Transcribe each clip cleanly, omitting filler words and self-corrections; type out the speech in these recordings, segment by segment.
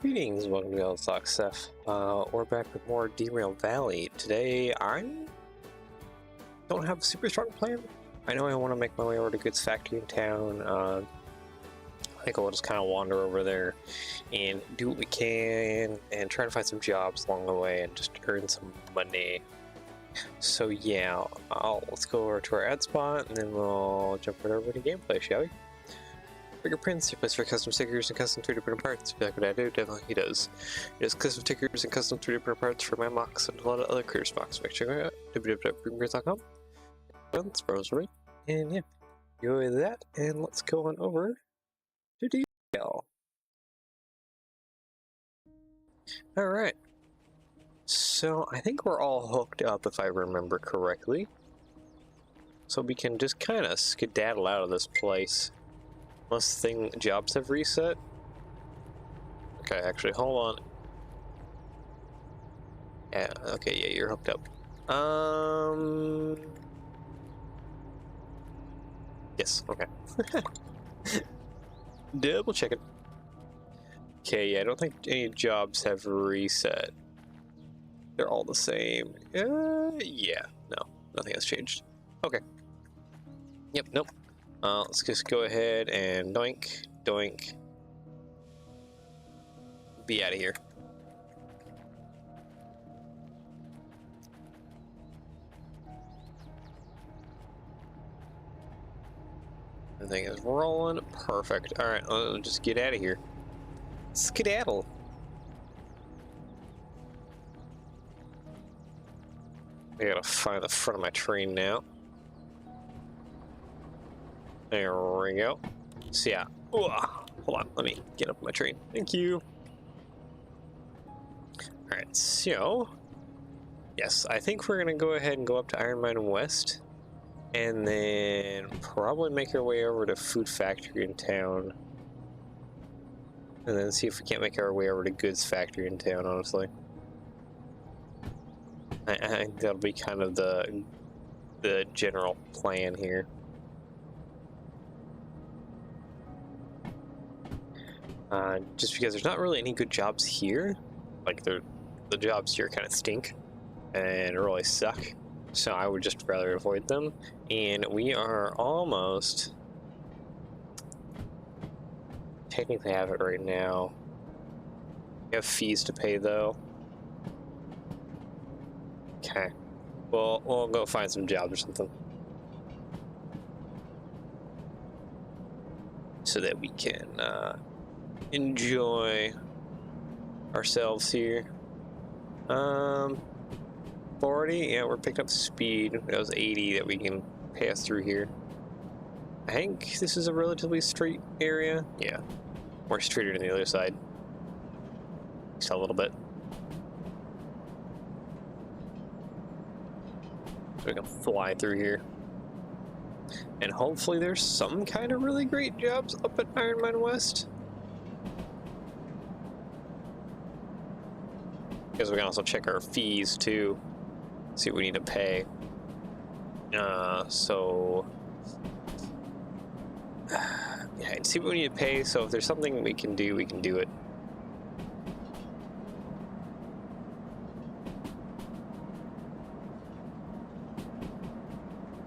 Greetings, welcome to Talk Stuff. We're back with more Derail Valley. Today, I don't have a super strong plan. I know I want to make my way over to Goods Factory in town. I think I'll just kind of wander over there and do what we can and try to find some jobs along the way and just earn some money. So yeah, let's go over to our ad spot and then we'll jump right over to gameplay, shall we? Fingerprints, your place for custom stickers and custom 3D printed parts. If you like what I do, definitely he does. He does custom stickers and custom 3D printed parts for my mocks and a lot of other career spots. Make sure to check out www.fingerprints.com. Let's browse right. And yeah, enjoy that. And let's go on over to Derail. Alright. So I think we're all hooked up if I remember correctly. So we can just kind of skedaddle out of this place. Unless jobs have reset. Okay, actually, hold on. Yeah, okay, yeah, you're hooked up. Yes, okay. Double checking. Okay, yeah, I don't think any jobs have reset. They're all the same. Yeah, no, nothing has changed. Okay. Yep, nope. Let's just go ahead and doink, doink. Be out of here. Everything is rolling. Perfect. Alright, let's just get out of here. Skedaddle. I gotta find the front of my train now. There we go. So yeah. Ugh. Hold on, let me get up my train. Thank you. Alright, so yes, I think we're gonna go ahead and go up to Iron Mine West and then probably make our way over to Food Factory in town. And then see if we can't make our way over to Goods Factory in town, honestly. I think that'll be kind of the general plan here. Just because there's not really any good jobs here. Like, the jobs here kind of stink and really suck. So I would just rather avoid them. And we are almost... technically have it right now. We have fees to pay, though. Okay. Well, we'll go find some jobs or something. So that we can, enjoy ourselves here. 40, yeah, we're picking up speed. That was 80 that we can pass through here. I think this is a relatively straight area. Yeah, more straighter than the other side. Just a little bit. So we can fly through here. And hopefully there's some kind of really great jobs up at Iron Mine West. Because we can also check our fees too. See what we need to pay. So yeah, see what we need to pay. So if there's something we can do it.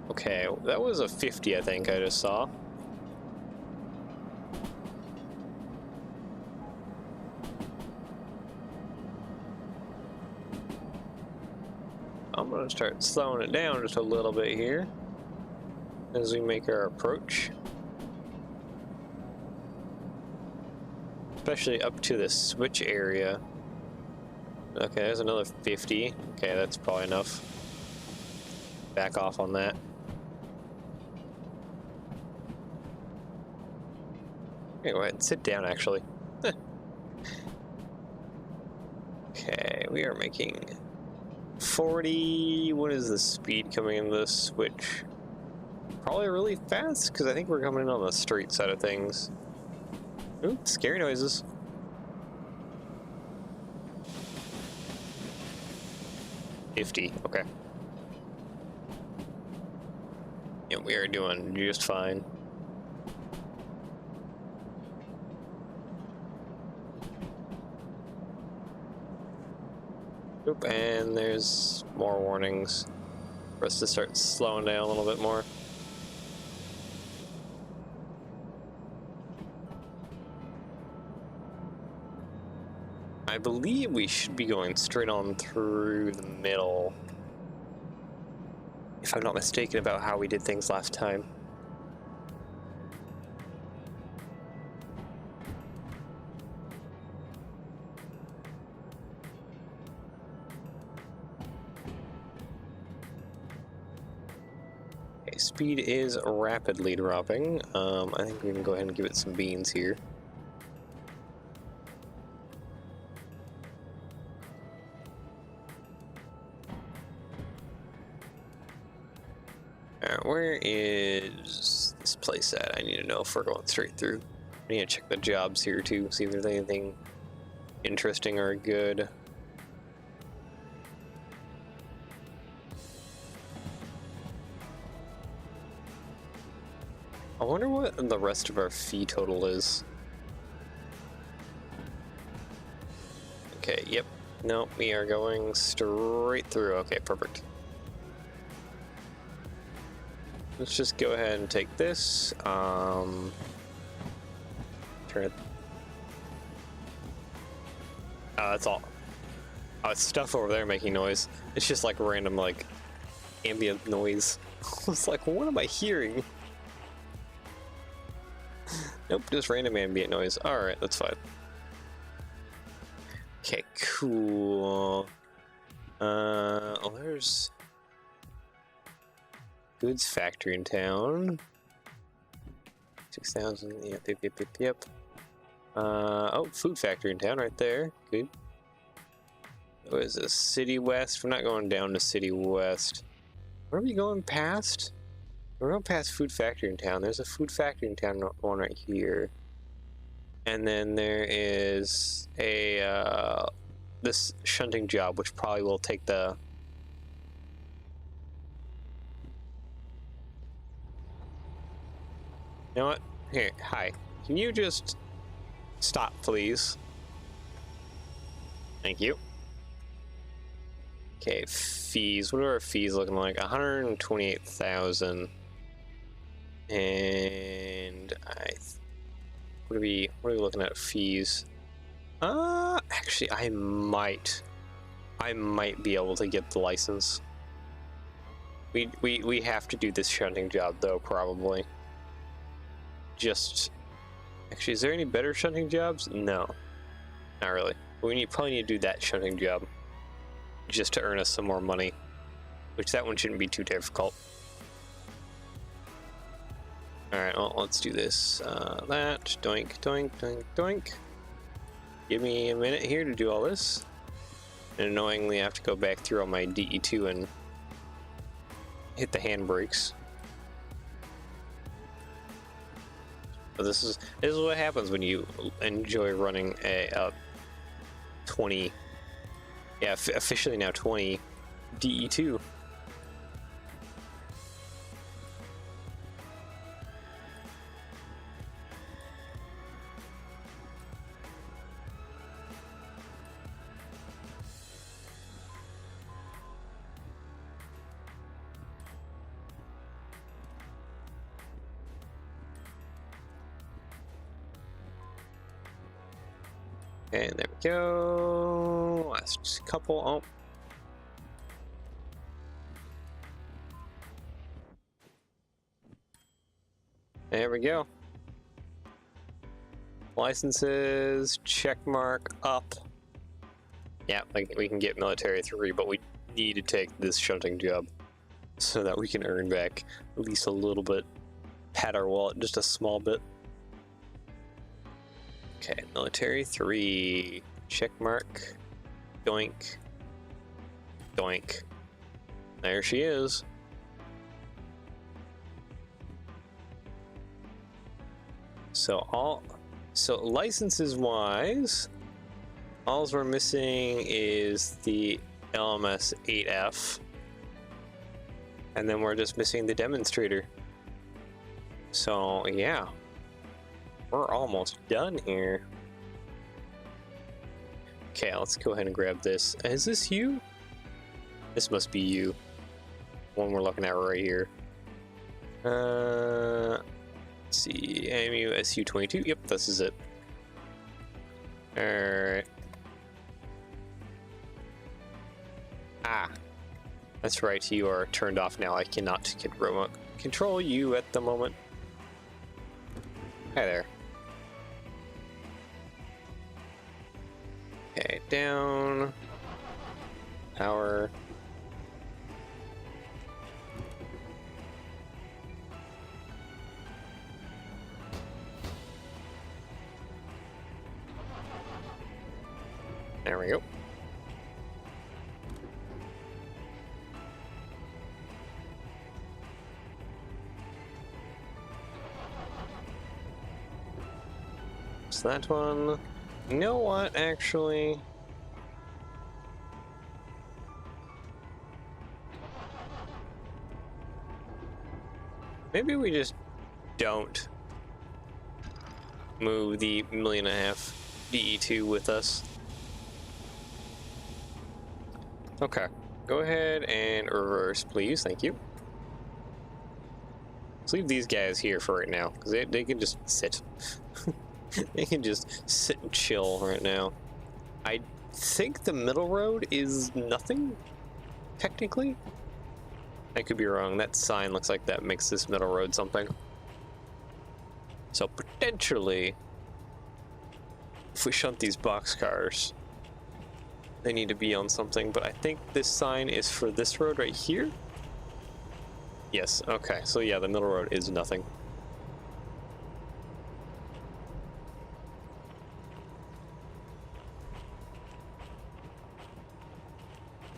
Okay, that was a 50, I think I just saw. I'm gonna start slowing it down just a little bit here as we make our approach. Especially up to the switch area. Okay, there's another 50. Okay, that's probably enough. Back off on that. Okay, go ahead and sit down, actually. Okay, we are making 40. What is the speed coming in this switch? Probably really fast, because I think we're coming in on the straight side of things. Ooh, scary noises. $50, okay. Yeah, we are doing just fine. Oop, and there's more warnings for us to start slowing down a little bit more. I believe we should be going straight on through the middle, if I'm not mistaken about how we did things last time. Okay, speed is rapidly dropping. I think we can go ahead and give it some beans here. Where is this place at? I need to know if we're going straight through. I need to check the jobs here too, see if there's anything interesting or good. I wonder what the rest of our fee total is. Okay, yep. No, we are going straight through. Okay, perfect. Let's just go ahead and take this. Turn it. Oh, that's all. Oh, it's stuff over there making noise. It's just like random, like, ambient noise. It's like, what am I hearing? Nope, just random ambient noise. Alright, that's fine. Okay, cool. Oh, there's goods factory in town. 6,000, yep. Oh, food factory in town right there. Good. What is this? City West? We're not going down to City West. Where are we going past? We're going past food factory in town. There's a food factory in town, one right here. And then there is a, this shunting job, which probably will take the... You know what? Here, hi. Can you just stop, please? Thank you. Okay, fees. What are our fees looking like? 128,000. And what are we looking at fees? Actually, I might be able to get the license. We have to do this shunting job though, probably. Just actually, is there any better shunting jobs? No, not really. We probably need to do that shunting job just to earn us some more money, which that one shouldn't be too difficult. All right, well, let's do this. That doink, doink, doink, doink. Give me a minute here to do all this. And annoyingly, I have to go back through all my DE2 and hit the handbrakes. But this is what happens when you enjoy running a 20, yeah, officially now 20 DE2. And there we go. Last couple. Oh. There we go. Licenses, check mark up. Yeah, like we can get military 3, but we need to take this shunting job so that we can earn back at least a little bit. Pat our wallet just a small bit. Okay, military 3, check mark, doink, doink. There she is. So licenses wise, all we're missing is the LMS 8F, and then we're just missing the demonstrator. So yeah. We're almost done here. Okay, let's go ahead and grab this. Is this you? This must be you. One we're looking at right here. Let's see, AMU SU-22. Yep, this is it. Alright. Ah, that's right, you are turned off now. I cannot remote control you at the moment. Hi there. Okay, down. Power. There we go. So that one. You know what, actually? Maybe we just don't move the 1.5 million DE2 with us. Okay, go ahead and reverse, please. Thank you. Let's leave these guys here for right now, because they can just sit. They can just sit and chill right now. I think the middle road is nothing, technically. I could be wrong. That sign looks like that makes this middle road something. So potentially, if we shunt these boxcars, they need to be on something, but I think this sign is for this road right here. Yes, okay, so yeah, the middle road is nothing.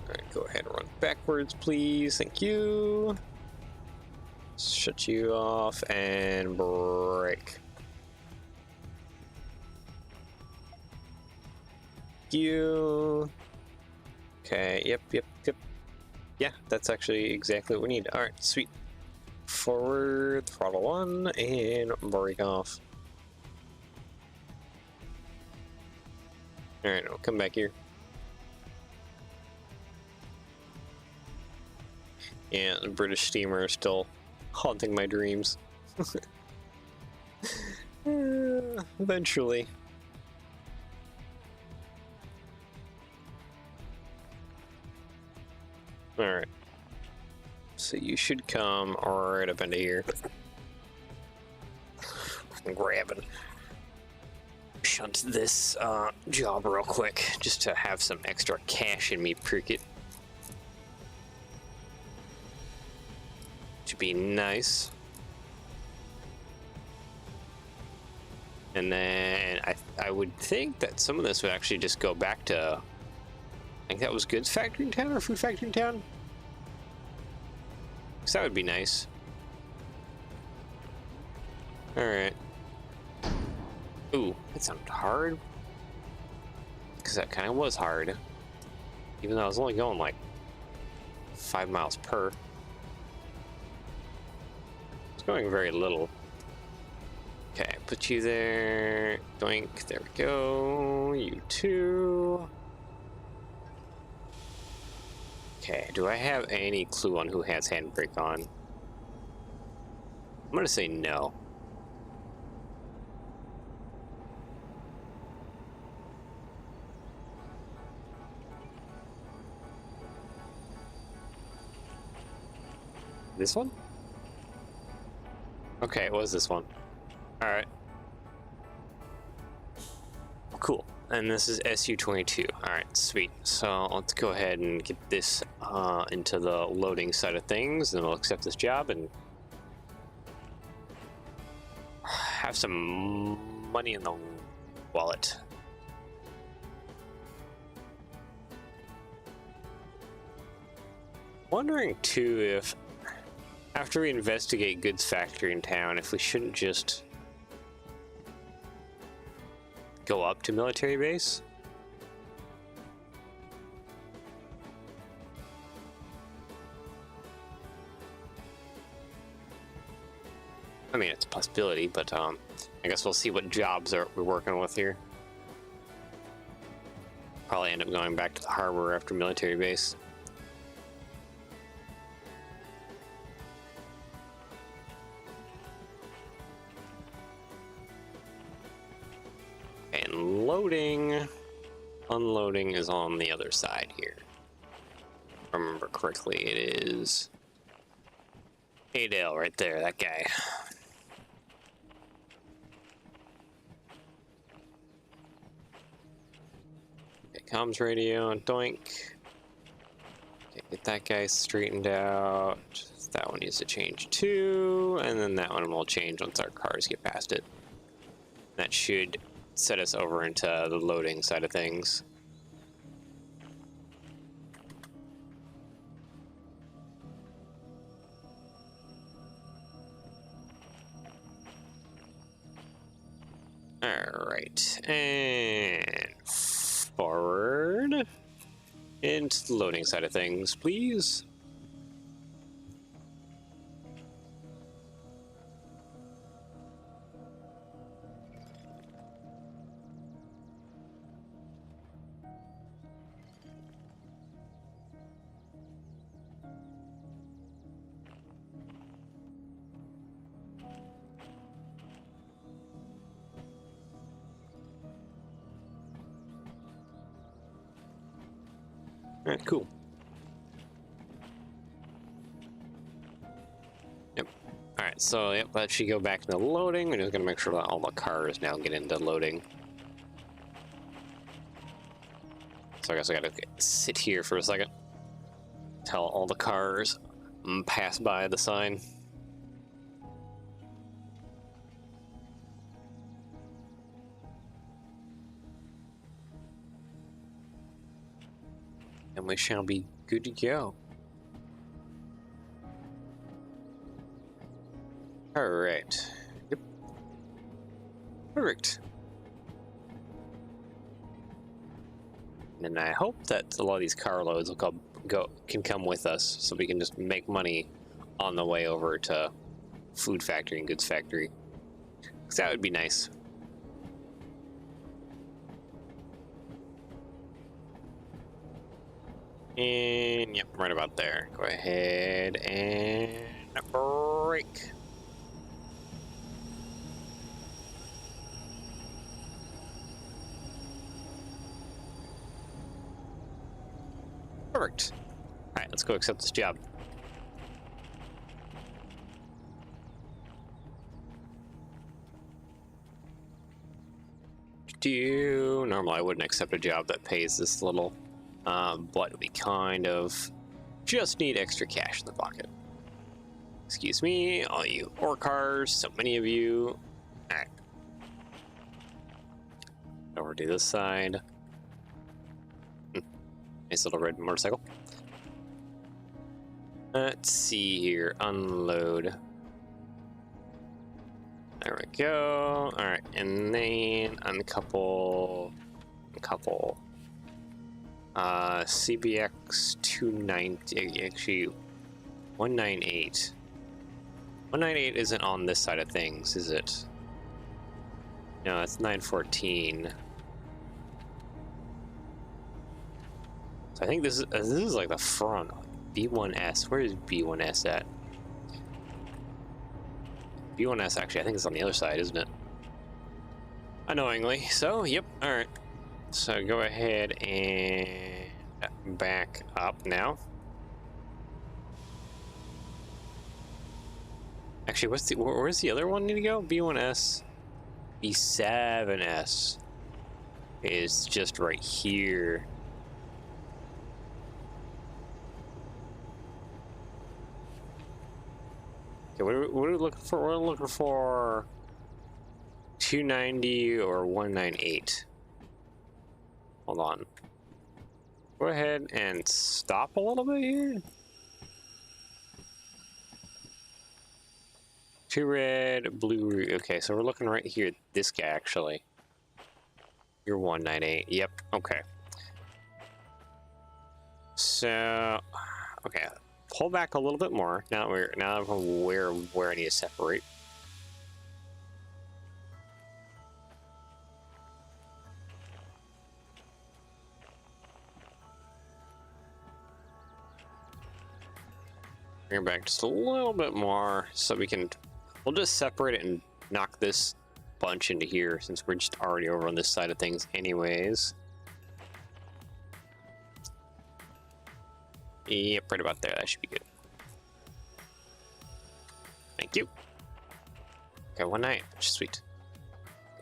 Alright, go ahead and run backwards, please. Thank you. Shut you off and brake. You. Okay, yep. Yeah, that's actually exactly what we need. Alright, sweet. Forward, throttle 1, and brake off. Alright, we'll come back here. Yeah, the British steamer is still haunting my dreams. Eventually. Alright. So you should come right up into here. I'm grabbing. Shunt this job real quick, just to have some extra cash in me pocket. Should be nice. And then I would think that some of this would actually just go back to, I think that was Goods Factory in Town or Food Factory in Town? Because that would be nice. Alright. Ooh, that sounded hard. Because that kind of was hard. Even though I was only going like 5 miles per. It's going very little. Okay, put you there. Doink, there we go. You too. Okay, do I have any clue on who has handbrake on? I'm gonna say no. This one? Okay, it was this one. Alright. Cool. And this is SU-22. Alright, sweet. So let's go ahead and get this into the loading side of things, and we'll accept this job and have some money in the wallet. Wondering too if after we investigate Goods Factory in Town, if we shouldn't just go up to military base? I mean, it's a possibility, but I guess we'll see what jobs we're working with here. Probably end up going back to the harbor after military base. And loading, unloading is on the other side here. If I remember correctly, it is Derail right there, that guy. Okay, comms radio, doink. Okay, get that guy straightened out. That one needs to change too, and then that one will change once our cars get past it. That should set us over into the loading side of things. Alright, and forward into the loading side of things, please. Alright, cool. Yep. Alright, so yep, that should go back into loading. We're just gonna make sure that all the cars now get into loading. So I guess I gotta sit here for a second. Tell all the cars pass by the sign. And we shall be good to go. Alright. Yep. Perfect. And I hope that a lot of these carloads will can come with us, so we can just make money on the way over to food factory and goods factory. Because that would be nice. And yep, right about there. Go ahead and brake. Perfect. Alright, let's go accept this job. Normally I wouldn't accept a job that pays this little, but we kind of just need extra cash in the pocket. Excuse me, all you ore cars, so many of you. Alright. Over to this side. Nice little red motorcycle. Let's see here. Unload. There we go. All right, and then uncouple. CBX 290. Actually, 198. 198 isn't on this side of things, is it? No, it's 914. So I think this is like the front. B1S. Where is B1S at? B1S actually, I think it's on the other side, isn't it? Annoyingly. So, yep. All right. So go ahead and back up now. Actually, where's the other one need to go? B1S. B7S is just right here. Okay, what are we looking for? We're looking for 290 or 198. Hold on. Go ahead and stop a little bit here. Two red, blue. Okay, so we're looking right here. This guy actually. You're 198. Yep. Okay. So, okay. Pull back a little bit more. Now I'm aware of where I need to separate. Bring it back just a little bit more so we can, we'll just separate it and knock this bunch into here since we're just already over on this side of things anyways. Yep, right about there. That should be good. Thank you. Okay, 1 night. Sweet.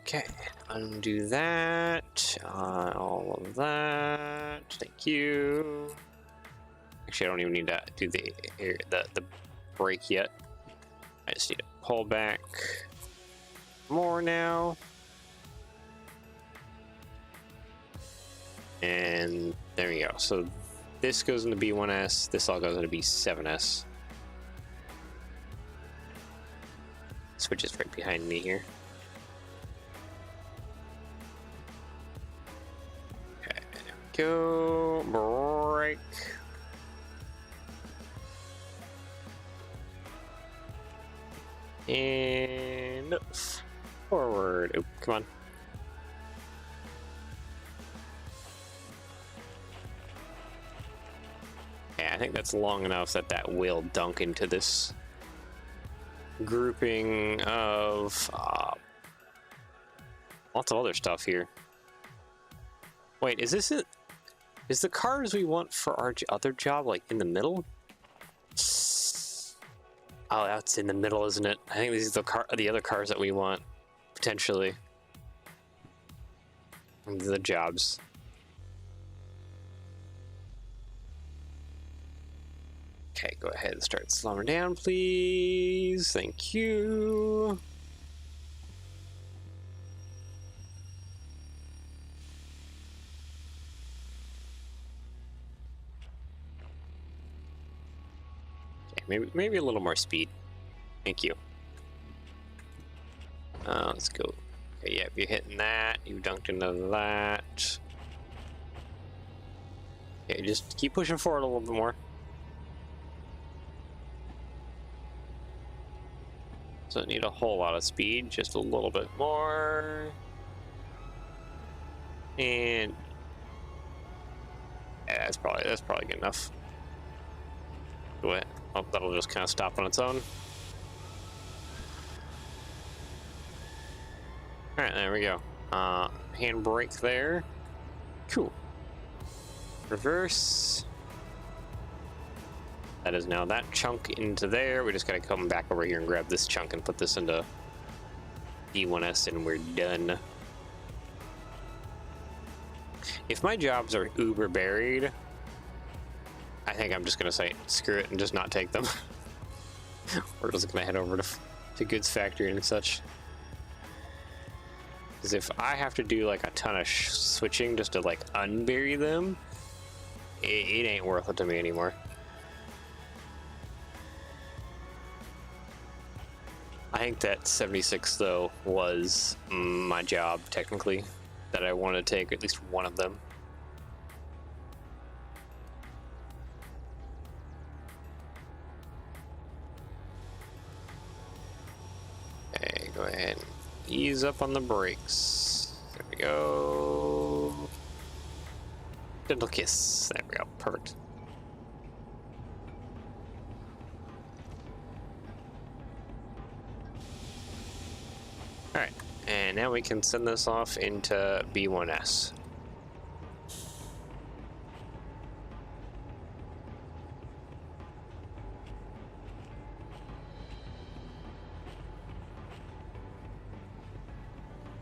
Okay, undo that. All of that. Thank you. Actually, I don't even need to do the break yet. I just need to pull back more now. And there we go. So this goes into B1S. This all goes into B7S. Switch is right behind me here. Okay, there we go. Break. And forward. Oh, come on. Yeah, I think that's long enough that that will dunk into this grouping of lots of other stuff here. Wait, is this it? Is the cars we want for our other job like in the middle? Oh, that's in the middle, isn't it? I think these are the other cars that we want, potentially. The jobs. Okay, go ahead and start slowing down, please. Thank you. Maybe a little more speed. Thank you. Let's go. Okay, yeah, you're hitting that. You dunked into that. Okay, just keep pushing forward a little bit more. Doesn't need a whole lot of speed, just a little bit more. And yeah, that's probably good enough. Go ahead. Oh, that'll just kind of stop on its own. All right, there we go. Handbrake there. Cool. Reverse. That is now that chunk into there. We just gotta come back over here and grab this chunk and put this into D1S and we're done. If my jobs are uber buried, I think I'm just gonna say screw it and just not take them. We're just gonna head over to goods factory and such. Because if I have to do like a ton of switching just to like unbury them, it ain't worth it to me anymore. I think that 76 though was my job technically, that I want to take at least one of them. Okay, go ahead and ease up on the brakes. There we go. Gentle kiss. There we go. Perfect. Alright, and now we can send this off into B1S.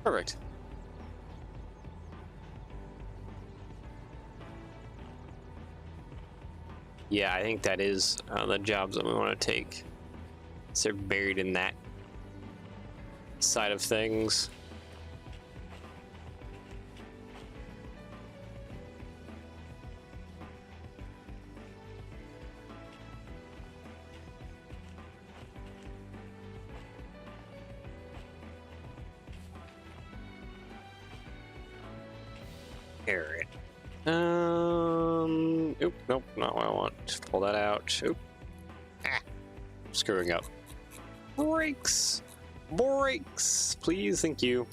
Perfect. Yeah, I think that is the jobs that we want to take. So they're buried in that side of things. Alright. Oop, nope, not what I want. Just pull that out. Oop. Ah, screwing up. Brakes! Brakes! Please, thank you.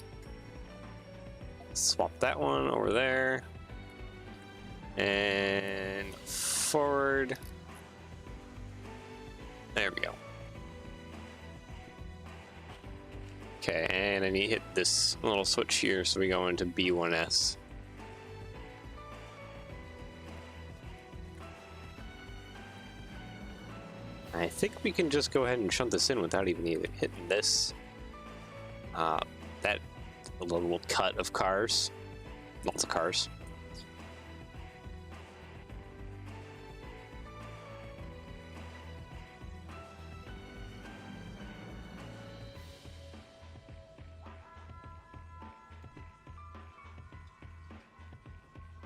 Swap that one over there. And forward. then you hit this little switch here, so we go into B1S. I think we can just go ahead and shunt this in without even hitting this. That little cut of cars. Lots of cars.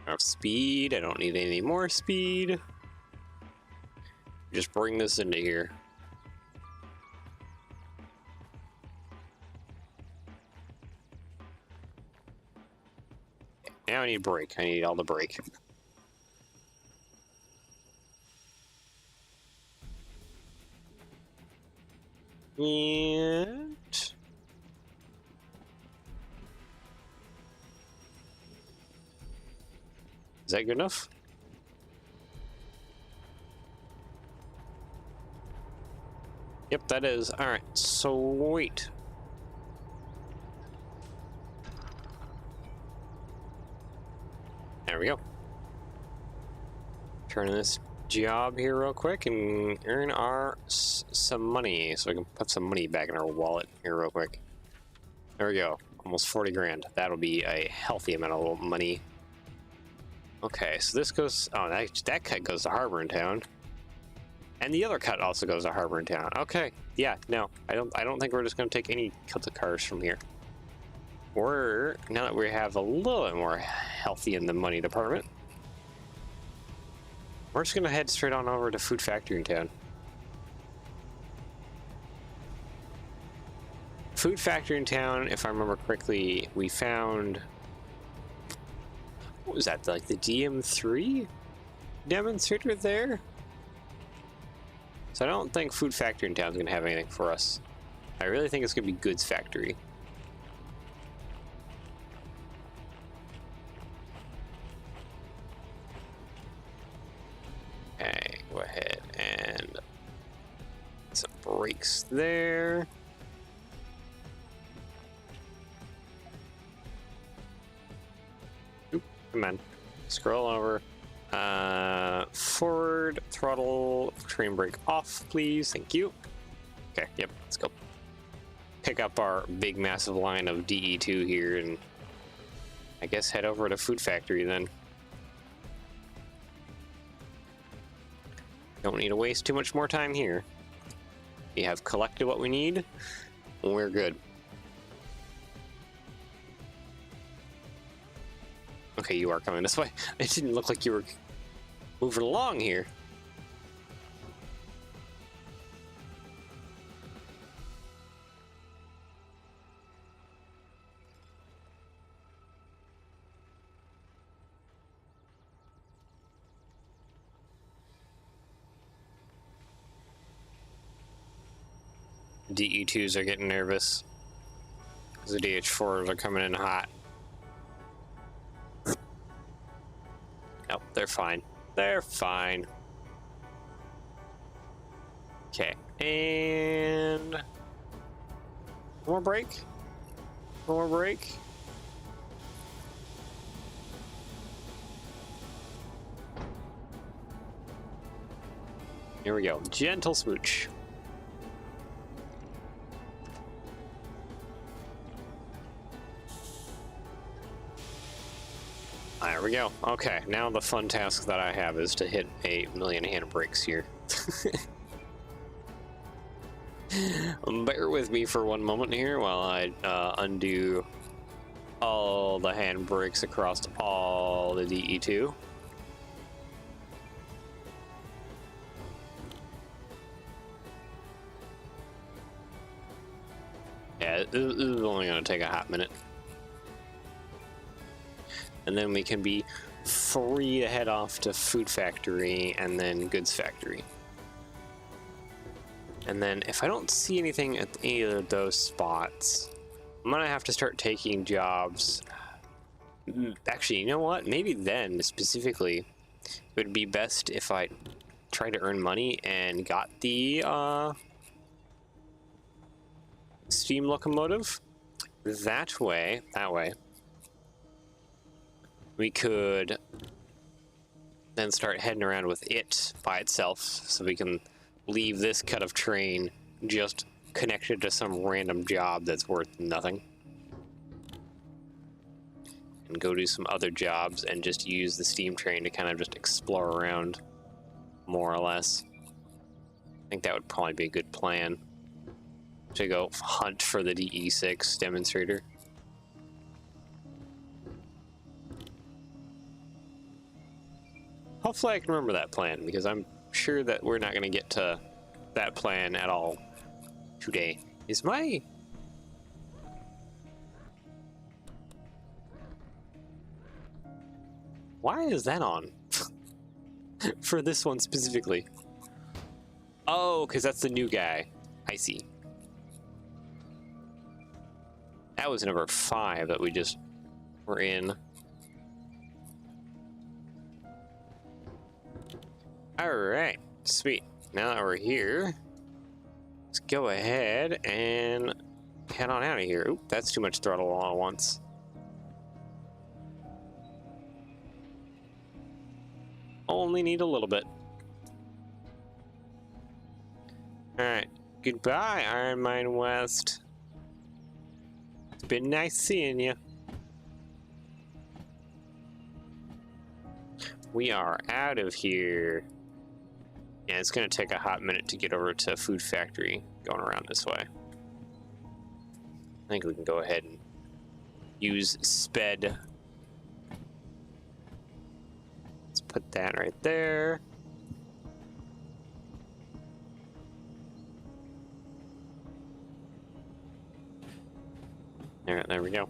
Enough speed. I don't need any more speed. Just bring this into here. Now I need brake. I need all the brake. And is that good enough? Yep, that is. All right, sweet. There we go. Turn this job here real quick and earn our some money, so we can put some money back in our wallet here real quick. There we go. Almost 40 grand. That'll be a healthy amount of money. Okay, so this goes. Oh, that cut goes to Harbor in Town. And the other cut also goes to Harbor in Town. Okay, yeah, no, I don't think we're just gonna take any cuts of cars from here. Now that we have a little bit more healthy in the money department, we're just gonna head straight on over to Food Factory in Town. Food Factory in Town, if I remember correctly, we found, what was that, like the DM3 demonstrator there? So I don't think Food Factory in Town is going to have anything for us. I really think it's going to be Goods Factory. Okay, go ahead and put some brakes there. Oop, come on. Scroll over. Forward throttle, train brake off, please. Thank you. Okay, yep, let's go. Pick up our big massive line of DE2 here and I guess head over to Food Factory then. Don't need to waste too much more time here. We have collected what we need, and we're good. Okay, you are coming this way. It didn't look like you were moving along here. DE2s are getting nervous because the DH4s are coming in hot. Nope, they're fine. They're fine. Okay, and one more break. One more break. Here we go. Gentle smooch. There we go. Okay, now the fun task that I have is to hit 1,000,000 handbrakes here. Bear with me for one moment here while I undo all the handbrakes across all the DE2. Yeah, this is only going to take a hot minute. And then we can be free to head off to Food Factory and then Goods Factory. And then if I don't see anything at either of those spots, I'm gonna have to start taking jobs. Actually, you know what? Maybe then specifically, it would be best if I tried to earn money and got the steam locomotive. that way, we could then start heading around with it by itself, so we can leave this cut of train just connected to some random job that's worth nothing, and go do some other jobs and just use the steam train to kind of just explore around, more or less. I think that would probably be a good plan, to go hunt for the DE6 demonstrator. Hopefully I can remember that plan, because I'm sure that we're not going to get to that plan at all today. Is my... Why is that on? For this one specifically. Oh, because that's the new guy. I see. That was number 5 that we just were in. Alright, sweet. Now that we're here, let's go ahead and head on out of here. Oop, that's too much throttle all at once. Only need a little bit. Alright, goodbye, Iron Mine West. It's been nice seeing you. We are out of here. Yeah, it's gonna take a hot minute to get over to Food Factory going around this way. I think we can go ahead and use sped. Let's put that right there. There we go.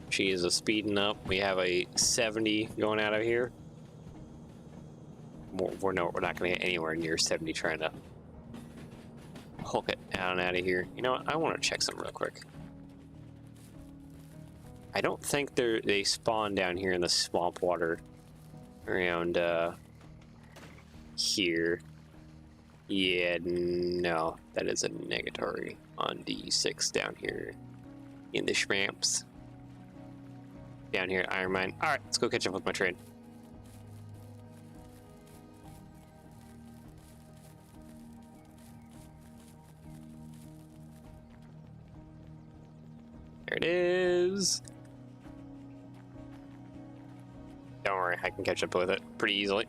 She is a speeding up. We have a 70 going out of here. We're not going to get anywhere near 70 trying to hook it out of here. You know what? I want to check something real quick. I don't think they spawn down here in the swamp water around here. Yeah, no, that is a negatory on D6 down here in the swamps. Down here at Iron Mine. Alright, let's go catch up with my train. There it is. Don't worry, I can catch up with it pretty easily.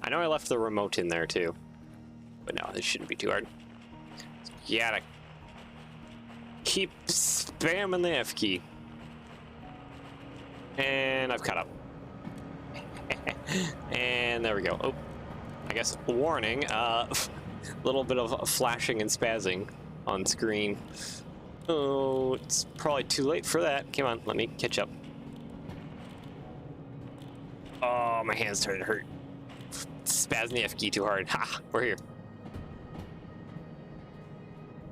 I know I left the remote in there too, but no, this shouldn't be too hard. You gotta keep spamming the F key. And I've caught up. And there we go. Oh, I guess warning, a little bit of flashing and spazzing on screen. Oh, it's probably too late for that. Come on, let me catch up. Oh, my hand's starting to hurt. Spazzing the F key too hard. Ha, we're here.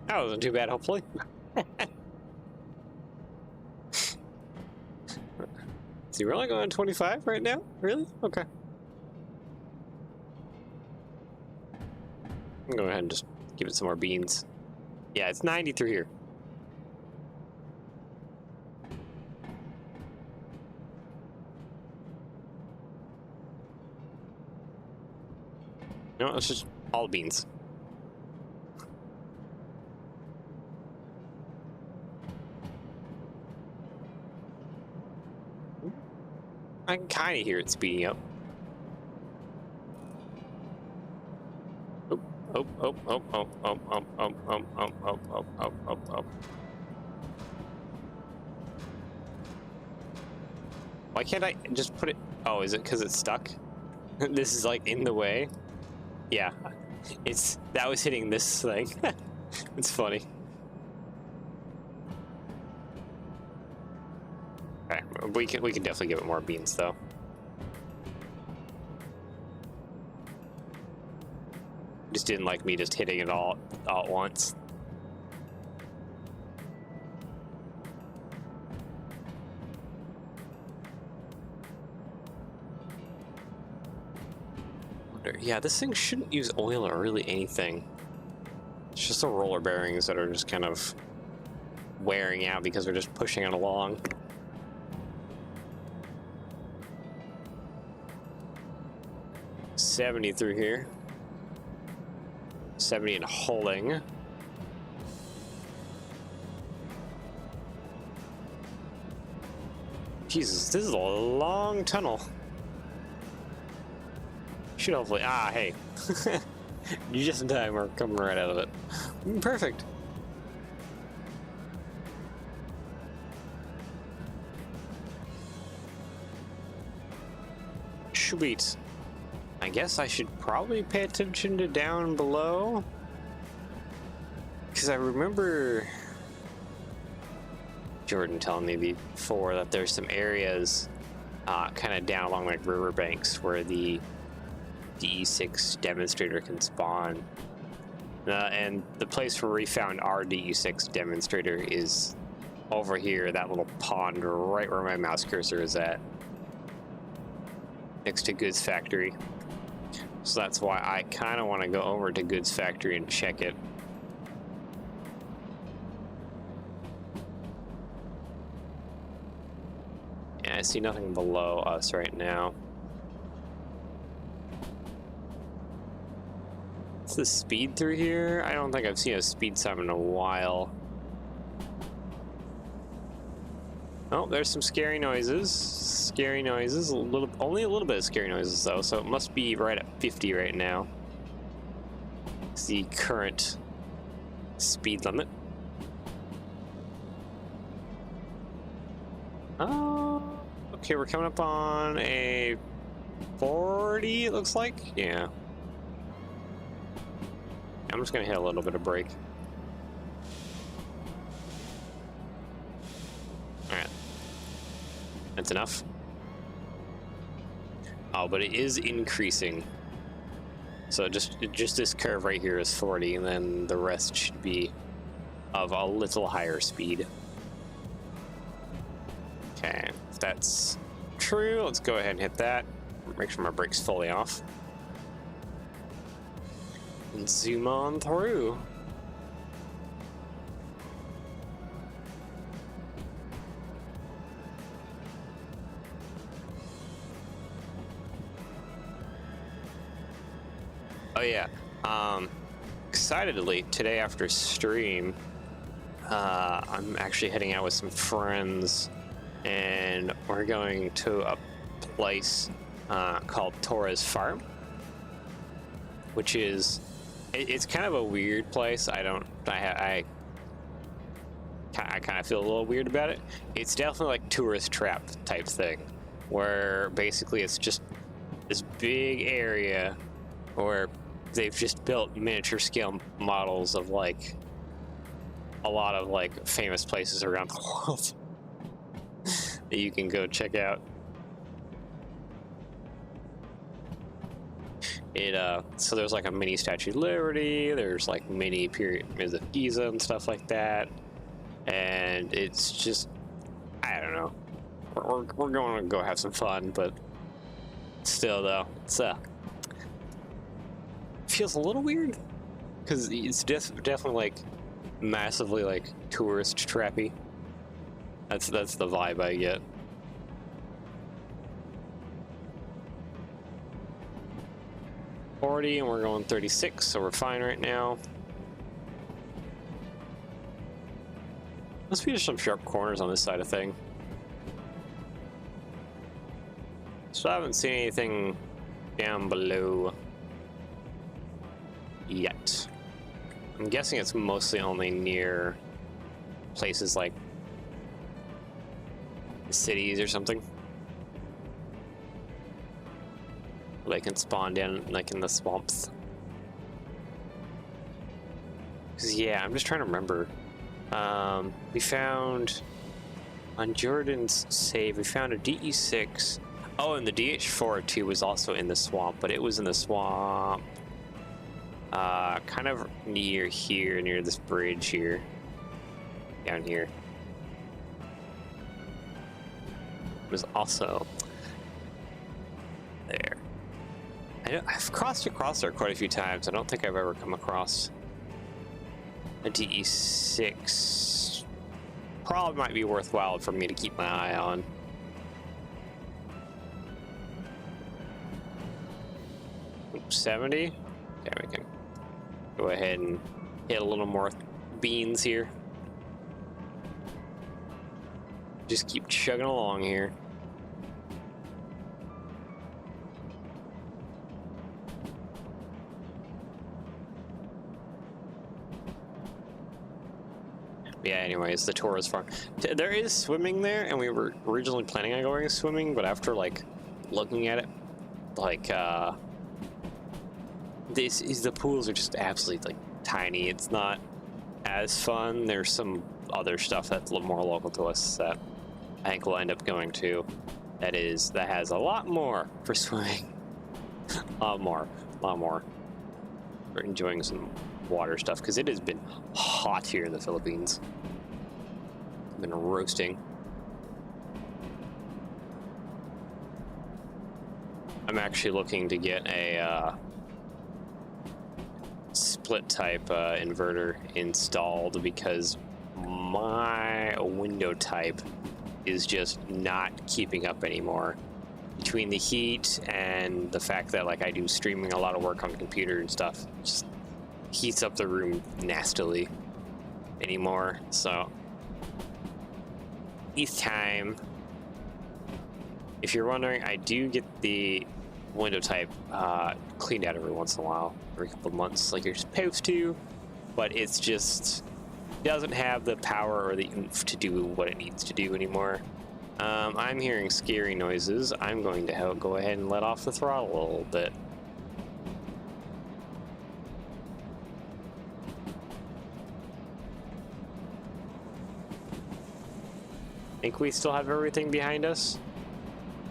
That wasn't too bad, hopefully. Is he really going 25 right now? Really? Okay. I'm going to go ahead and just give it some more beans. Yeah, it's 90 through here. No, it's just all beans. I can kind of hear it speeding up. Oh, oh, oh, oh, oh, oh, oh, oh, oh, oh, oh, oh, oh, oh, oh. Why can't I just put it? Oh, is it because it's stuck? This is like in the way. Yeah, that was hitting this thing. It's funny. Okay, we can definitely give it more beans though. Just didn't like me just hitting it all at once. Yeah, this thing shouldn't use oil or really anything. It's just the roller bearings that are just kind of wearing out because we're just pushing it along. $70 through here. 70 and holding. Jesus, this is a long tunnel. Should hopefully. Ah, hey. You just in time. We're coming right out of it. Perfect. Sweet. I guess I should probably pay attention to down below. Because I remember Jordan telling me before that there's some areas kind of down along like riverbanks where the DE6 demonstrator can spawn. And the place where we found our DE6 demonstrator is over here, that little pond right where my mouse cursor is at. Next to Goods Factory. So that's why I kind of want to go over to Goods Factory and check it. Yeah, I see nothing below us right now. What's the speed through here? I don't think I've seen a speed sign in a while. Oh, there's some scary noises. Scary noises. Only a little bit of scary noises though, so it must be right at 50 right now. It's the current speed limit. Oh, okay, we're coming up on a 40, it looks like. Yeah. I'm just gonna hit a little bit of brake. Alright. That's enough. Oh, but it is increasing. So just this curve right here is 40, and then the rest should be of a little higher speed. Okay, if that's true, let's go ahead and hit that. Make sure my brake's fully off. And zoom on through. Oh yeah, excitedly today after stream, I'm actually heading out with some friends, and we're going to a place called Torres Farm, which is it's kind of a weird place. I kind of feel a little weird about it. It's definitely like tourist trap type thing, where basically it's just this big area where they've just built miniature scale models of like a lot of like famous places around the world that you can go check out. So there's like a mini Statue of Liberty, there's like mini pyramids of Giza and stuff like that, and it's just, I don't know, we're going to go have some fun, but still though, it's feels a little weird because it's definitely like massively like tourist trappy. That's the vibe I get. And we're going 36, so we're fine right now. Must be just some sharp corners on this side of thing. So I haven't seen anything down below yet. I'm guessing it's mostly only near places like cities or something. They can spawn down like in the swamps. Cause yeah, I'm just trying to remember. We found on Jordan's save, we found a DE6. Oh, and the DH402 was also in the swamp, but it was in the swamp kind of near here, near this bridge here. Down here. It was also there. I've crossed across there quite a few times. I don't think I've ever come across a DE6 probably might be worthwhile for me to keep my eye on. Oops, 70. Okay, we can go ahead and hit a little more beans here. Just keep chugging along here. Yeah, anyways, the tour is fun. There is swimming there, and we were originally planning on going swimming, but after, like, looking at it, like, the pools are just absolutely, like, tiny. It's not as fun. There's some other stuff that's a little more local to us that I think we'll end up going to. That has a lot more for swimming. a lot more. We're enjoying some water stuff because it has been hot here in the Philippines. It's been roasting. I'm actually looking to get a split type inverter installed because my window type is just not keeping up anymore. Between the heat and the fact that, like, I do streaming a lot of work on the computer and stuff, just heats up the room nastily anymore. So each time, if you're wondering, I do get the window type cleaned out every once in a while, every couple of months, like you're supposed to, but it's just doesn't have the power or the oomph to do what it needs to do anymore. I'm hearing scary noises. I'm going to go ahead and let off the throttle a little bit. Think we still have everything behind us?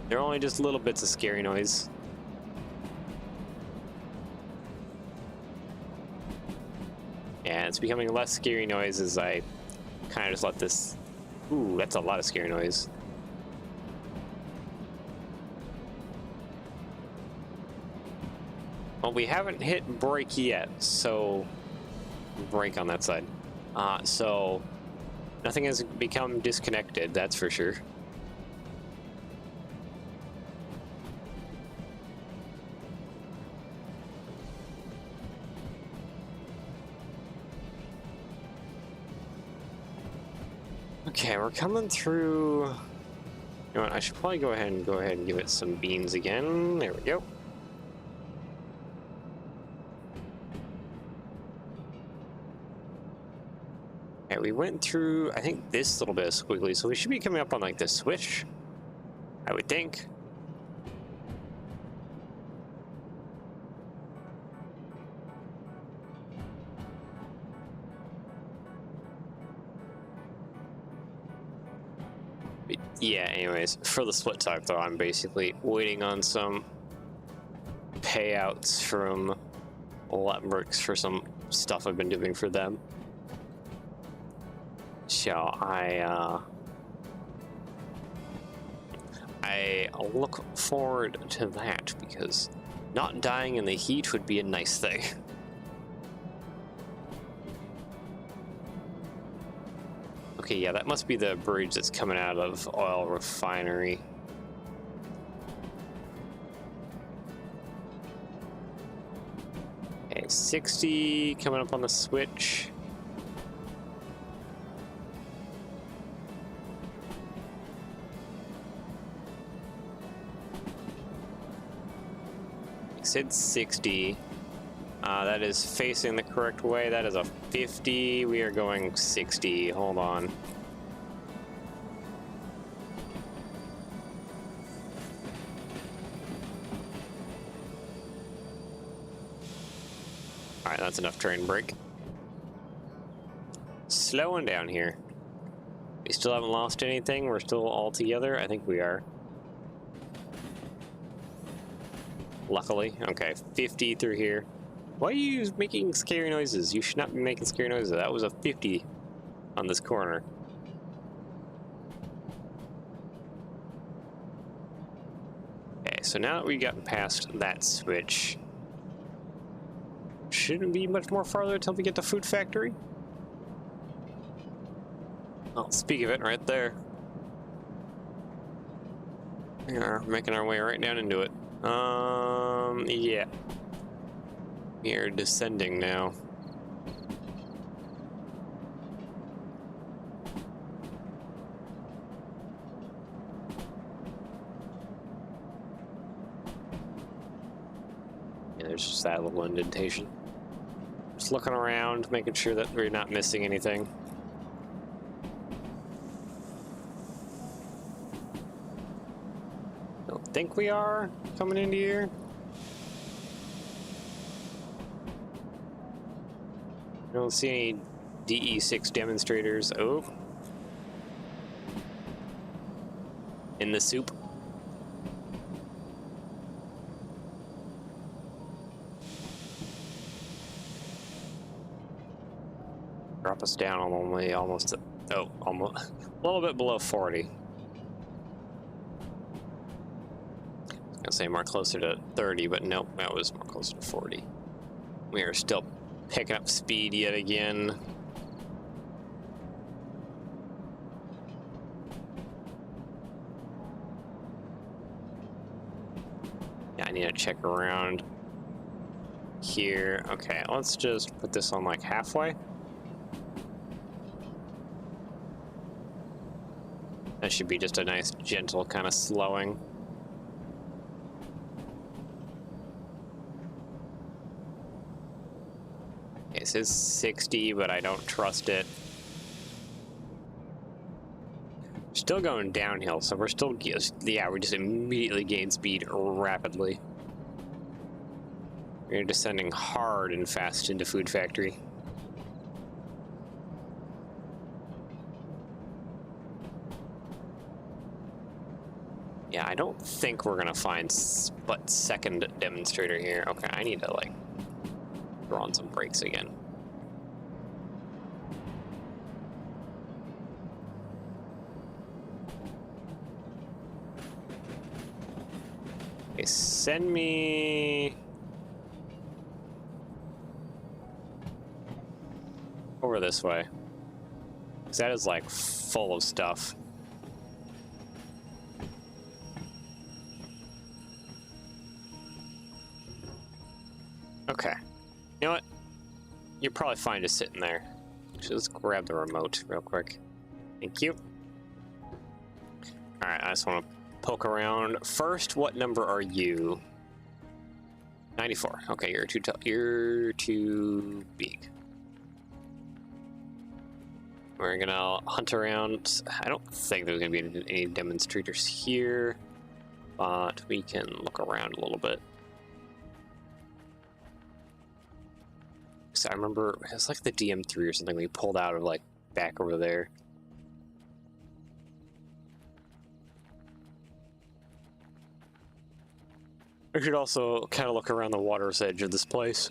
They're only just little bits of scary noise. Yeah, it's becoming less scary noise as I kind of just let this... Ooh, that's a lot of scary noise. Well, we haven't hit brake yet, so... Brake on that side. So... Nothing has become disconnected, that's for sure. Okay, we're coming through. You know what? I should probably go ahead and give it some beans again. There we go. Okay, we went through, I think, this little bit of squiggly, so we should be coming up on, like, the switch, I would think. But yeah, anyways, for the split type, though, I'm basically waiting on some payouts from Lattenbrooks for some stuff I've been doing for them. So I look forward to that because not dying in the heat would be a nice thing. Okay, yeah, that must be the bridge that's coming out of oil refinery. Okay, 60 coming up on the switch. Said 60. That is facing the correct way. That is a 50. We are going 60. Hold on. Alright, that's enough train brake. Slowing down here. We still haven't lost anything. We're still all together. I think we are. Luckily. Okay, 50 through here. Why are you making scary noises? You should not be making scary noises. That was a 50 on this corner. Okay, so now that we've gotten past that switch, shouldn't be much more farther until we get to Food Factory. Well, speak of it, right there. We are making our way right down into it. Yeah. We are descending now. Yeah, there's just that little indentation. Just looking around, making sure that we're not missing anything. Don't think we are coming into here. I don't see any DE6 demonstrators. Oh. In the soup. Drop us down only almost, almost a little bit below 40. I was gonna say more closer to 30, but nope, that was more closer to 40. We are still picking up speed yet again. Yeah, I need to check around here. Okay, let's just put this on like halfway. That should be just a nice, gentle kind of slowing. Okay, it says 60, but I don't trust it. Still going downhill, so we're still, yeah, we just immediately gain speed rapidly. We're descending hard and fast into Food Factory. Yeah, I don't think we're gonna find but second demonstrator here. Okay, I need to like throw on some brakes again. Okay, send me over this way, because that is like full of stuff. Okay, you know what? You're probably fine just sitting there. Just grab the remote real quick. Thank you. All right, I just want to poke around. First, what number are you? 94. Okay, you're too big. We're gonna hunt around. I don't think there's gonna be any demonstrators here, but we can look around a little bit. So I remember it was like the DM3 or something we pulled out of like back over there. We should also kind of look around the water's edge of this place.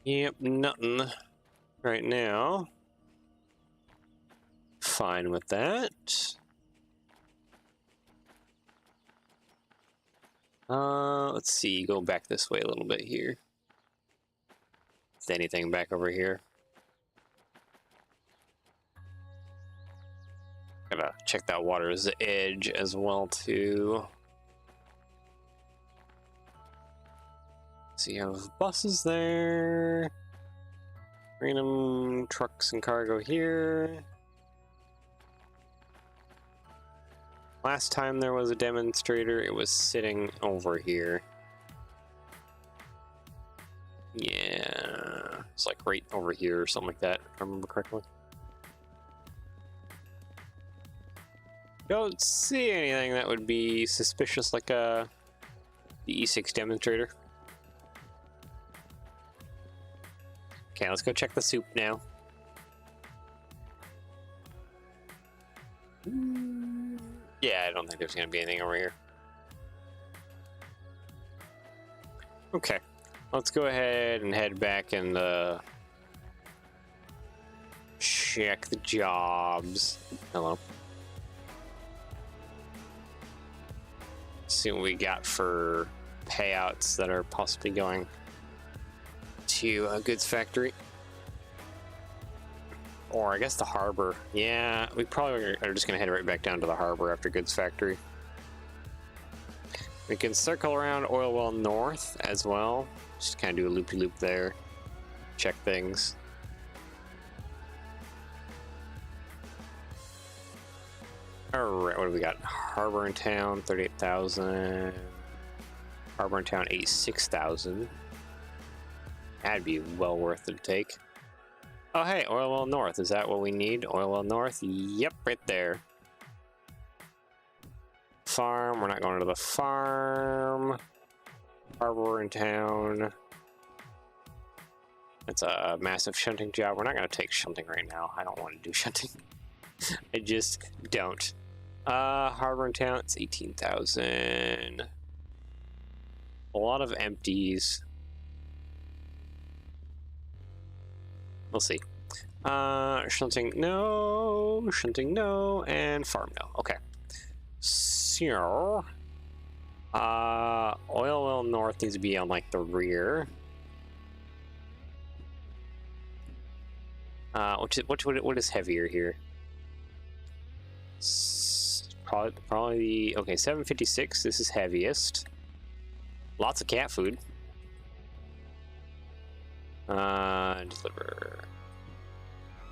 Yep, nothing right now. Fine with that. Let's see, go back this way a little bit here. Is anything back over here? Gotta check that water's edge as well too. So you have buses there. Random trucks and cargo here. Last time there was a demonstrator, it was sitting over here. Yeah, it's like right over here or something like that, if I remember correctly. Don't see anything that would be suspicious like the E6 demonstrator. Okay, let's go check the soup now. Yeah, I don't think there's gonna be anything over here. Okay, let's go ahead and head back and check the jobs. Hello. See what we got for payouts that are possibly going to a goods factory. Or I guess the harbor. Yeah, we probably are just gonna head right back down to the harbor after goods factory. We can circle around oil well north as well. Just kind of do a loopy-loop there. Check things. Alright, what do we got? Harbor in town, 38,000. Harbor in town, 86,000. That'd be well worth it to take. Oh hey, oil well north. Is that what we need? Oil well north? Yep, right there. Farm, we're not going to the farm. Harbor in town. It's a massive shunting job. We're not going to take shunting right now. I don't want to do shunting. I just don't. Harbor in town, it's 18,000. A lot of empties. We'll see. Shunting, no. Shunting, no. And farm, no. Okay. So, oil well north needs to be on, like, the rear. What is heavier here? Probably, okay, 756, this is heaviest. Lots of cat food. Deliver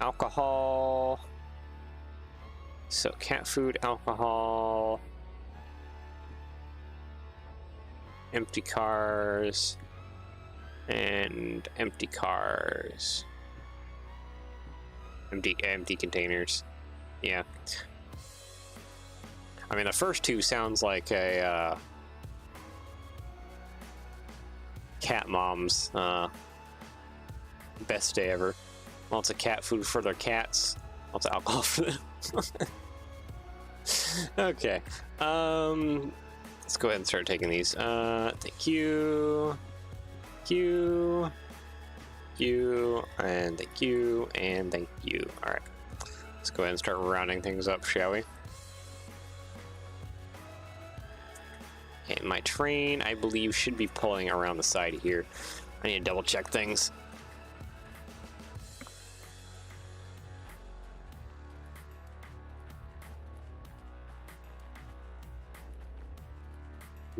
alcohol. So cat food, alcohol, empty cars, and empty cars. Empty containers. Yeah. I mean, the first two sounds like a cat mom's best day ever. Lots of cat food for their cats. Lots of alcohol for them. Okay. Let's go ahead and start taking these. Thank you. Thank you. Thank you. And thank you. And thank you. Alright. Let's go ahead and start rounding things up, shall we? Okay, my train, I believe, should be pulling around the side here. I need to double check things.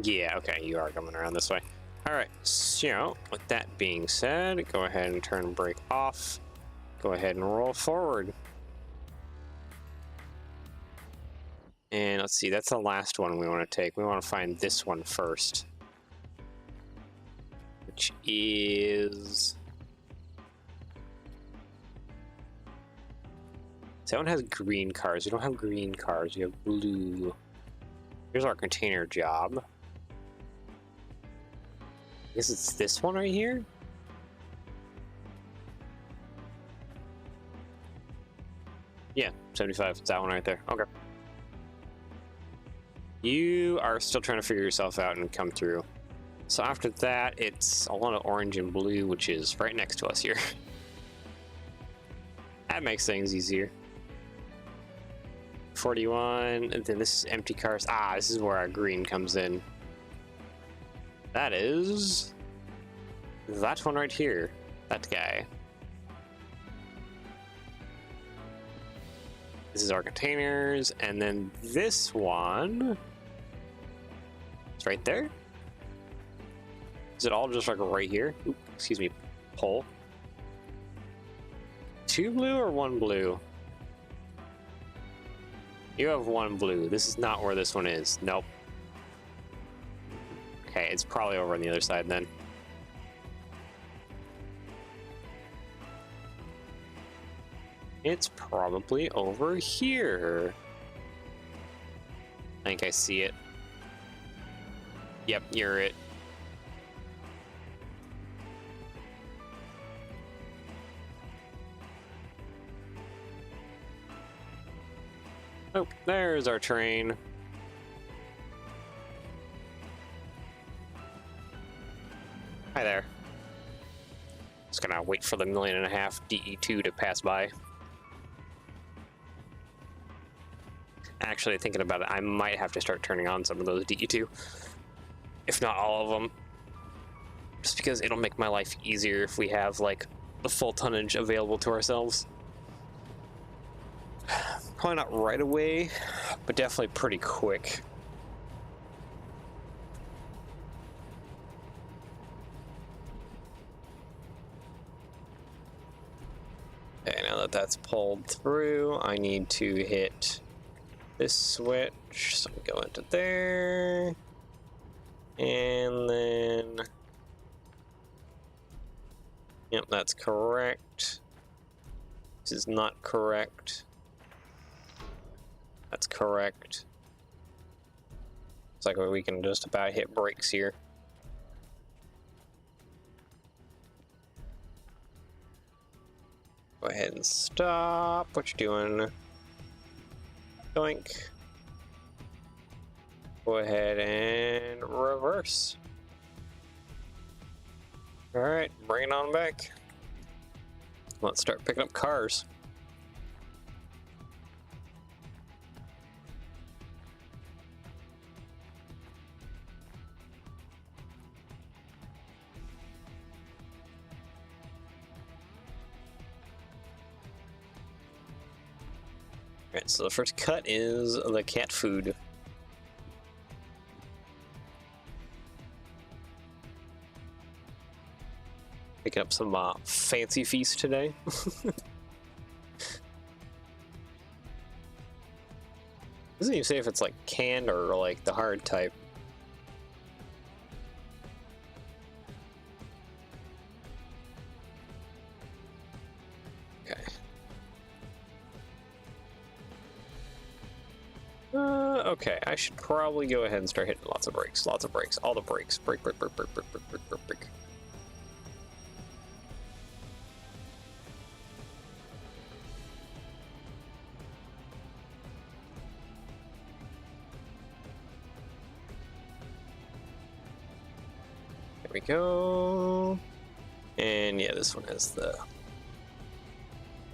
Yeah, okay, you are coming around this way. Alright, so, with that being said, go ahead and turn brake off. Go ahead and roll forward. And let's see, that's the last one we want to take. We want to find this one first. Which is... That one has green cars. We don't have green cars, we have blue. Here's our container job. I guess it's this one right here? Yeah, 75. It's that one right there. Okay. You are still trying to figure yourself out and come through. So after that, it's a lot of orange and blue, which is right next to us here. That makes things easier. 41, and then this is empty cars. Ah, this is where our green comes in. That is that one right here. That guy. This is our containers, and then this one is right there. Is it all just like right here? Oop, excuse me, pole. 2 blue or 1 blue? You have 1 blue. This is not where this one is. Nope. Okay, it's probably over on the other side then. It's probably over here. I think I see it. Yep, you're it. Oh, there's our train. Hi there. Just gonna wait for the 1.5 million DE2 to pass by. Actually, thinking about it, I might have to start turning on some of those DE2. if not all of them. Just because it'll make my life easier if we have like the full tonnage available to ourselves. Probably not right away, but definitely pretty quick. Okay, now that that's pulled through, I need to hit this switch. So we go into there. And then... Yep, that's correct. This is not correct. That's correct. It's like we can just about hit brakes here. Go ahead and stop. What you doing? Doink. Go ahead and reverse. Alright, bring it on back. Let's start picking up cars. Alright, so the first cut is the cat food. Picking up some fancy feast today. Doesn't even say if it's like canned or like the hard type. Okay. Okay, I should probably go ahead and start hitting lots of brakes, all the brakes. Brake, brake, brake, brake, brake, brake, brake, brake, brake. There we go. And yeah, this one has the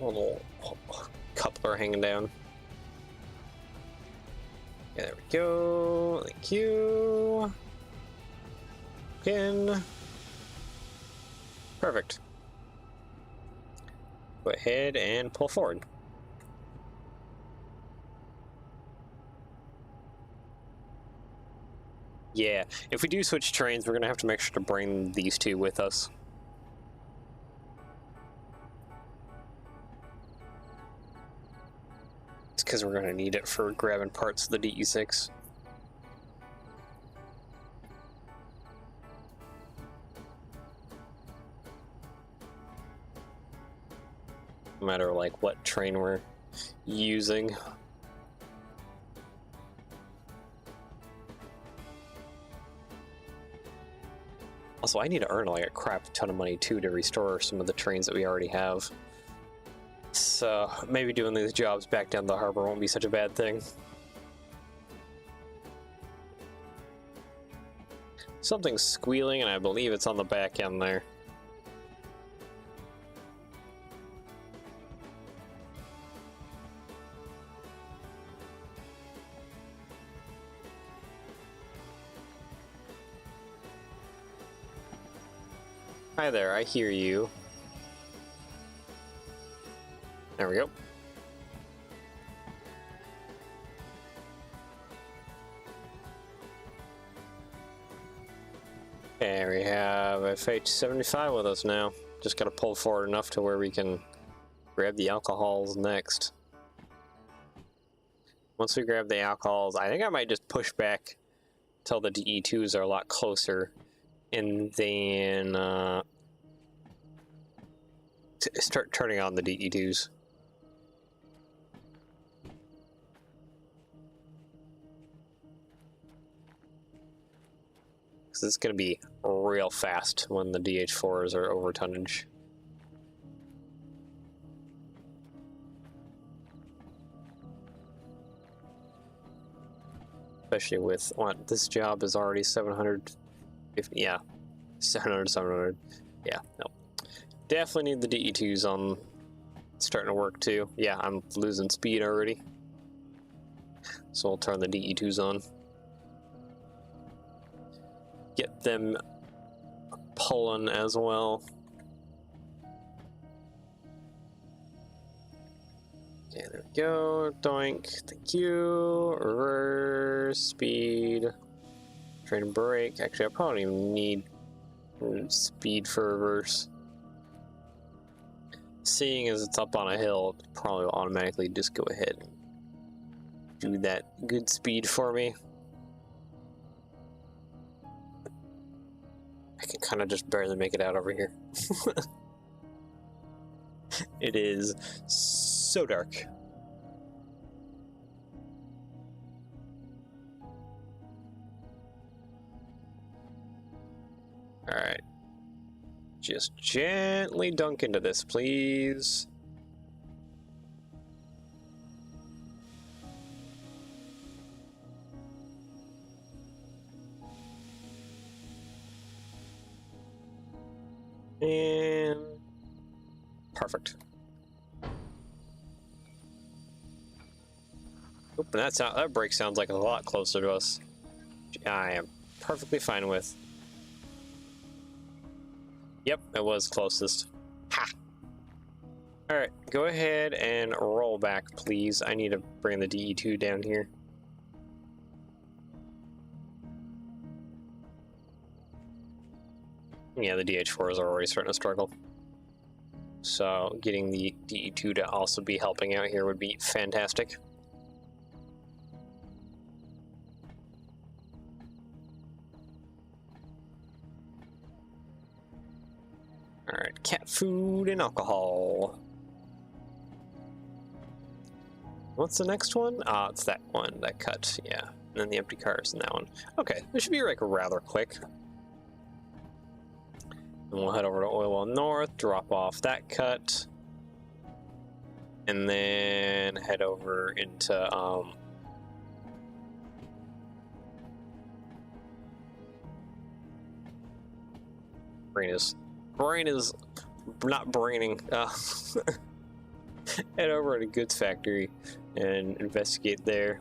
little coupler hanging down. Yeah, there we go. Thank you. Pin. Perfect. Go ahead and pull forward. Yeah, if we do switch trains, we're gonna have to make sure to bring these two with us. It's because we're gonna need it for grabbing parts of the DE6. No matter like what train we're using. Also, I need to earn like a crap ton of money too to restore some of the trains that we already have. So maybe doing these jobs back down the harbor won't be such a bad thing. Something's squealing, and I believe it's on the back end there. Hi there, I hear you. There we go. And we have FH75 with us now. Just gotta pull forward enough to where we can grab the alcohols next. Once we grab the alcohols, I think I might just push back till the DE2s are a lot closer, and then start turning on the DE2s. Because it's going to be real fast when the DH4s are over tonnage. Especially with what this job is already 750, yeah, 700. Yeah, no. Definitely need the DE2s on, starting to work too. Yeah, I'm losing speed already. So we'll turn the DE2s on. get them pulling as well. Okay, there we go. Doink. Thank you. Reverse. Speed. Trying to brake. Actually, I probably don't even need speed for reverse. Seeing as it's up on a hill, it'll probably automatically just go ahead and do that good speed for me. I can kind of just barely make it out over here. It is so dark. All right. Just gently dunk into this, please. And perfect. Oop, and that brake sounds like a lot closer to us. I am perfectly fine with. Yep, it was closest. Ha! Alright, go ahead and roll back, please. I need to bring the DE2 down here. Yeah, the DH4s are already starting to struggle. So getting the DE2 to also be helping out here would be fantastic. Alright, cat food and alcohol. What's the next one? Ah, it's that one, that cut, yeah. And then the empty cars in that one. Okay, this should be like rather quick. And we'll head over to Oil Well North, drop off that cut. And then head over into, brain is not braining. Head over to Goods Factory and investigate there.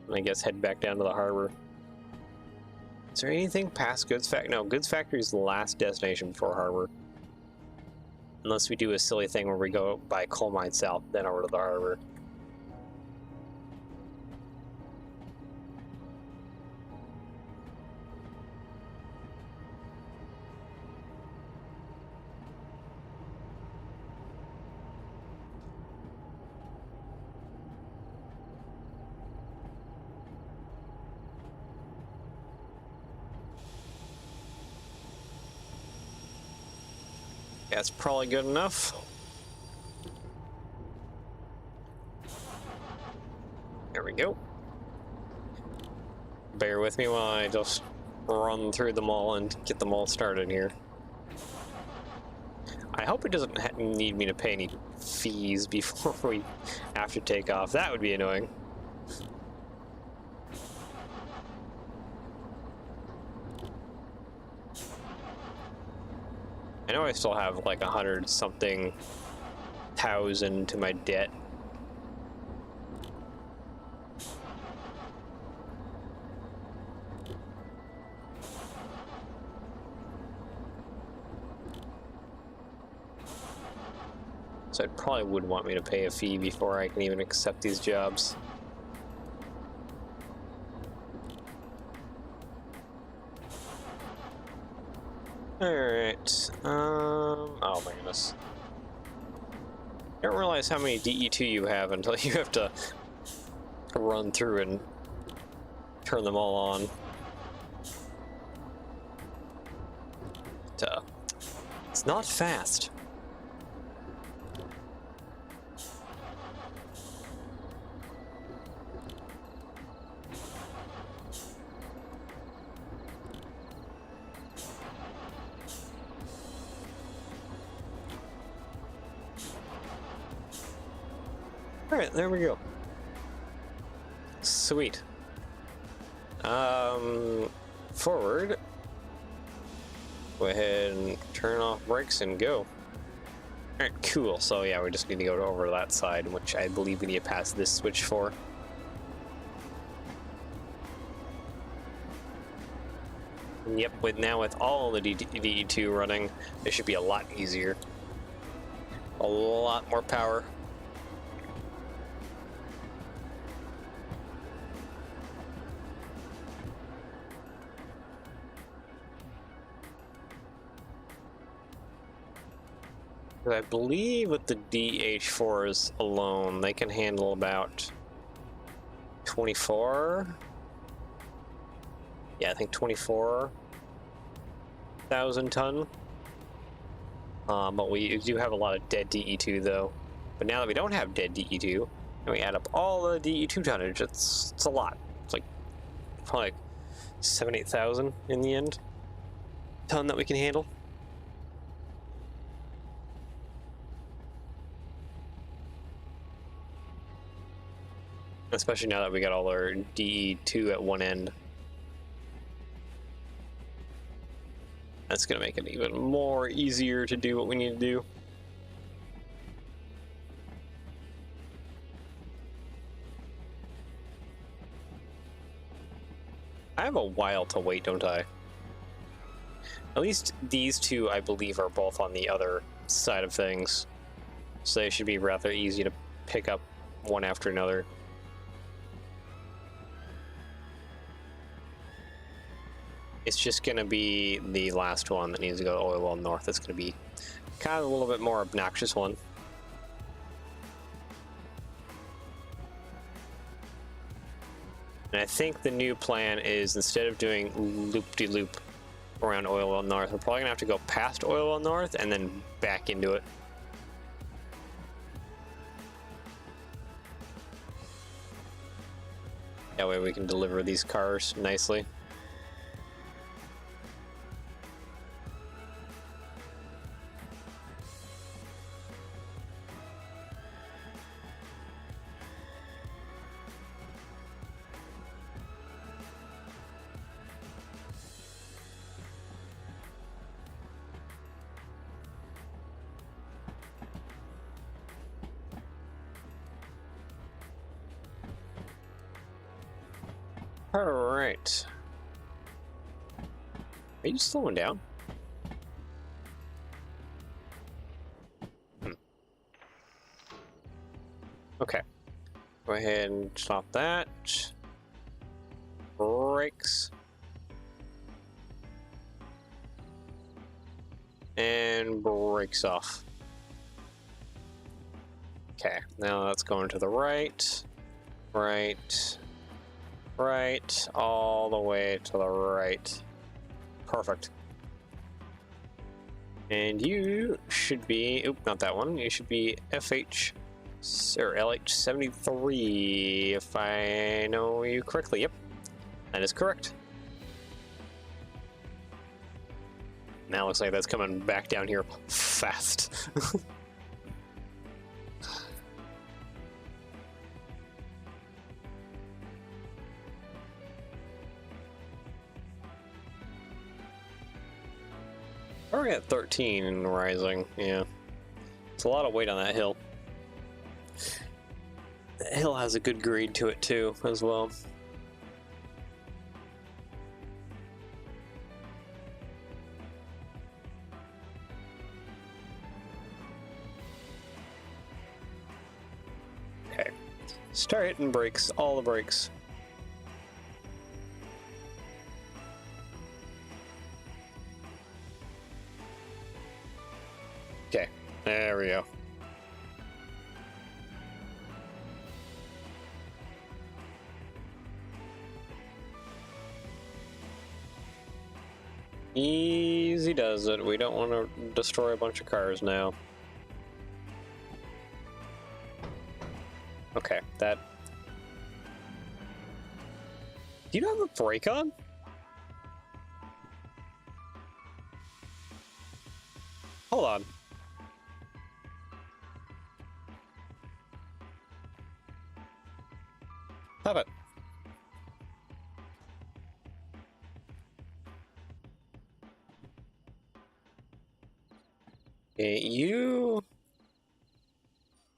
And I guess head back down to the harbor. Is there anything past Goods Factory? No, Goods Factory is the last destination before harbor. Unless we do a silly thing where we go by Coal Mine South, then over to the harbor. That's probably good enough. There we go. Bear with me while I just run through them all and get them all started here. I hope it doesn't need me to pay any fees before we after takeoff. That would be annoying. I know I still have like 100-something thousand to my debt. So it probably would want me to pay a fee before I can even accept these jobs. Alright, oh my goodness. I don't realize how many DE2 you have until you have to run through and turn them all on. It's not fast. Alright, there we go. Sweet. Forward. Go ahead and turn off brakes and go. Alright, cool. So yeah, we just need to go over to that side, which I believe we need to pass this switch for. Yep, with all the DE2 running, it should be a lot easier. A lot more power. I believe with the DH4s alone, they can handle about 24. Yeah, I think 24,000 ton. But we do have a lot of dead DE2 though. But now that we don't have dead DE2, and we add up all the DE2 tonnage, it's a lot. It's like probably like 7,000-8,000 in the end ton that we can handle. Especially now that we got all our DE2 at one end. That's gonna make it even more easier to do what we need to do. I have a while to wait, don't I? At least these two, I believe, are both on the other side of things. So they should be rather easy to pick up one after another. It's just going to be the last one that needs to go to Oil Well North. That's going to be kind of a little bit more obnoxious one. And I think the new plan is, instead of doing loop-de-loop around Oil Well North, we're probably going to have to go past Oil Well North and then back into it. That way we can deliver these cars nicely. All right. Are you slowing down? Okay. Go ahead and stop that. Brakes. And brakes off. Okay, now that's going to the right. Right. Right, all the way to the right. Perfect. And you should be, oop, not that one. You should be FH or LH73, if I know you correctly. Yep, that is correct. Now it looks like that's coming back down here fast. We're at 13 and rising, yeah. It's a lot of weight on that hill. That hill has a good grade to it too, as well. Okay. Start hitting brakes, all the brakes. Okay, there we go. Easy does it. We don't want to destroy a bunch of cars now. Okay, that... Do you have a brake on? Hold on. Have it. Okay, you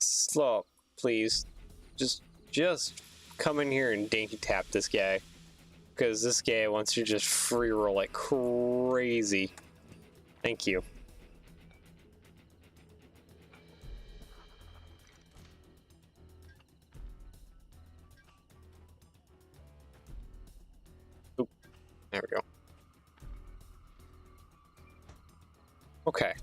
slow up, please. Just come in here and dainty tap this guy. because this guy wants you to just free roll like crazy. Thank you. Oop, there we go. Okay,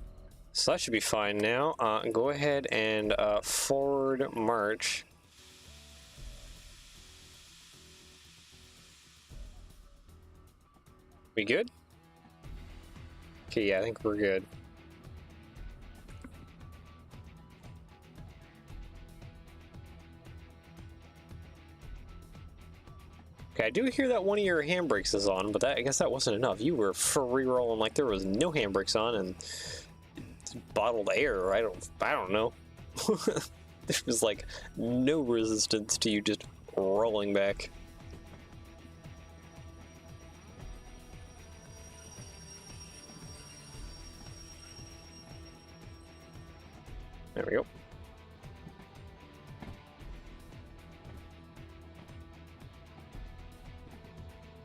so that should be fine now. Go ahead and forward march. We good? Okay, yeah, I think we're good. Okay, I do hear that one of your handbrakes is on, but I guess that wasn't enough. You were free rolling like there was no handbrakes on and bottled air. I don't know. There was like no resistance to you just rolling back. There we go.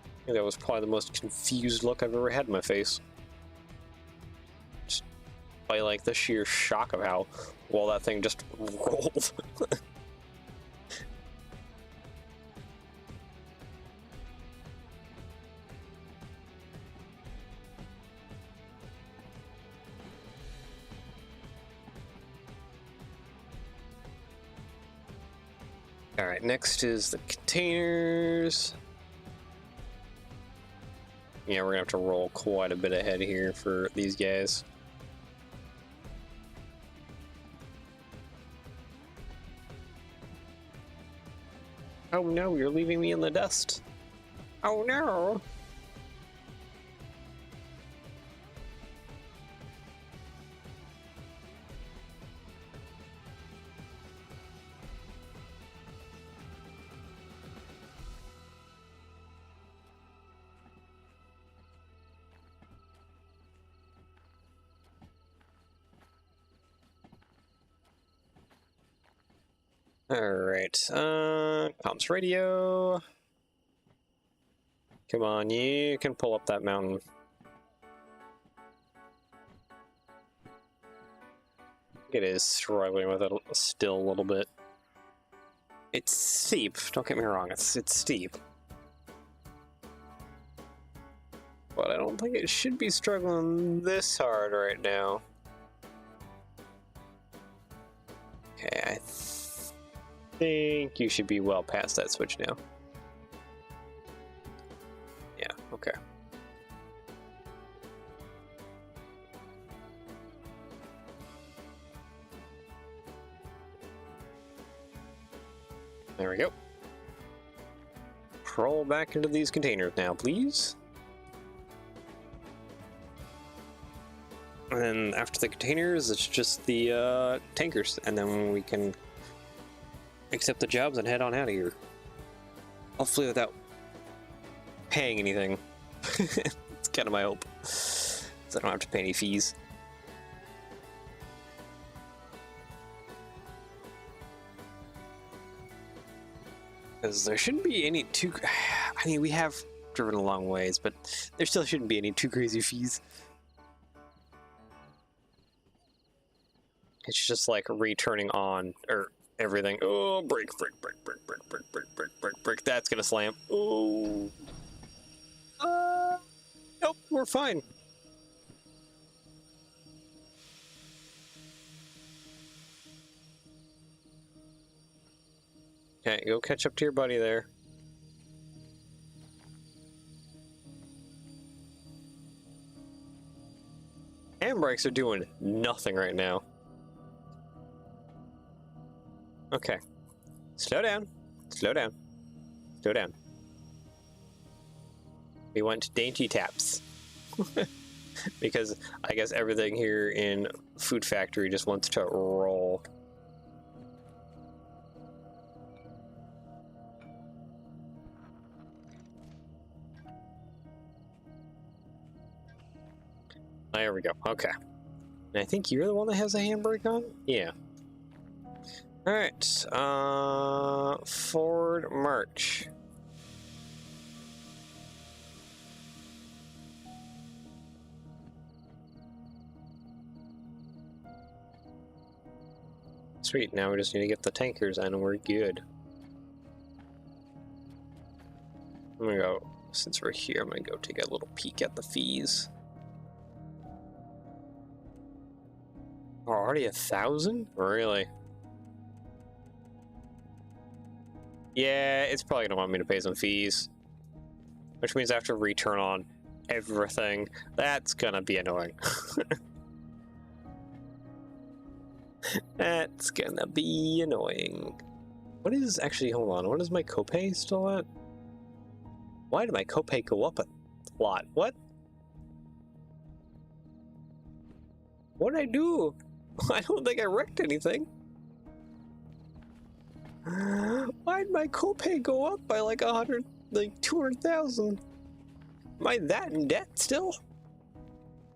I think that was probably the most confused look I've ever had in my face. Just by like the sheer shock of how well that thing just rolled. All right, next is the containers. Yeah, we're gonna have to roll quite a bit ahead here for these guys. Oh no, you're leaving me in the dust. Oh no. Alright, comms radio. Come on, you can pull up that mountain. It is struggling with it still a little bit. It's steep, don't get me wrong, it's steep. But I don't think it should be struggling this hard right now. Okay, I think you should be well past that switch now. Yeah, okay. There we go. Roll back into these containers now, please. And then after the containers, it's just the tankers, and then we can accept the jobs and head on out of here. Hopefully without paying anything. It's kind of my hope. So I don't have to pay any fees. Because there shouldn't be any too... I mean, we have driven a long ways, but there still shouldn't be any too crazy fees. It's just like returning on, or everything. Oh, brake. That's gonna slam. Oh. Nope, we're fine. Okay, go catch up to your buddy there. Handbrakes are doing nothing right now. Okay. Slow down. Slow down. Slow down. We want dainty taps. Because I guess everything here in Food Factory just wants to roll. There we go. Okay. And I think you're the one that has a handbrake on? Yeah. Alright. Forward march. Sweet, now we just need to get the tankers and we're good. I'm gonna go, since we're here, I'm gonna go take a little peek at the fees. Oh, already 1,000? Really? Yeah, it's probably gonna want me to pay some fees. Which means I have to return on everything. That's gonna be annoying. That's gonna be annoying. What is actually, hold on, what is my copay still at? Why did my copay go up a lot? What? What did I do? I don't think I wrecked anything. Why did my copay go up by like 100, like 200,000? Am I that in debt still?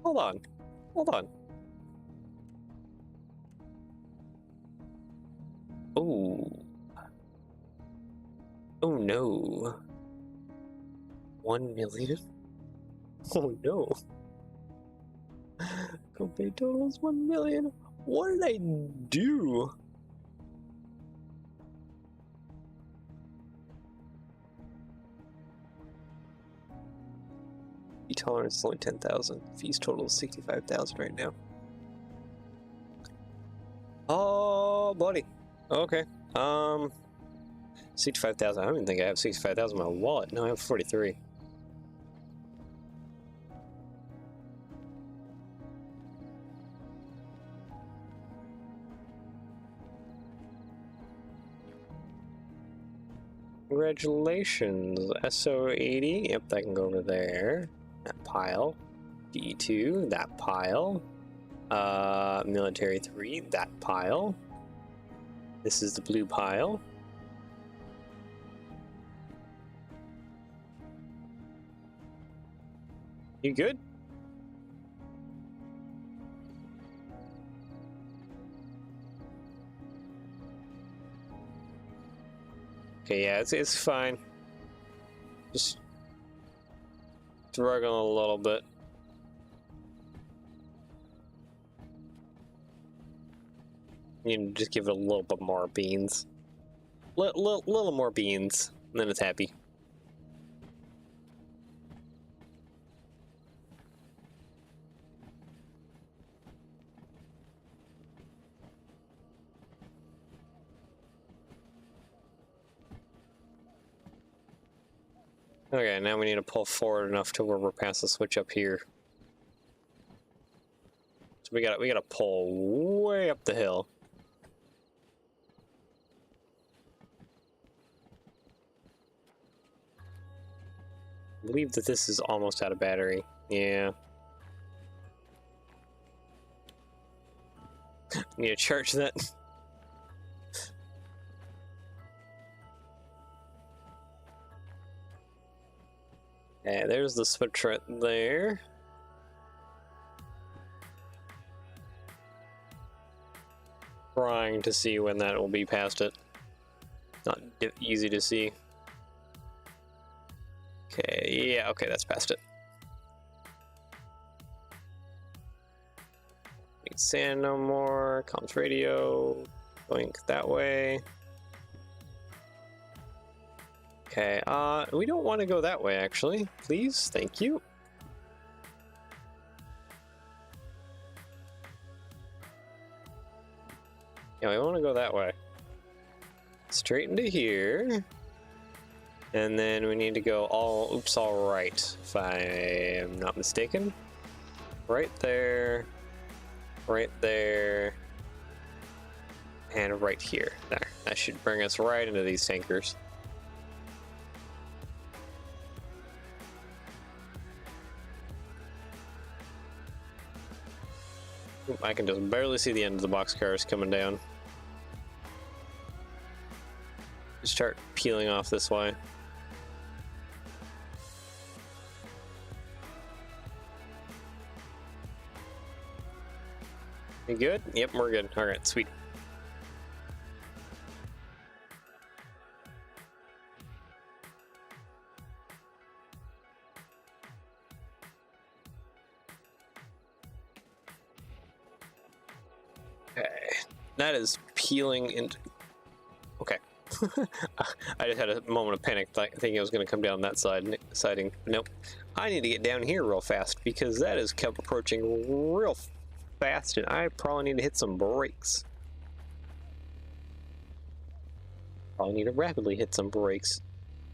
Hold on. Hold on. Oh. Oh no. 1 million? Oh no. Copay totals 1 million. What did I do? Fee tolerance is only 10,000. Fees total is 65,000 right now. Oh, buddy. Okay. 65,000. I don't even think I have 65,000 in my wallet. No, I have 43. Congratulations. SO80. Yep, that can go over there. That pile. D2. That pile. Military 3. That pile. This is the blue pile. You good? Okay, yeah, it's fine. Just struggling a little bit. You can just give it a little bit more beans. Little more beans, and then it's happy. Okay, now we need to pull forward enough to where we're past the switch up here. So we gotta pull way up the hill. I believe that this is almost out of battery. Yeah. Need to charge that. Yeah, there's the switch right there. Trying to see when that will be past it. Not easy to see. Okay, yeah, okay, that's past it. Need sand no more. Comms radio. Blink that way. Okay, we don't want to go that way, actually. Please, thank you. Yeah, we want to go that way. Straight into here. And then we need to go all right, if I am not mistaken. Right there. Right there. And right here. There. That should bring us right into these tankers. I can just barely see the end of the boxcars coming down. Just start peeling off this way. You good? Yep, we're good. All right, sweet. Okay, that is peeling into... Okay. I just had a moment of panic, thinking I was going to come down that siding. Nope. I need to get down here real fast because that is kept approaching real fast, and I probably need to hit some brakes. Probably need to rapidly hit some brakes.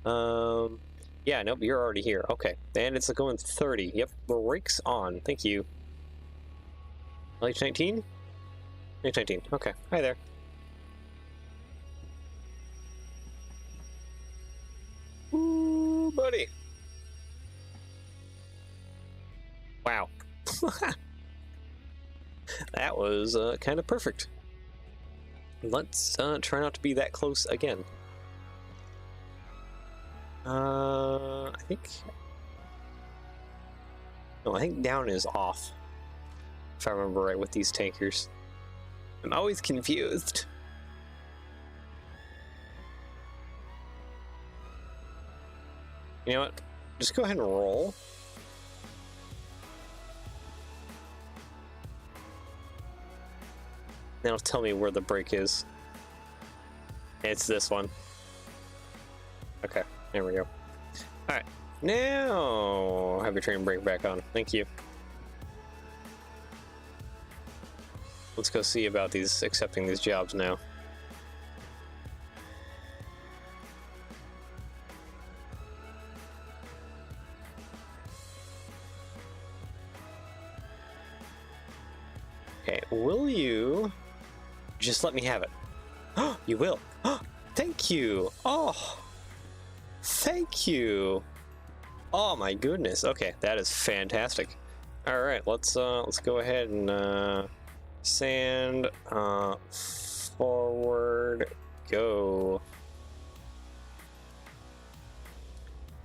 Yeah, nope, you're already here. Okay, and it's going 30. Yep, brakes on. Thank you. LH19? LH19. Okay, hi there. Ooh, buddy. Wow. That was kind of perfect. Let's try not to be that close again. I think... No, I think down is off. If I remember right with these tankers. I'm always confused. You know what? Just go ahead and roll. Now tell me where the brake is. It's this one. Okay, there we go. Alright, now have your train brake back on. Thank you. Let's go see about these accepting these jobs now. Okay, will you just let me have it? Oh, you will. Oh, thank you. Oh, thank you. Oh my goodness. Okay, that is fantastic. All right, let's go ahead and sand forward go.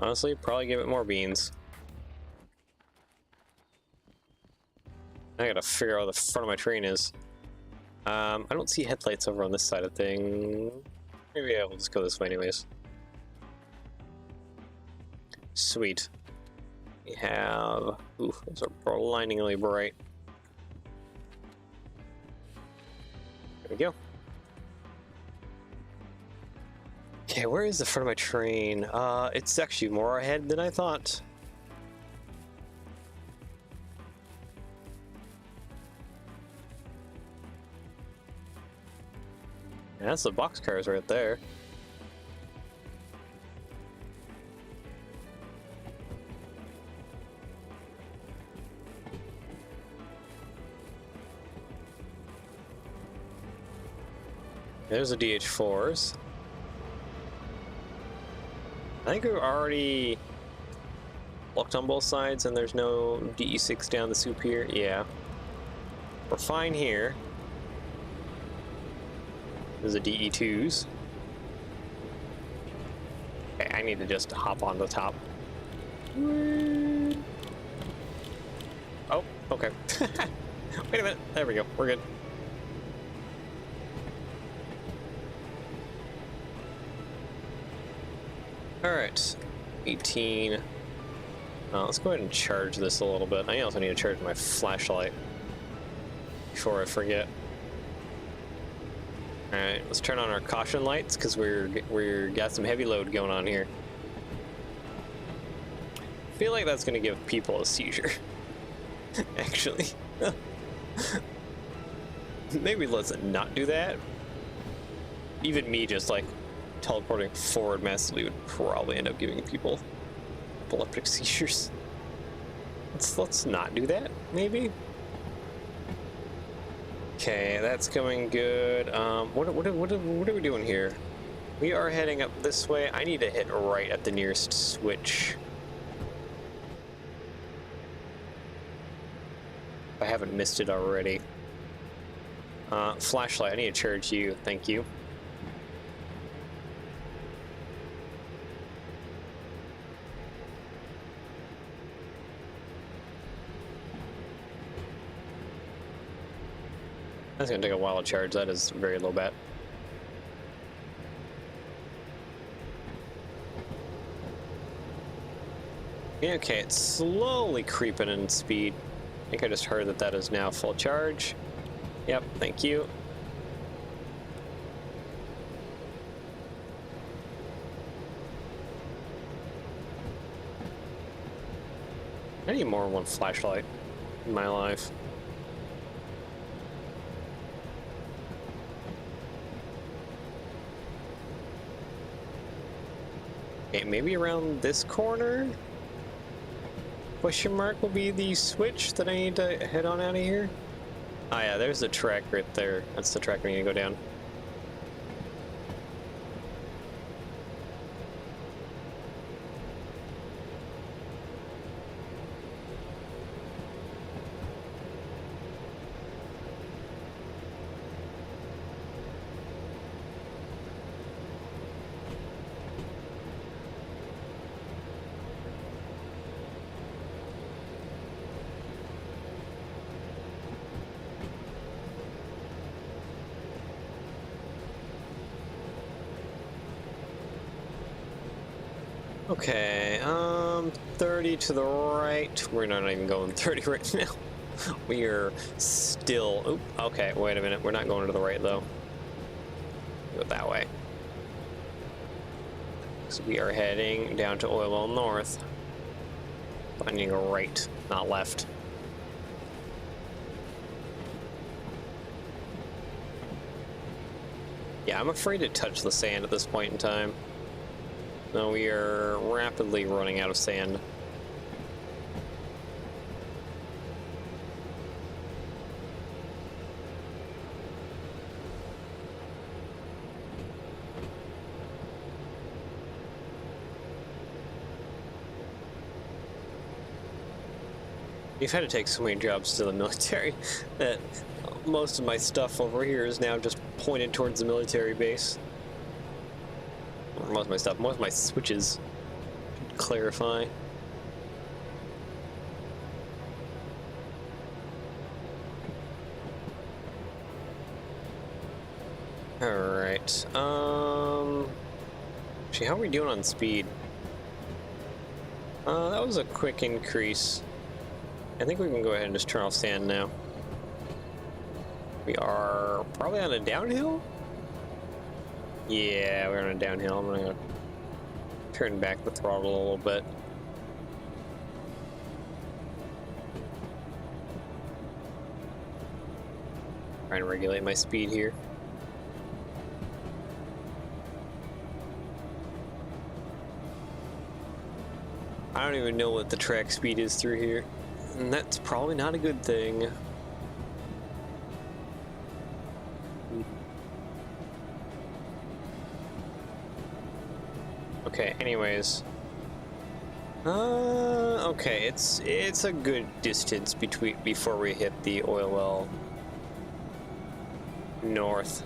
Honestly, probably give it more beans. I gotta figure out where the front of my train is. I don't see headlights over on this side of thing. Maybe I will just go this way anyways. Sweet. We have... Ooh, those are blindingly bright. There we go. Okay, where is the front of my train? It's actually more ahead than I thought. Yeah, that's the boxcars right there. There's the DH4s. I think we're already locked on both sides and there's no DE6 down the soup here. Yeah. We're fine here. There's the DE2s. Okay, I need to just hop on the top. Oh, okay. Wait a minute. There we go. We're good. Alright. 18. Let's go ahead and charge this a little bit. I also need to charge my flashlight before I forget. Alright, let's turn on our caution lights because we're got some heavy load going on here. I feel like that's gonna give people a seizure. Actually. Maybe let's not do that. Even me just like teleporting forward massively would probably end up giving people epileptic seizures. Let's not do that, maybe? Okay, that's going good. What are we doing here? We are heading up this way. I need to hit right at the nearest switch. If I haven't missed it already. Flashlight, I need to charge you. Thank you. That's gonna take a while to charge. That is very low bat. Okay, it's slowly creeping in speed. I think I just heard that that is now full charge. Yep, thank you. I need more than one flashlight in my life. Okay, maybe around this corner? Question mark will be the switch that I need to head on out of here. Oh yeah, there's the track right there. That's the track I need to go down. Okay, 30 to the right. We're not even going 30 right now. We are still, oop, okay, wait a minute. We're not going to the right though. Go that way. So we are heading down to Oil Well North. Finding a right, not left. Yeah, I'm afraid to touch the sand at this point in time. No, we are rapidly running out of sand. We've had to take so many jobs to the military that most of my stuff over here is now just pointed towards the military base. Or most of my stuff, most of my switches, to clarify. Alright, actually, how are we doing on speed? That was a quick increase. I think we can go ahead and just turn off sand now. We are probably on a downhill? Yeah, we're on a downhill. I'm gonna turn back the throttle a little bit. Trying to regulate my speed here. I don't even know what the track speed is through here. And that's probably not a good thing. Okay, anyways. Okay, it's a good distance before we hit the Oil Well North.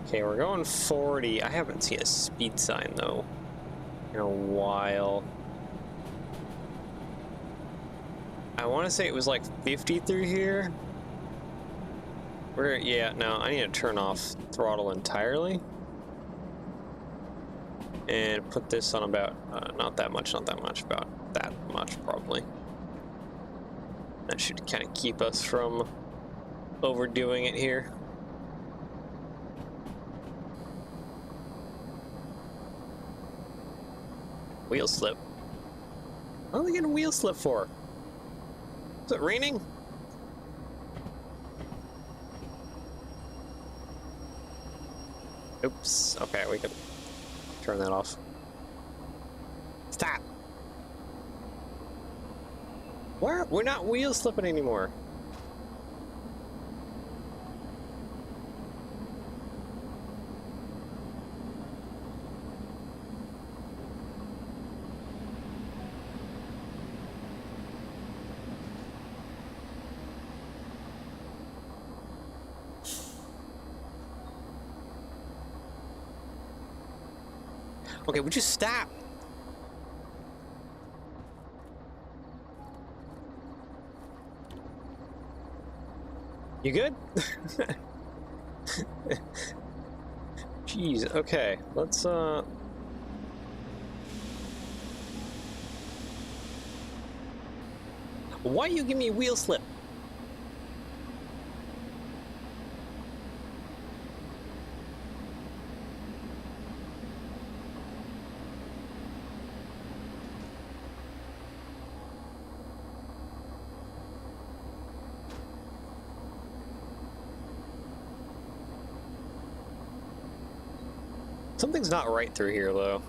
Okay, we're going 40. I haven't seen a speed sign though in a while. I want to say it was like 50 through here. Yeah, no, I need to turn off throttle entirely. And put this on about, not that much, about that much probably. That should kind of keep us from overdoing it here. Wheel slip. What are they getting wheel slip for? Is it raining? Oops. Okay, we can turn that off. Stop! We're not wheel slipping anymore. Okay, would you stop? You good? Jeez, okay, let's, why you give me wheel slip? Something's not right through here, though.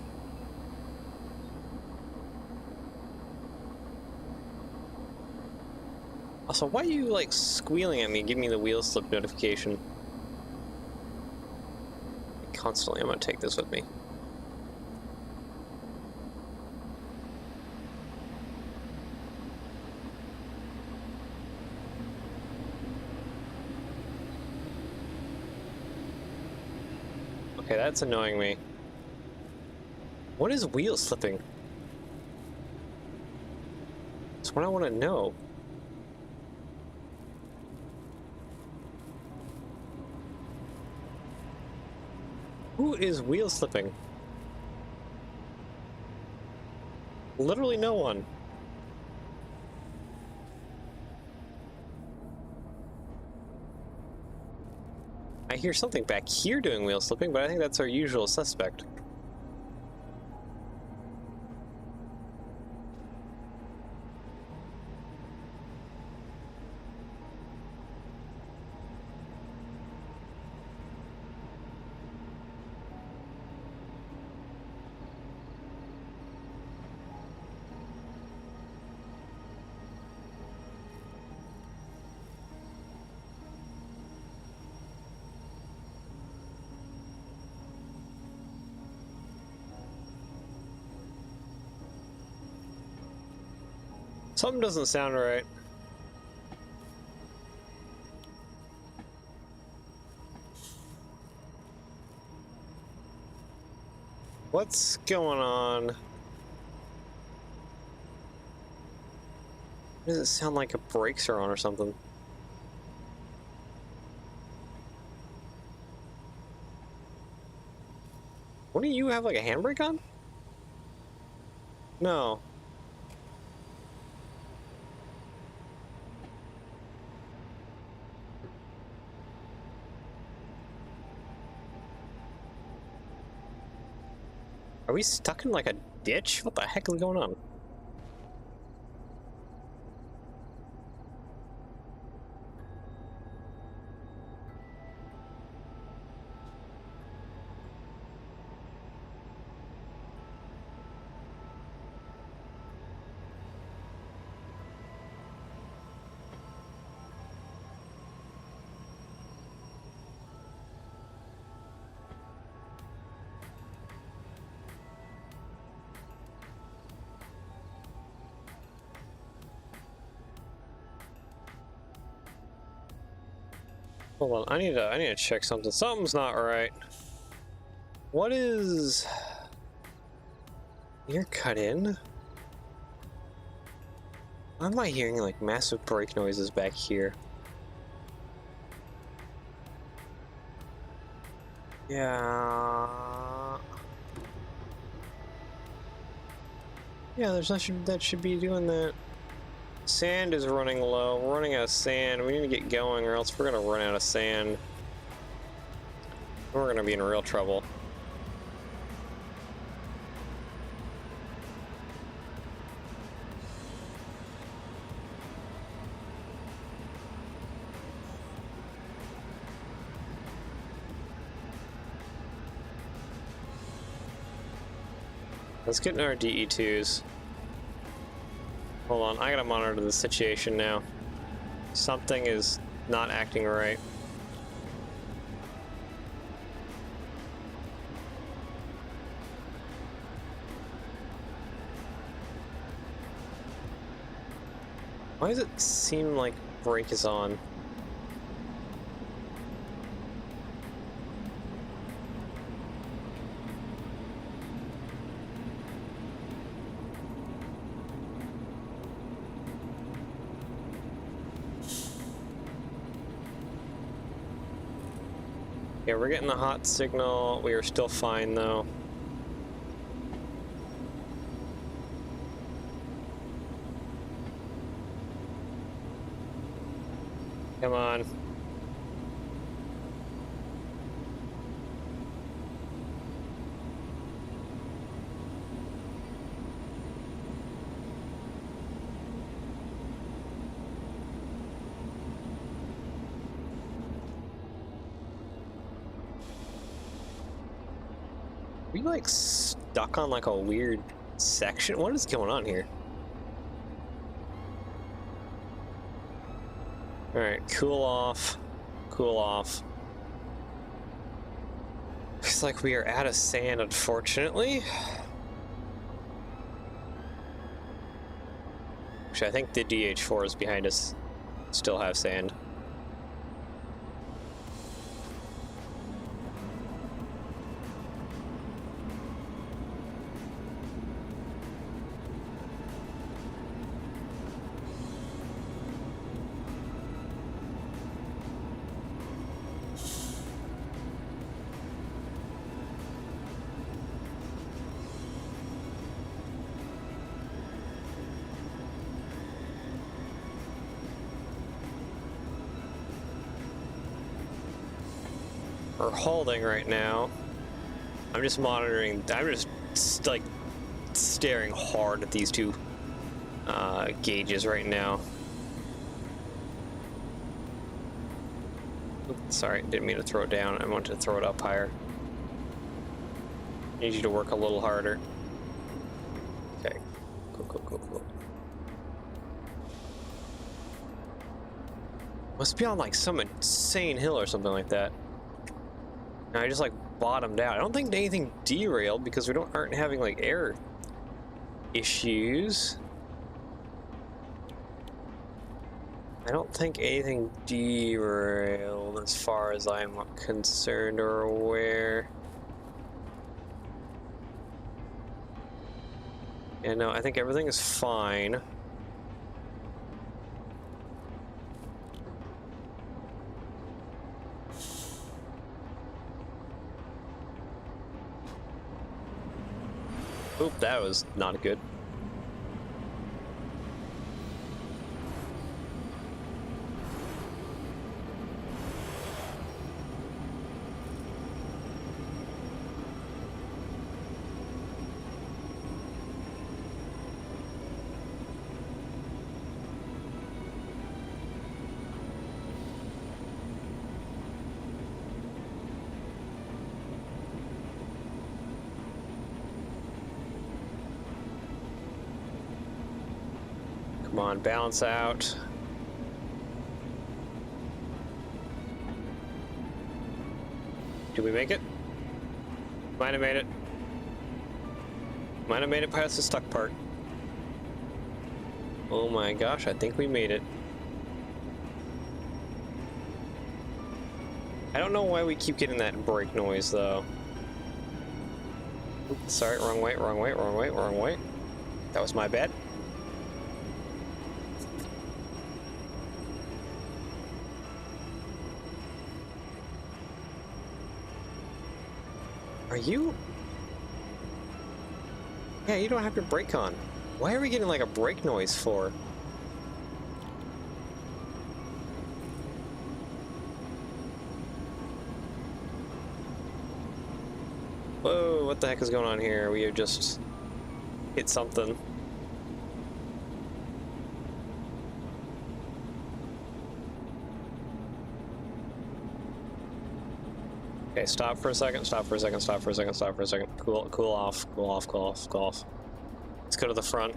Also, why are you, like, squealing at me, giving me the wheel slip notification? Constantly, I'm gonna take this with me. Okay, that's annoying me. What is wheel slipping? That's what I want to know. Who is wheel slipping? Literally no one. I hear something back here doing wheel slipping, but I think that's our usual suspect. Something doesn't sound right. What's going on? Does it sound like a brakes are on or something? What do you have, like a handbrake on? No. Are we stuck in like a ditch? What the heck is going on? Hold on, I need to check something. Something's not right. What is... You're cut in? Why am I hearing like massive brake noises back here? Yeah. Yeah, there's nothing that should be doing that. Sand is running low. We're running out of sand. We need to get going or else we're gonna run out of sand. We're gonna be in real trouble. Let's get in our DE2s. Hold on, I gotta monitor the situation now. Something is not acting right. Why does it seem like brake is on? Yeah, we're getting the hot signal. We are still fine though. Come on. We like stuck on like a weird section. What is going on here? All right, cool off, cool off. Looks like we are out of sand, unfortunately. Actually, I think the DH4s behind us still have sand. We're holding right now. I'm just monitoring. I'm just like staring hard at these two gauges right now. Oops, sorry, didn't mean to throw it down. I wanted to throw it up higher. Need you to work a little harder. Okay, cool. Must be on like some insane hill or something like that. I just like bottomed out. I don't think anything derailed because we aren't having like air issues. I don't think anything derailed as far as I'm concerned or aware. Yeah, no, I think everything is fine. Oop, that was not good. Come on, balance out. Did we make it? Might have made it. Might have made it past the stuck part. Oh my gosh, I think we made it. I don't know why we keep getting that brake noise though. Oops, sorry, wrong way. That was my bad. Are you? Yeah, you don't have your brake on. Why are we getting like a brake noise for? Whoa, what the heck is going on here? We have just hit something. Okay, stop for a second, stop for a second. Cool off. Let's go to the front.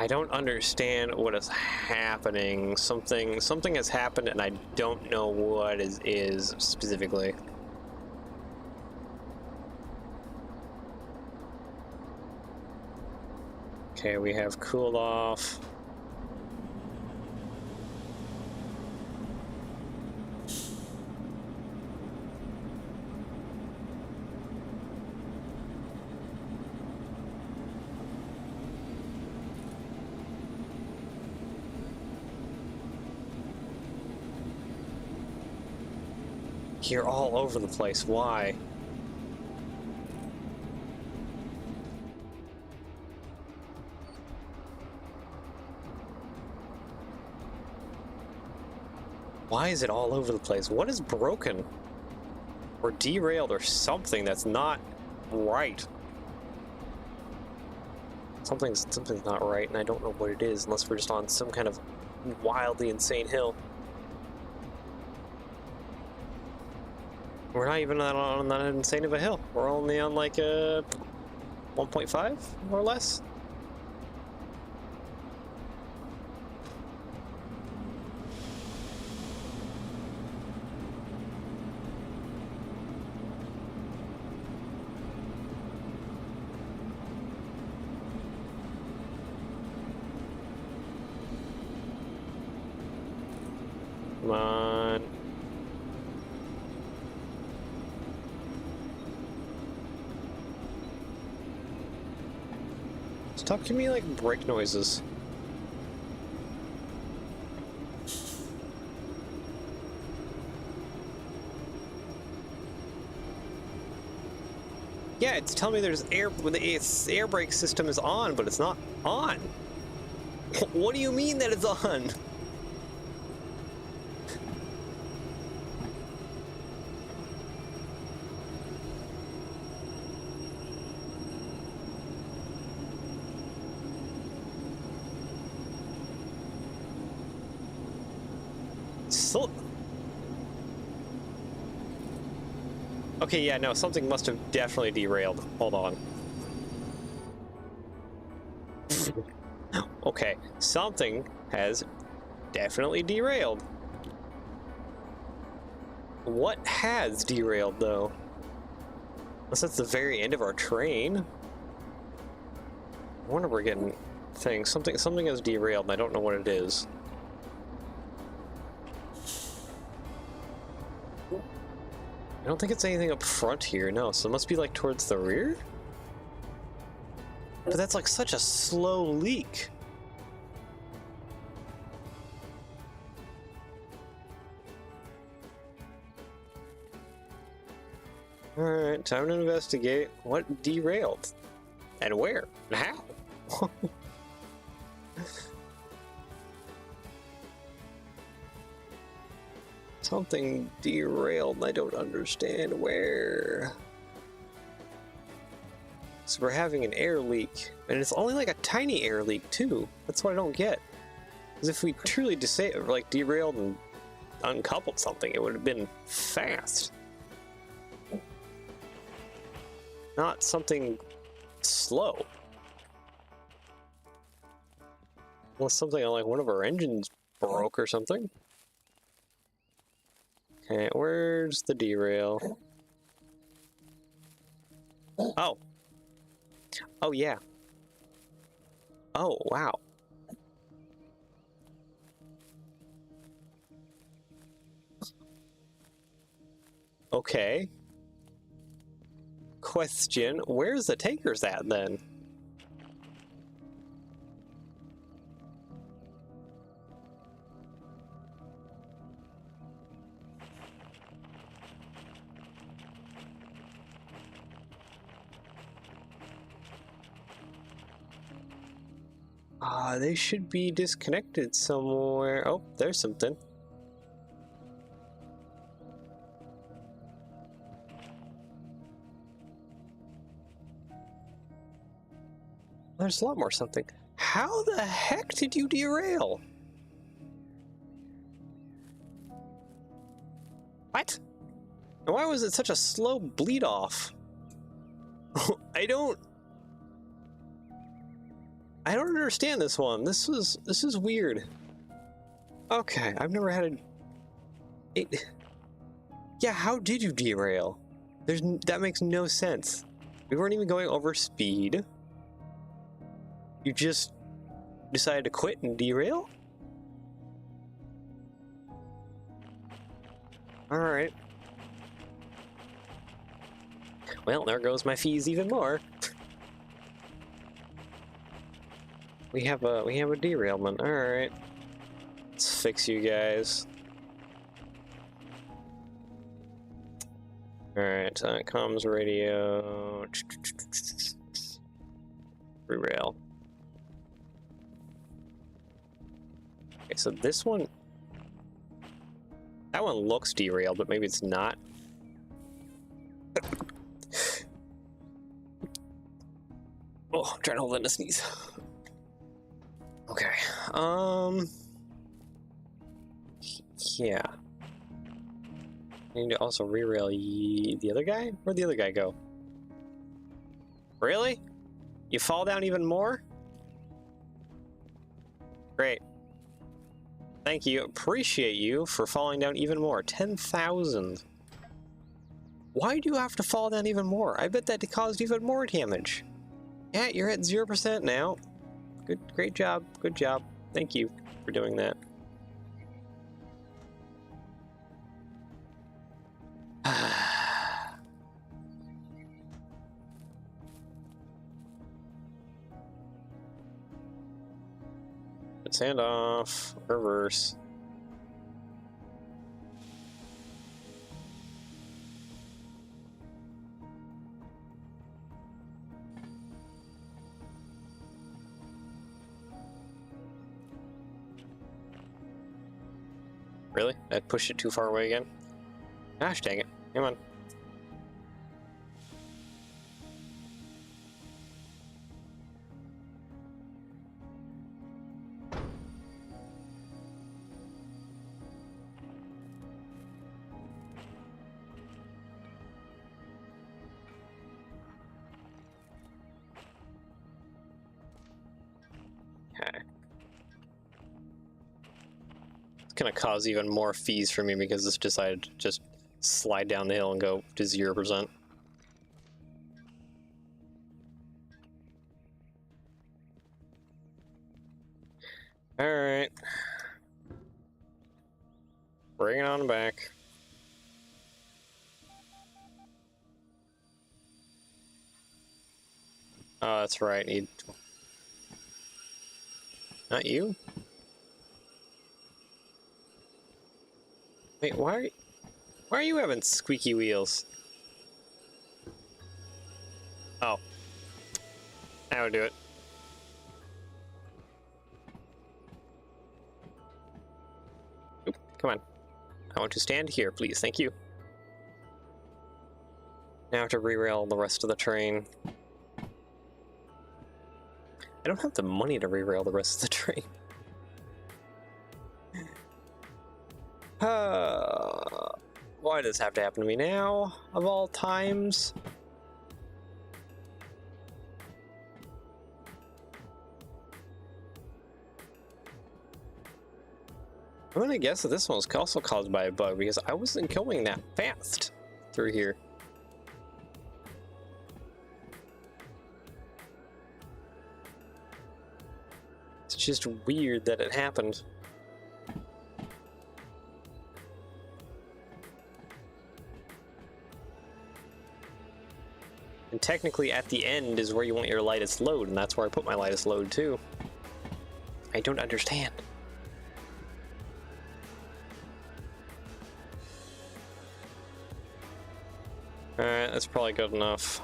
I don't understand what is happening. Something has happened and I don't know what is specifically. Okay, we have cooled off. You're all over the place. Why? Why is it all over the place? What is broken? Or derailed or something that's not right? Something's not right, and I don't know what it is unless we're just on some kind of wildly insane hill. We're not even on that insane of a hill. We're only on like a 1.5 or less. Come on. Stop giving me like brake noises. Yeah, it's telling me there's air, its air brake system is on, but it's not on. What do you mean that it's on? So... Okay, yeah, no, something must have definitely derailed. Hold on. Okay, something has definitely derailed. What has derailed, though? Unless that's the very end of our train. I wonder if we're getting things. Something has derailed, and I don't know what it is. I don't think it's anything up front here, no, so it must be like towards the rear? But that's like such a slow leak. Alright, time to investigate what derailed. And where? And how? Something derailed and I don't understand where. So we're having an air leak, and it's only like a tiny air leak too. That's what I don't get. Because if we truly derailed and uncoupled something, it would have been fast. Not something slow. Unless something like one of our engines broke or something. Okay, where's the derail? Oh. Oh, yeah. Oh, wow. Okay. Question, where's the takers at then? They should be disconnected somewhere. Oh, there's something. There's a lot more something. How the heck did you derail? What? And why was it such a slow bleed off? I don't understand this one. This is weird. Okay, I've never had Yeah, how did you derail? That makes no sense. We weren't even going over speed. You just decided to quit and derail? Alright. Well, there goes my fees even more. We have a derailment. Alright. Let's fix you guys. Alright, comms radio. Derail. Okay, so this one... That one looks derailed, but maybe it's not. Oh, I'm trying to hold in a sneeze. Okay, yeah. I need to also re-rail the other guy? Where'd the other guy go? Really? You fall down even more? Great. Thank you. Appreciate you for falling down even more. 10,000. Why do you have to fall down even more? I bet that caused even more damage. Yeah, you're at 0% now. Good, great job. Good job. Thank you for doing that. Put sand off. Reverse. Really? I pushed it too far away again? Gosh dang it. Come on. Okay. It's gonna cause even more fees for me because this decided to just slide down the hill and go to 0%. Alright. Bring it on back. Oh, that's right. Need... Not you? Wait, why are you having squeaky wheels? Oh. That would do it. Oop, come on. I want to stand here, please. Thank you. Now I have to re-rail the rest of the train. I don't have the money to re-rail the rest of the train. Why does this have to happen to me now, of all times? I'm gonna guess that this one was also caused by a bug because I wasn't going that fast through here. It's just weird that it happened. And technically at the end is where you want your lightest load, and that's where I put my lightest load too. I don't understand. Alright, that's probably good enough.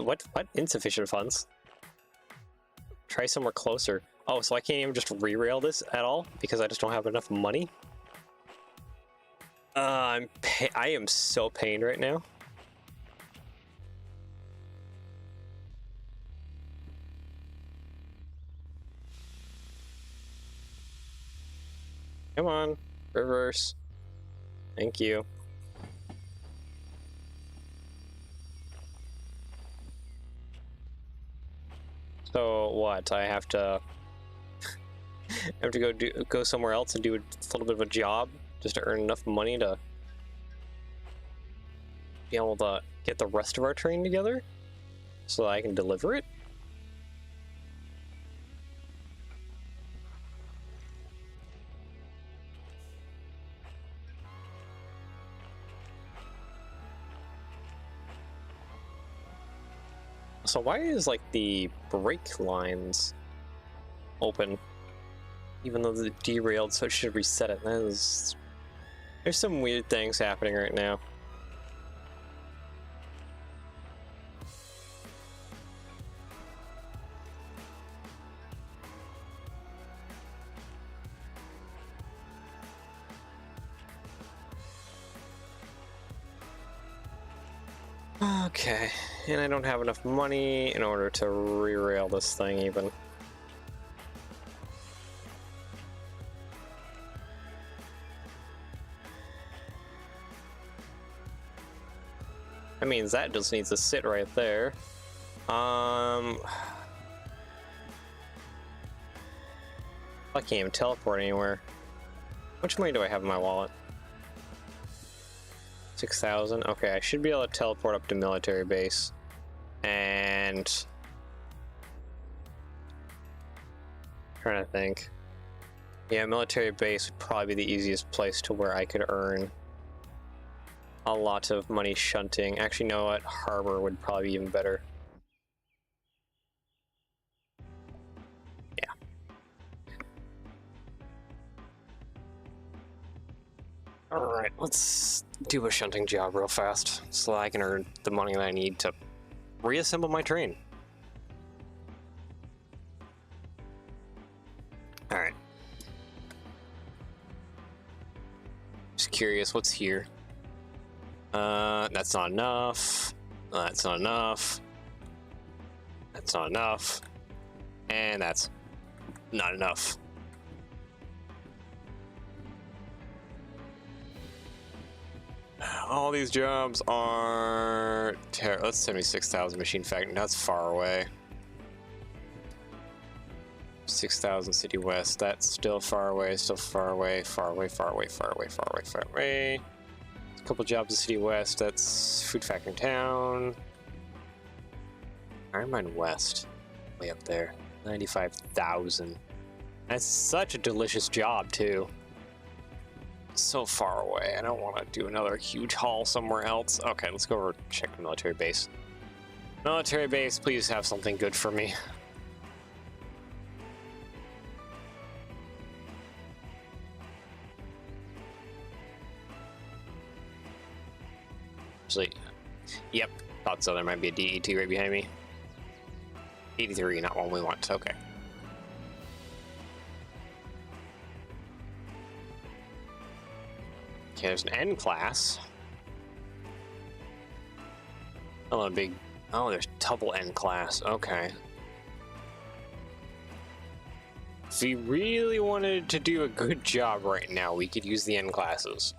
What insufficient funds? Try somewhere closer. Oh, so I can't even just re-rail this at all because I just don't have enough money? I am so pained right now. Come on, reverse. Thank you. So what? I have to go somewhere else and do a little bit of a job just to earn enough money to be able to get the rest of our train together so that I can deliver it? So why is like the brake lines open even though the derailed, so it should reset it? That is There's some weird things happening right now. Okay, and I don't have enough money in order to re-rail this thing even. That means that just needs to sit right there. I can't even teleport anywhere. How much money do I have in my wallet? 6,000. Okay, I should be able to teleport up to military base. And trying to think. Yeah, military base would probably be the easiest place to where I could earn a lot of money shunting. Actually, you know what? Harbor would probably be even better. Yeah. Alright, let's do a shunting job real fast so that I can earn the money that I need to reassemble my train. Alright. Just curious, what's here? That's not enough. That's not enough. That's not enough. And that's not enough. All these jobs are... Let's send me 6,000 machine factory. That's far away. 6,000 City West. That's still far away. Still far away. Far away. Far away. Far away. Far away. Far away. A couple jobs in City West. That's Food Factory Town. Iron Mine West. Way up there. 95,000. That's such a delicious job, too. So far away. I don't want to do another huge haul somewhere else. Okay, let's go over and check the military base. Military base, please have something good for me. Actually, yep, thought so. There might be a DE2 right behind me. 83, not one we want. Okay. Okay, there's an N class. Oh, a big. Oh, there's double N class. Okay. If we really wanted to do a good job right now, we could use the N classes.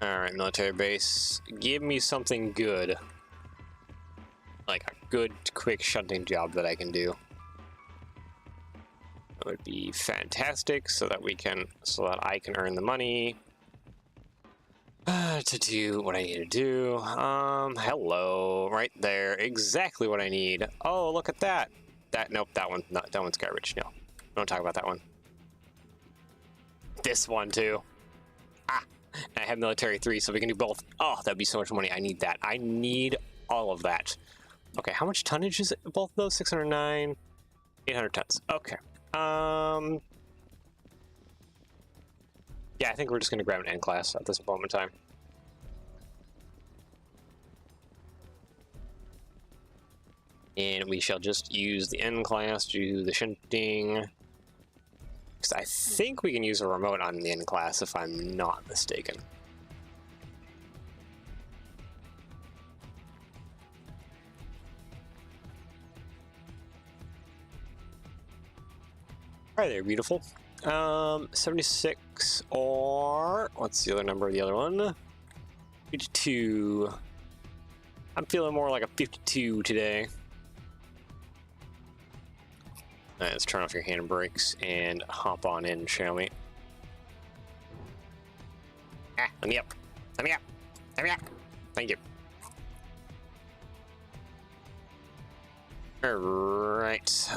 Alright, military base. Give me something good. Like a good, quick shunting job that I can do. That would be fantastic so that I can earn the money to do what I need to do. Hello, right there. Exactly what I need. Oh, look at that. Nope, that one's garbage. No, don't talk about that one. This one too. I have military 3, so we can do both. Oh, that'd be so much money. I need that. I need all of that. Okay, how much tonnage is it? Both of those? 609, 800 tons. Okay. Yeah, I think we're just going to grab an N class at this moment in time. And we shall just use the N class to do the shunting. Because I think we can use a remote on the N class if I'm not mistaken. Alright there, beautiful. 76 or... What's the other number of the other one? 52. I'm feeling more like a 52 today. Alright, let's turn off your handbrakes and hop on in, shall we? Let me up. Let me up. Let me up. Thank you. Alright.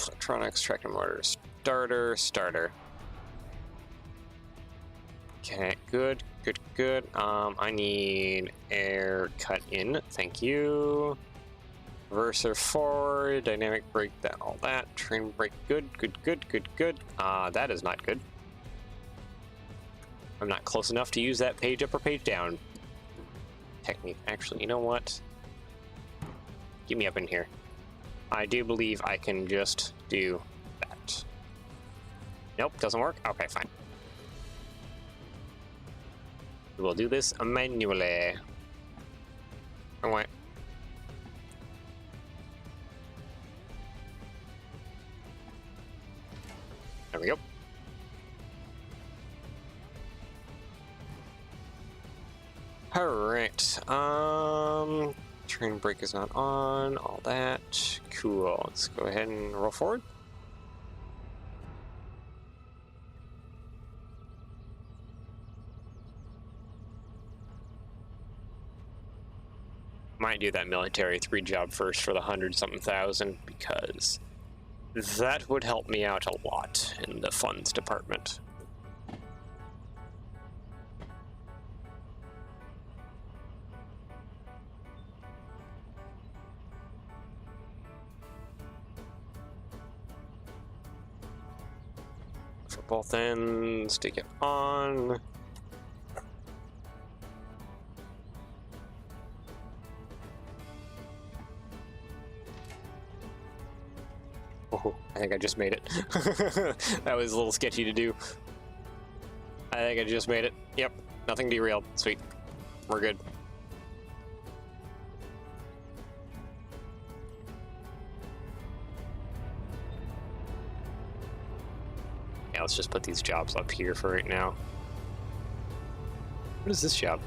Electronics, tractor motor, starter. Okay, good. I need air cut in. Thank you. Reverser forward, dynamic brake, that, all that. Train brake, good. That is not good. I'm not close enough to use that page up or page down technique. Actually, you know what? Get me up in here. I do believe I can just do that. Nope, doesn't work? Okay, fine. We'll do this manually. Oh, wait. There we go. Alright, train brake is not on, all that. Cool, let's go ahead and roll forward. Might do that military 3 job first for the 100-something thousand, because that would help me out a lot in the funds department. For both ends, to get on. Oh, I think I just made it. That was a little sketchy to do. I think I just made it. Yep, nothing derailed. Sweet. We're good. Yeah, let's just put these jobs up here for right now. What is this job?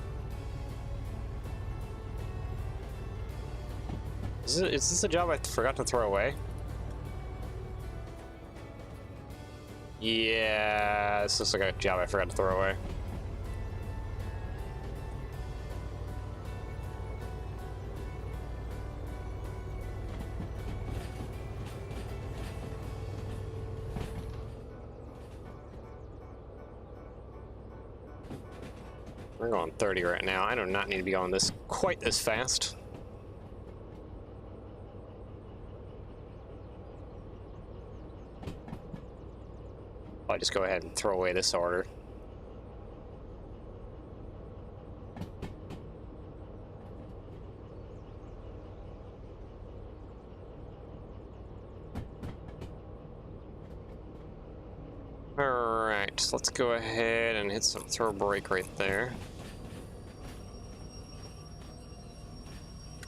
Is this a job I forgot to throw away? Yeah, this looks like a job I forgot to throw away. We're going 30 right now. I do not need to be going this quite this fast. I'll just go ahead and throw away this order. Alright, so let's go ahead and hit some throw brake right there.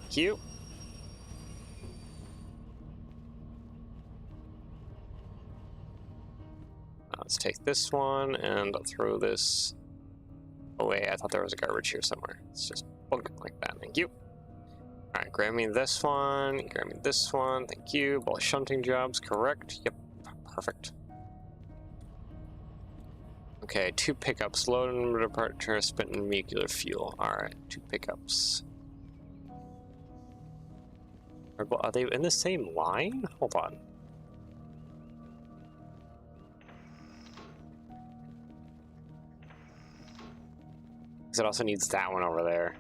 Cute. Let's take this one and I'll throw this away. I thought there was a garbage here somewhere. It's just bunk like that. Thank you. Alright, grab me this one. Grab me this one. Thank you. Both shunting jobs, correct? Yep. Perfect. Okay, 2 pickups. Load and departure, spent in nuclear fuel. Alright, 2 pickups. Are they in the same line? Hold on. It also needs that one over there.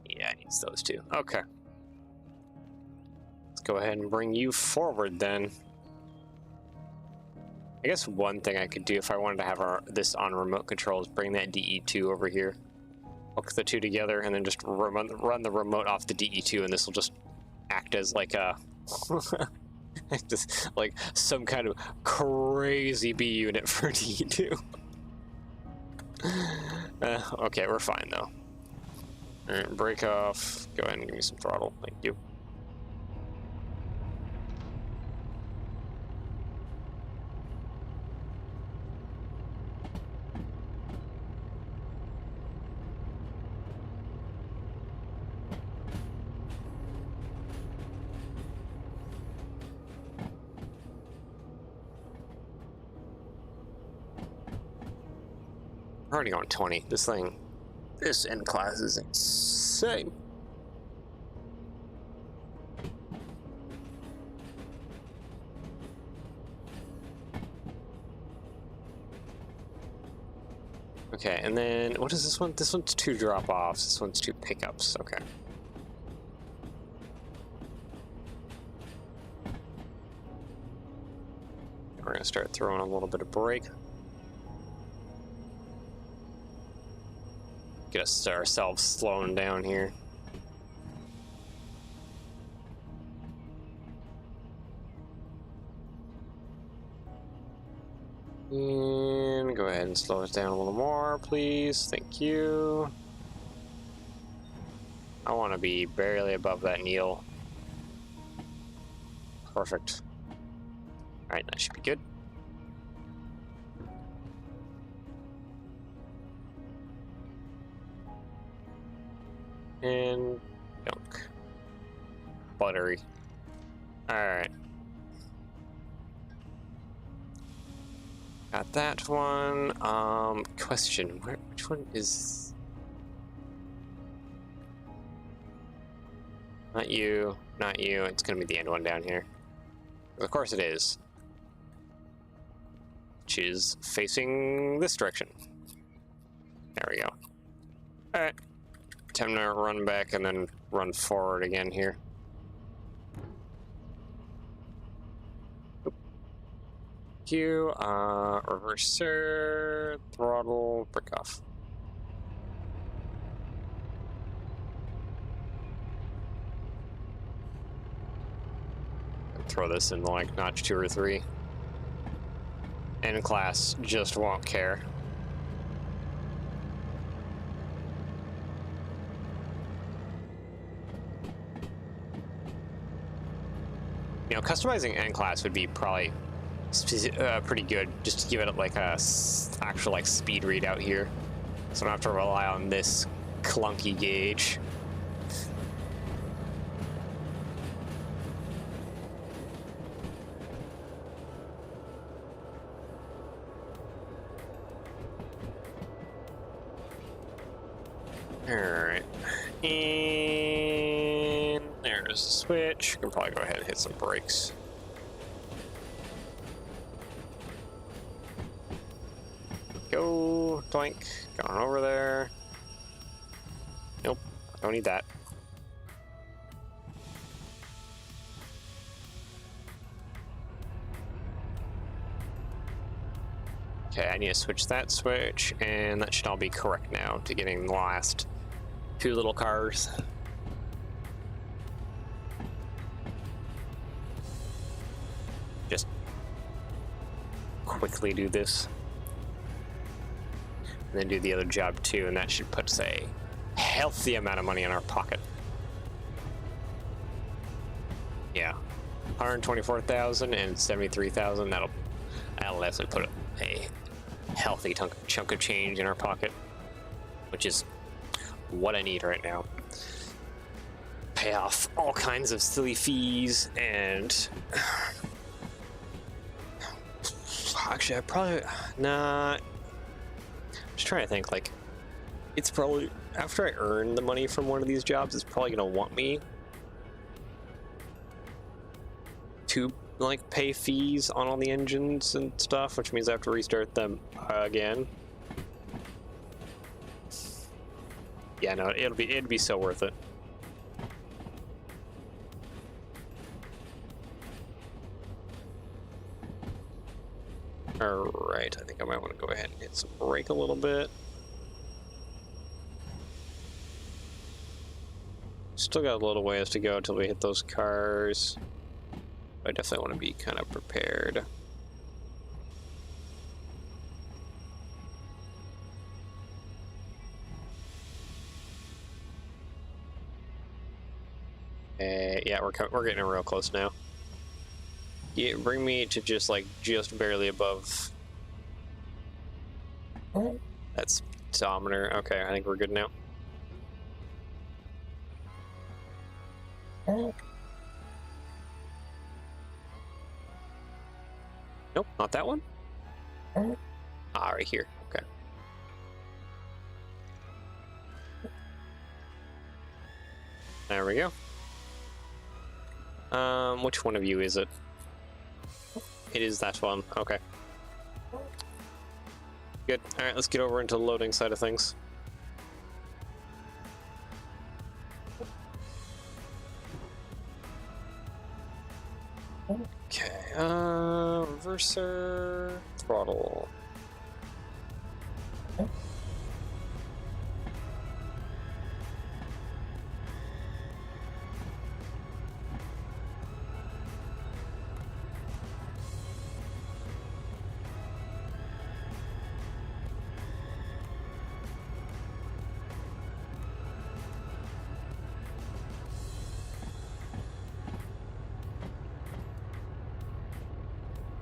Yeah, it needs those 2. Okay. Let's go ahead and bring you forward then. I guess one thing I could do if I wanted to have this on remote control is bring that DE2 over here. Hook the 2 together and then just run the remote off the DE2, and this will just act as like a just like some kind of crazy B unit for DE2. Okay, we're fine though. Alright, break off. Go ahead and give me some throttle. Thank you. We're already on 20. This end class is insane. Okay, and then what is this one? This one's 2 drop-offs. This one's 2 pickups. Okay. We're gonna start throwing a little bit of brake. Get us ourselves slowing down here. And go ahead and slow us down a little more, please. Thank you. I want to be barely above that needle. Perfect. All right, that should be good. And junk. Buttery. All right. Got that one. Question. Which one is... Not you. Not you. It's going to be the end one down here. Of course it is. Which is facing this direction. There we go. Alright. Time to run back and then run forward again here. Q, reverser, throttle, break off. Throw this in like notch 2 or 3. And class just won't care. You know, customizing N class would be probably pretty good, just to give it like a actual like speed readout here, so I don't have to rely on this clunky gauge. All right, and there's the switch. We can probably go ahead and hit some brakes. Go, doink, get on over there. Nope, don't need that. Okay, I need to switch that switch, and that should all be correct now to getting the last 2 little cars. Just quickly do this. And then do the other job too, and that should put, say, a healthy amount of money in our pocket. Yeah, 124,000 and 73,000. That'll definitely put a healthy chunk of change in our pocket, which is what I need right now. Pay off all kinds of silly fees and actually, I probably not. Just trying to think, like, it's probably after I earn the money from one of these jobs, it's probably gonna want me to like pay fees on all the engines and stuff, which means I have to restart them again. Yeah, no, it'd be so worth it. Alright, I think I might want to go ahead and hit some brake a little bit. Still got a little ways to go until we hit those cars. I definitely want to be kind of prepared. Yeah, we're getting real close now. Yeah, bring me to just barely above. That's speedometer. Okay, I think we're good now. Nope, not that one. Ah, right here. Okay. There we go. Which one of you is it? It is that one. Okay. Good. All right, let's get over into the loading side of things. Okay, reverser, throttle.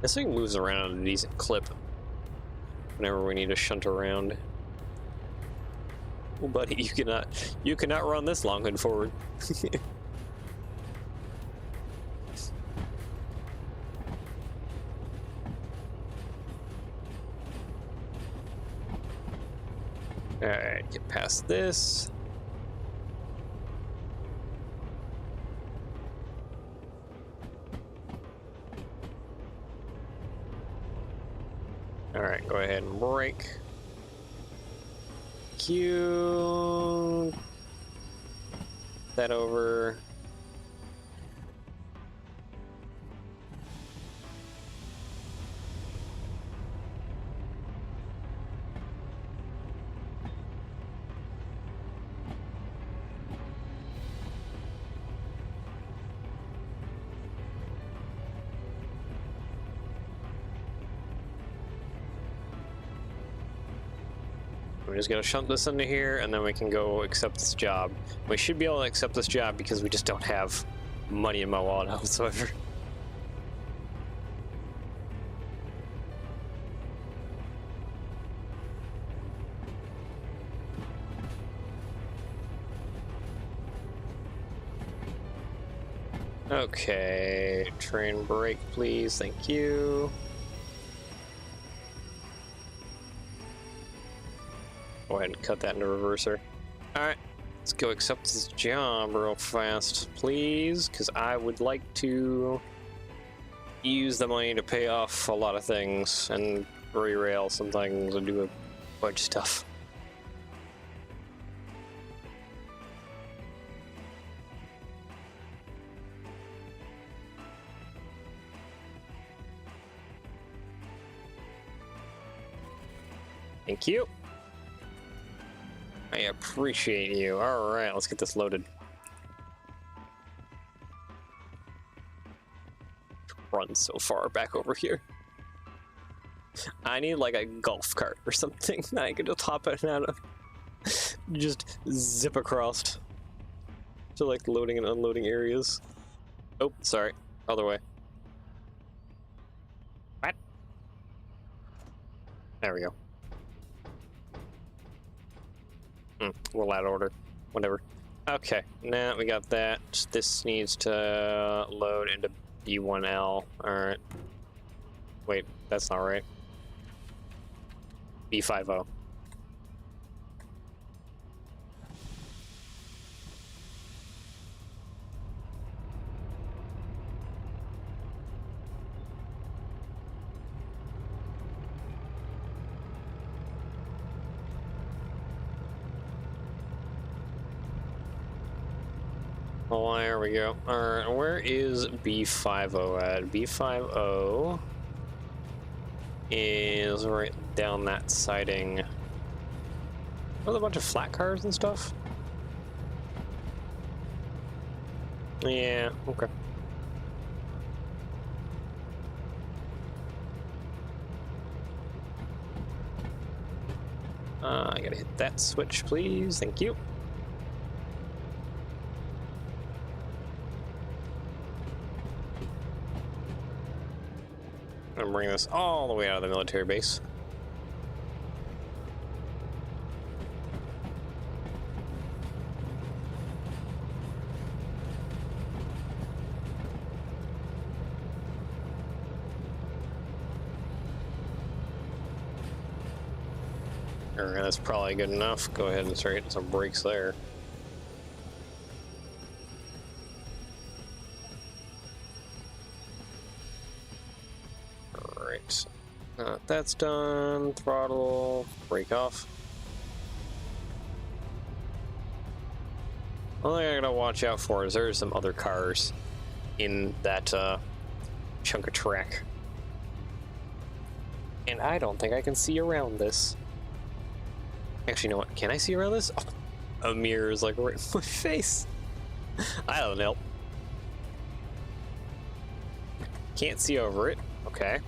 This thing moves around at a decent clip whenever we need to shunt around. Oh, buddy, you cannot run this long and forward. Alright, get past this. Alright, go ahead and brake. Q. That over. We're just gonna shunt this into here, and then we can go accept this job. We should be able to accept this job because we just don't have money in my wallet whatsoever. Okay, train brake, please. Thank you. Go ahead and cut that into reverser. Alright, let's go accept this job real fast, please, because I would like to use the money to pay off a lot of things and derail some things and do a bunch of stuff. Thank you. I appreciate you. Alright, let's get this loaded. Run so far back over here. I need like a golf cart or something that I can just hop in and out of. Just zip across to like loading and unloading areas. Oh, sorry. Other way. What? There we go. We'll add order. Whatever. Okay, now we got that. This needs to load into B1L. Alright. Wait, that's not right. B50. Oh, there we go. Alright, where is B50 at? B50 is right down that siding. With a bunch of flat cars and stuff? Yeah, okay. I gotta hit that switch, please. Thank you. I'm gonna bring this all the way out of the military base. Alright, that's probably good enough. Go ahead and start hitting some brakes there. Alright. That's done. Throttle. Brake off. One thing I gotta watch out for is there's some other cars in that chunk of track. And I don't think I can see around this. Actually, you know what? Can I see around this? Oh, a mirror is like right in my face. I don't know. Can't see over it. Okay.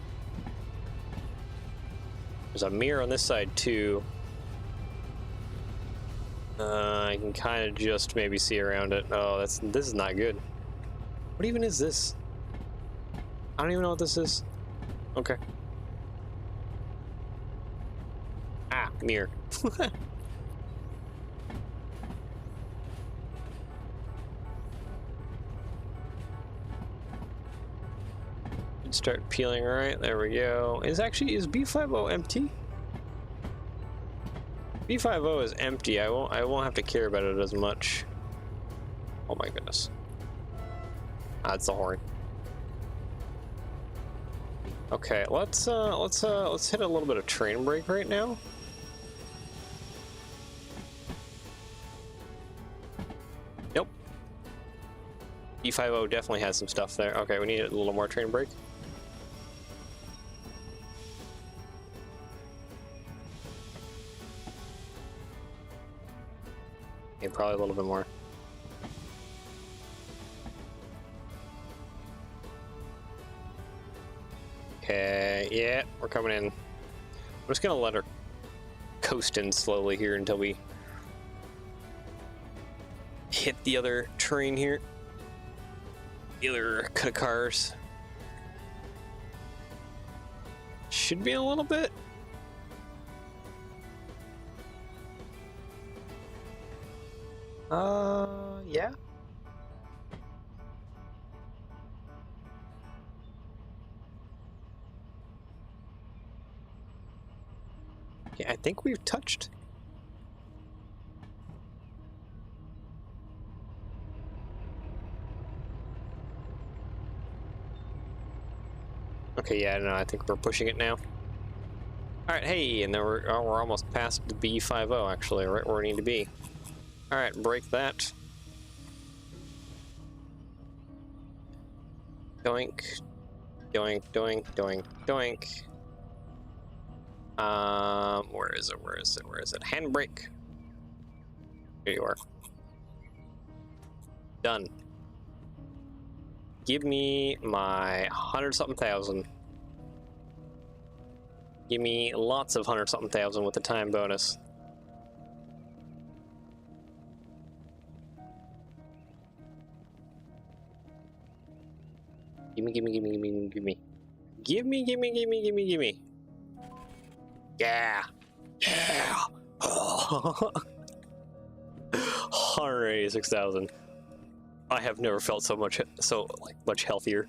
There's a mirror on this side too. I can kind of just maybe see around it. Oh, this is not good. What even is this? I don't even know what this is. Okay. Ah, mirror. Start peeling right. There we go. Is B50 empty? B50 is empty. I won't have to care about it as much. Oh my goodness. That's the horn. Okay, let's hit a little bit of train brake right now. Nope. B50 definitely has some stuff there. Okay, we need a little more train brake. Okay, probably a little bit more. Okay, yeah, we're coming in. I'm just gonna let her coast in slowly here until we hit the other train here. The other cut of cars. Should be a little bit. Yeah. Yeah, I think we've touched. Okay, yeah, no, I think we're pushing it now. All right, hey, and then we're almost past the B50 actually, right where we need to be. All right, break that. Doink, doink, doink, doink, doink. Where is it? Where is it? Where is it? Handbrake. Here you are. Done. Give me my 100-something thousand. Give me lots of 100-something thousand with the time bonus. Gimme, gimme, gimme, gimme, gimme. Gimme, gimme, gimme, gimme, gimme. Yeah. Yeah. 186,000. I have never felt so much healthier.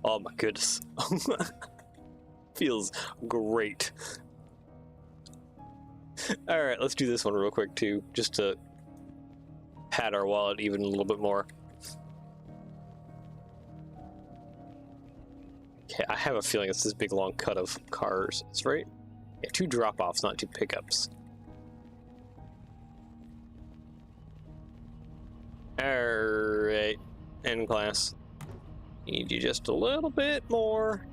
Oh my goodness. Feels great. All right, let's do this one real quick too, just to pad our wallet even a little bit more. Okay, I have a feeling it's this big long cut of cars. It's right. Yeah, 2 drop-offs, not 2 pickups. Alright, end class. Need you just a little bit more.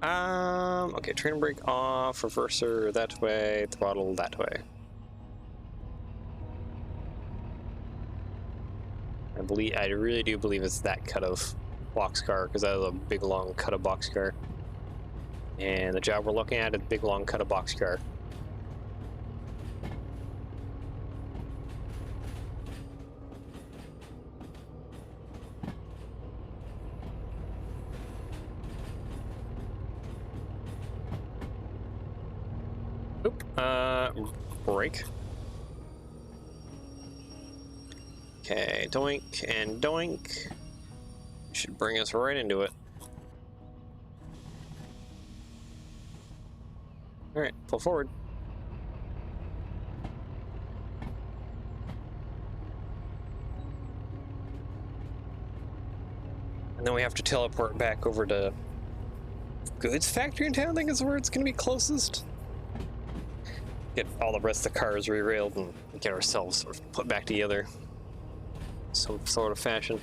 Okay, train brake off, reverser that way, throttle that way. I really do believe it's that cut of boxcar, because that is a big long cut of boxcar. And the job we're looking at is a big long cut of boxcar. Oop, brake. Okay, doink and doink. Should bring us right into it. Alright, pull forward. And then we have to teleport back over to goods factory in town, I think is where it's going to be closest. Get all the rest of the cars re-railed and get ourselves sort of put back together. Some sort of fashion.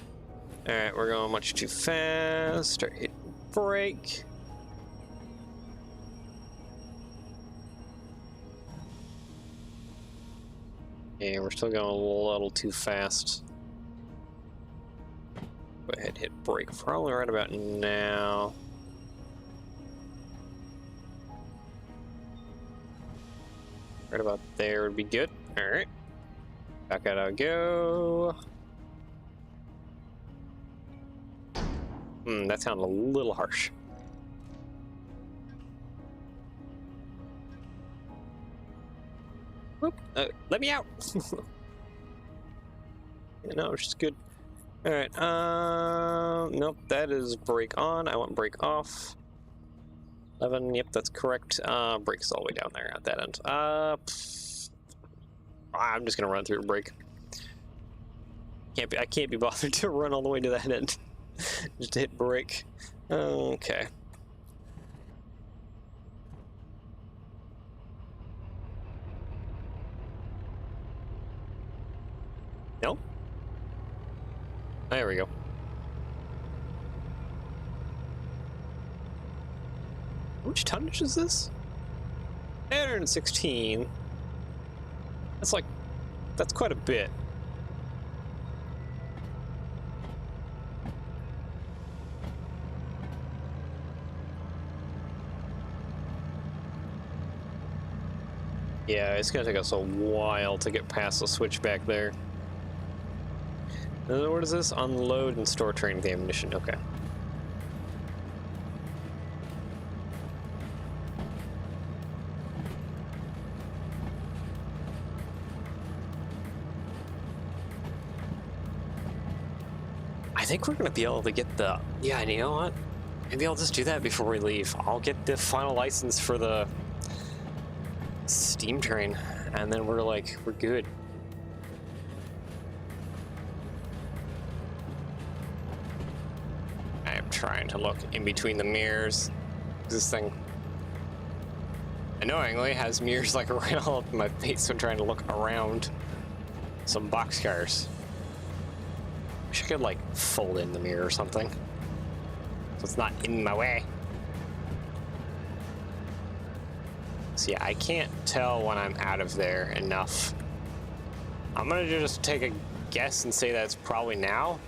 Alright, we're going much too fast. Start hitting brake. Yeah, we're still going a little too fast. Go ahead, hit brake probably right about now. Right about there would be good. All right. Back out I go. That sounded a little harsh. Whoop, let me out. Yeah, no, it's just good. All right. Nope, that is brake on. I want brake off. 11. Yep, that's correct. Brake is all the way down there at that end. I'm just gonna run through brake. I can't be bothered to run all the way to that end. Just hit brake. Okay. No? There we go. How much tonnage is this? 816. That's quite a bit. Yeah, it's gonna take us a while to get past the switch back there. What is this? Unload and store train with the ammunition. Okay. I think we're gonna be able to get the... Yeah, and you know what? Maybe I'll just do that before we leave. I'll get the final license for the steam train, and then we're good. I'm trying to look in between the mirrors. This thing annoyingly has mirrors like right all up in my face, so I'm trying to look around some boxcars. Wish I could like fold in the mirror or something so it's not in my way. So yeah, I can't tell when I'm out of there enough. I'm gonna just take a guess and say that's probably now.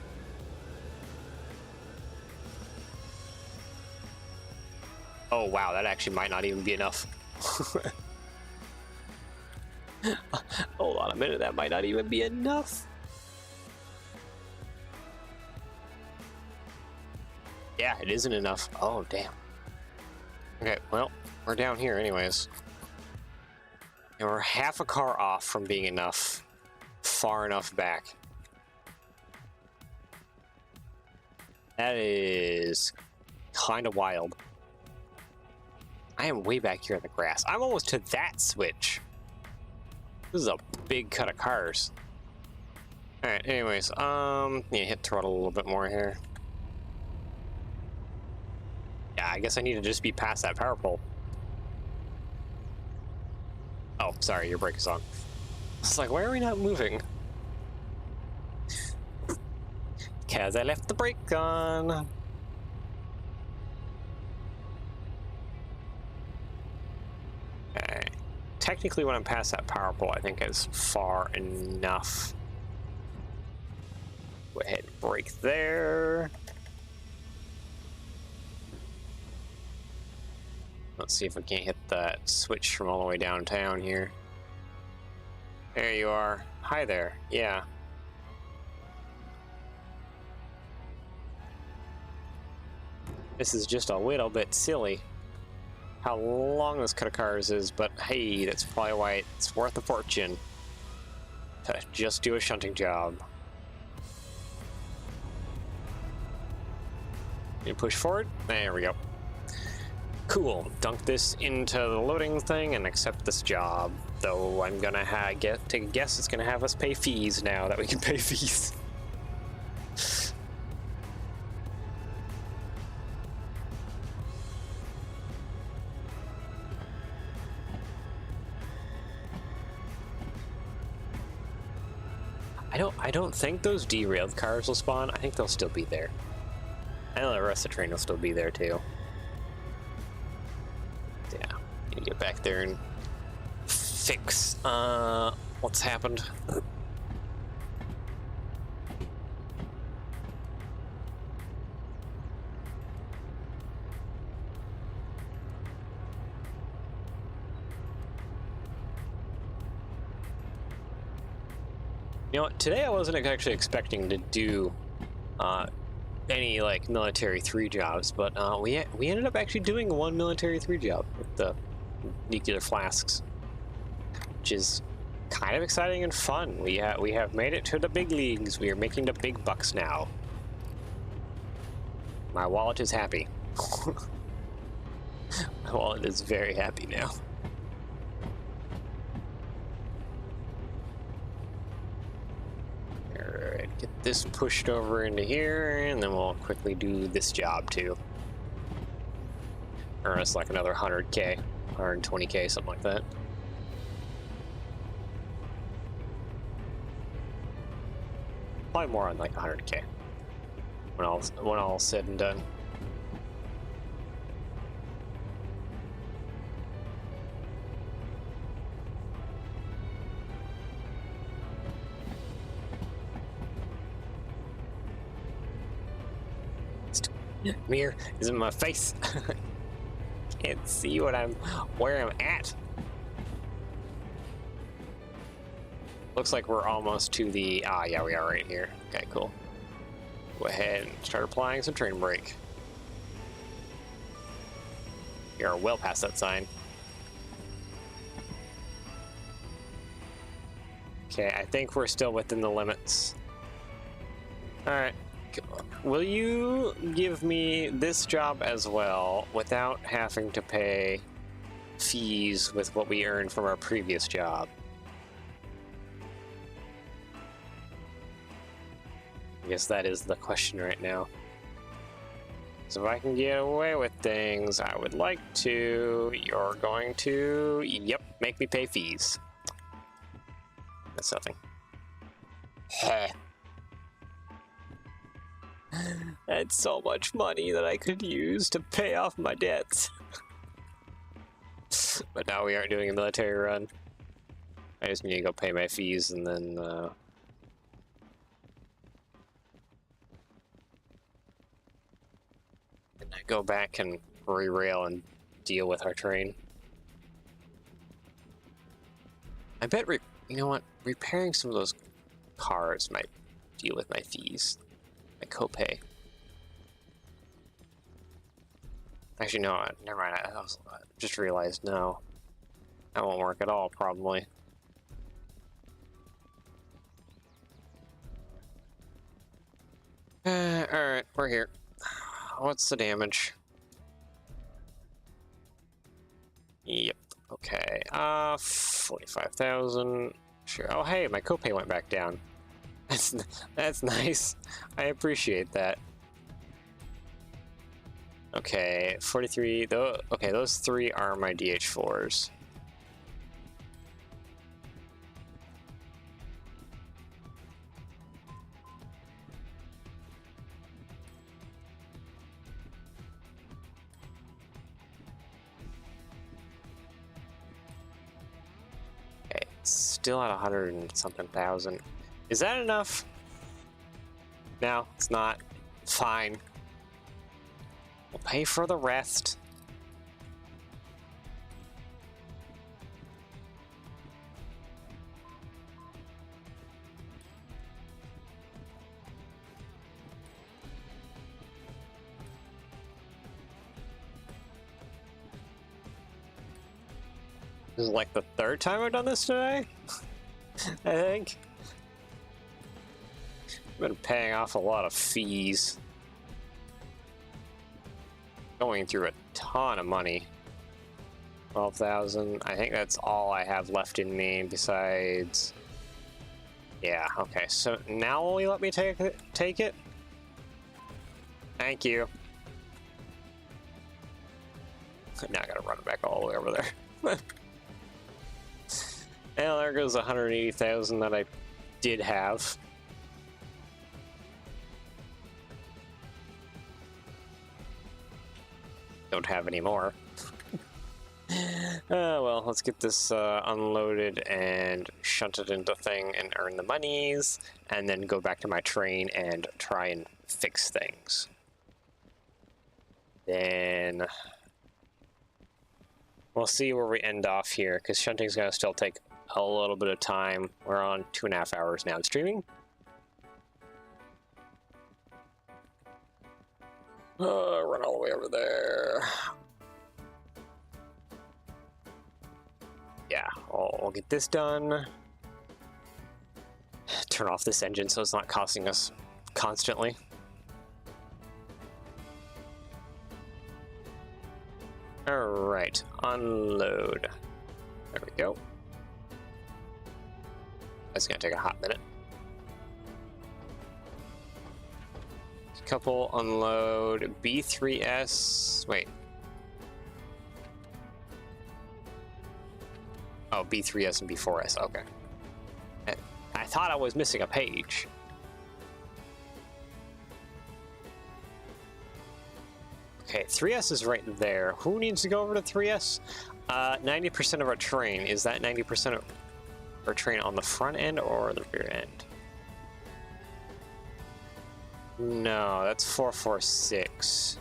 Oh wow, that actually might not even be enough. Hold on a minute, that might not even be enough. Yeah, it isn't enough. Oh, damn. Okay, well, we're down here anyways. And we're half a car off from being enough, far enough back. That is kind of wild. I am way back here in the grass. I'm almost to that switch. This is a big cut of cars. All right, anyways, yeah, hit throttle a little bit more here. Yeah, I guess I need to just be past that power pole. Oh, sorry, your brake is on. It's like, why are we not moving? Because I left the brake on. Okay. Technically, when I'm past that power pole, I think it's far enough. Go ahead and brake there. Let's see if we can't hit that switch from all the way downtown here. There you are. Hi there. Yeah. This is just a little bit silly how long this cut of cars is, but hey, that's probably why it's worth a fortune to just do a shunting job. You push forward. There we go. Cool. Dunk this into the loading thing and accept this job. Though I'm gonna take a guess it's gonna have us pay fees now that we can pay fees. I don't think those derailed cars will spawn. I think they'll still be there. I know the rest of the train will still be there too. Yeah, need to get back there and fix what's happened. You know what, today I wasn't actually expecting to do any like military 3 jobs, but we ended up actually doing one military 3 job with the nuclear flasks, which is kind of exciting and fun. We have made it to the big leagues. We are making the big bucks now. My wallet is happy. My wallet is very happy now. Alright, get this pushed over into here, and then we'll quickly do this job too. Or it's like another 100k, 120k, something like that. Probably more on like 100k when all said and done. Mirror is in my face. Can't see where I'm at. Looks like we're almost to the yeah, we are right here. Okay, cool. Go ahead and start applying some train brake. We are well past that sign. Okay, I think we're still within the limits. All right. Will you give me this job as well without having to pay fees with what we earned from our previous job? I guess that is the question right now. So if I can get away with things, I would like to. You're going to, yep, make me pay fees. That's nothing. Heh. That's so much money that I could use to pay off my debts. But now we aren't doing a military run. I just need to go pay my fees and then go back and re-rail and deal with our train. I bet, you know what? Repairing some of those cars might deal with my fees. My copay. Actually, no, never mind. I just realized, no. That won't work at all, probably. Alright, we're here. What's the damage? Yep, okay. 45,000. Sure. Oh, hey, my copay went back down. That's nice. I appreciate that. Okay, 43. Okay, those 3 are my DH4s. Okay, still at 100 and something thousand. Is that enough? No, it's not. Fine. We'll pay for the rest. This is like the 3rd time I've done this today, I think. I've been paying off a lot of fees. Going through a ton of money. 12,000. I think that's all I have left in me besides... Yeah, okay. So now will you let me take it? Thank you. Now I gotta run it back all the way over there. Well, there goes 180,000 that I did have. don't have any more. Well, let's get this unloaded and shunted into thing and earn the monies, and then go back to my train and try and fix things. Then we'll see where we end off here, because shunting's going to still take a little bit of time. We're on 2.5 hours now streaming. Run all the way over there. Yeah, we'll get this done. Turn off this engine so it's not costing us constantly. Alright, unload. There we go. That's gonna take a hot minute. Couple unload B3S. Wait. Oh, B3S and B4S. Okay. I thought I was missing a page. Okay, 3S is right there. Who needs to go over to 3S? 90% of our train. Is that 90% of our train on the front end or the rear end? No, that's 446.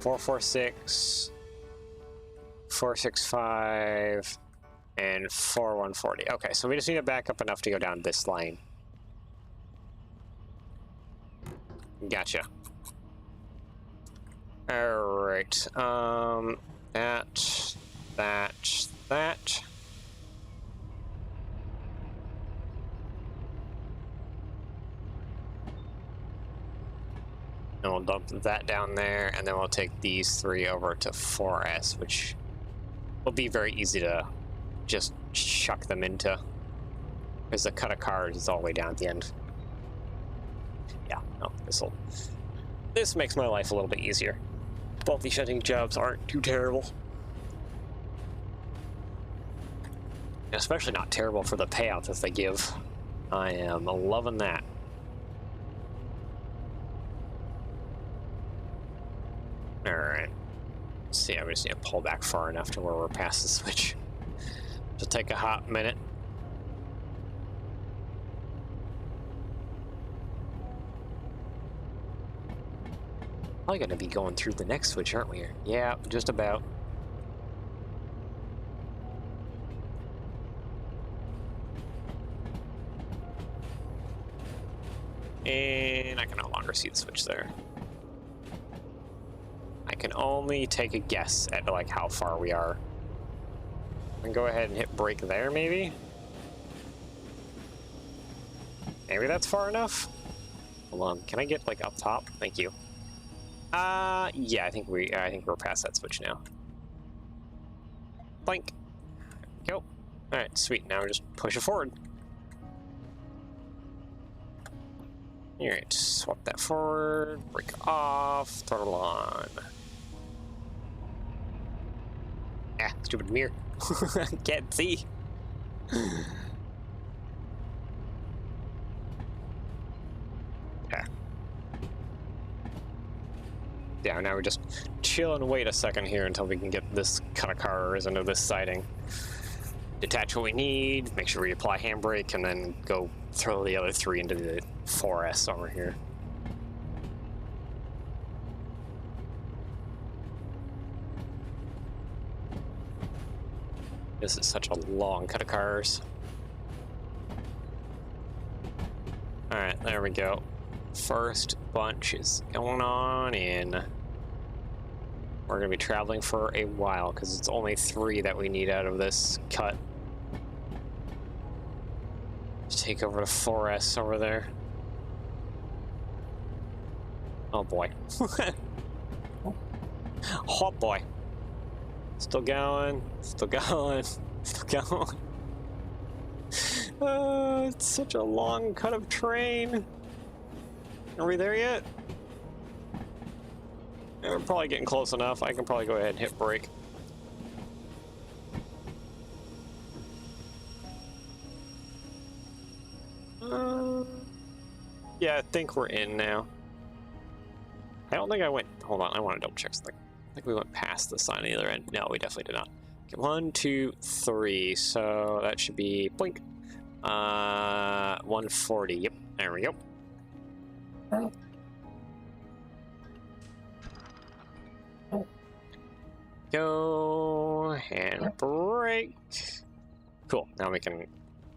446, 465, and 4140. Okay, so we just need to back up enough to go down this lane. Gotcha. Alright, that. And we'll dump that down there, and then we'll take these three over to 4S, which will be very easy to just chuck them into, because the cut of cars is all the way down at the end. Yeah, no, this makes my life a little bit easier. Both these shunting jobs aren't too terrible. Especially not terrible for the payout that they give. I am loving that. Alright. Let's see, I just need to pull back far enough to where we're past the switch. It'll take a hot minute. Probably gonna be going through the next switch, aren't we? Yeah, just about. And I can no longer see the switch there. I can only take a guess at like how far we are. And go ahead and hit brake there, maybe? Maybe that's far enough? Hold on, can I get like up top? Thank you. Yeah, I think we're past that switch now. Blank. Go. Alright, sweet, now we just push it forward. Alright, swap that forward, brake off, throttle on. Ah, stupid mirror. Can't see. Okay. Yeah, now we just chill and wait a second here until we can get this cut of cars into this siding. Detach what we need, make sure we apply handbrake, and then go throw the other three into the 4S over here. This is such a long cut of cars. Alright, there we go. First bunch is going on in. We're going to be traveling for a while because it's only 3 that we need out of this cut. Let's take over to 4S over there. Oh boy. Oh boy. Still going, still going, still going. It's such a long cut of train. Are we there yet? Yeah, we're probably getting close enough. I can probably go ahead and hit brake. Yeah, I think we're in now. I don't think I went... Hold on, I want to double check something. I think we went past the sign on the other end. No, we definitely did not. Okay, 1, 2, 3. So that should be... Blink. 140. Yep, there we go. Go and break. Cool. Now we can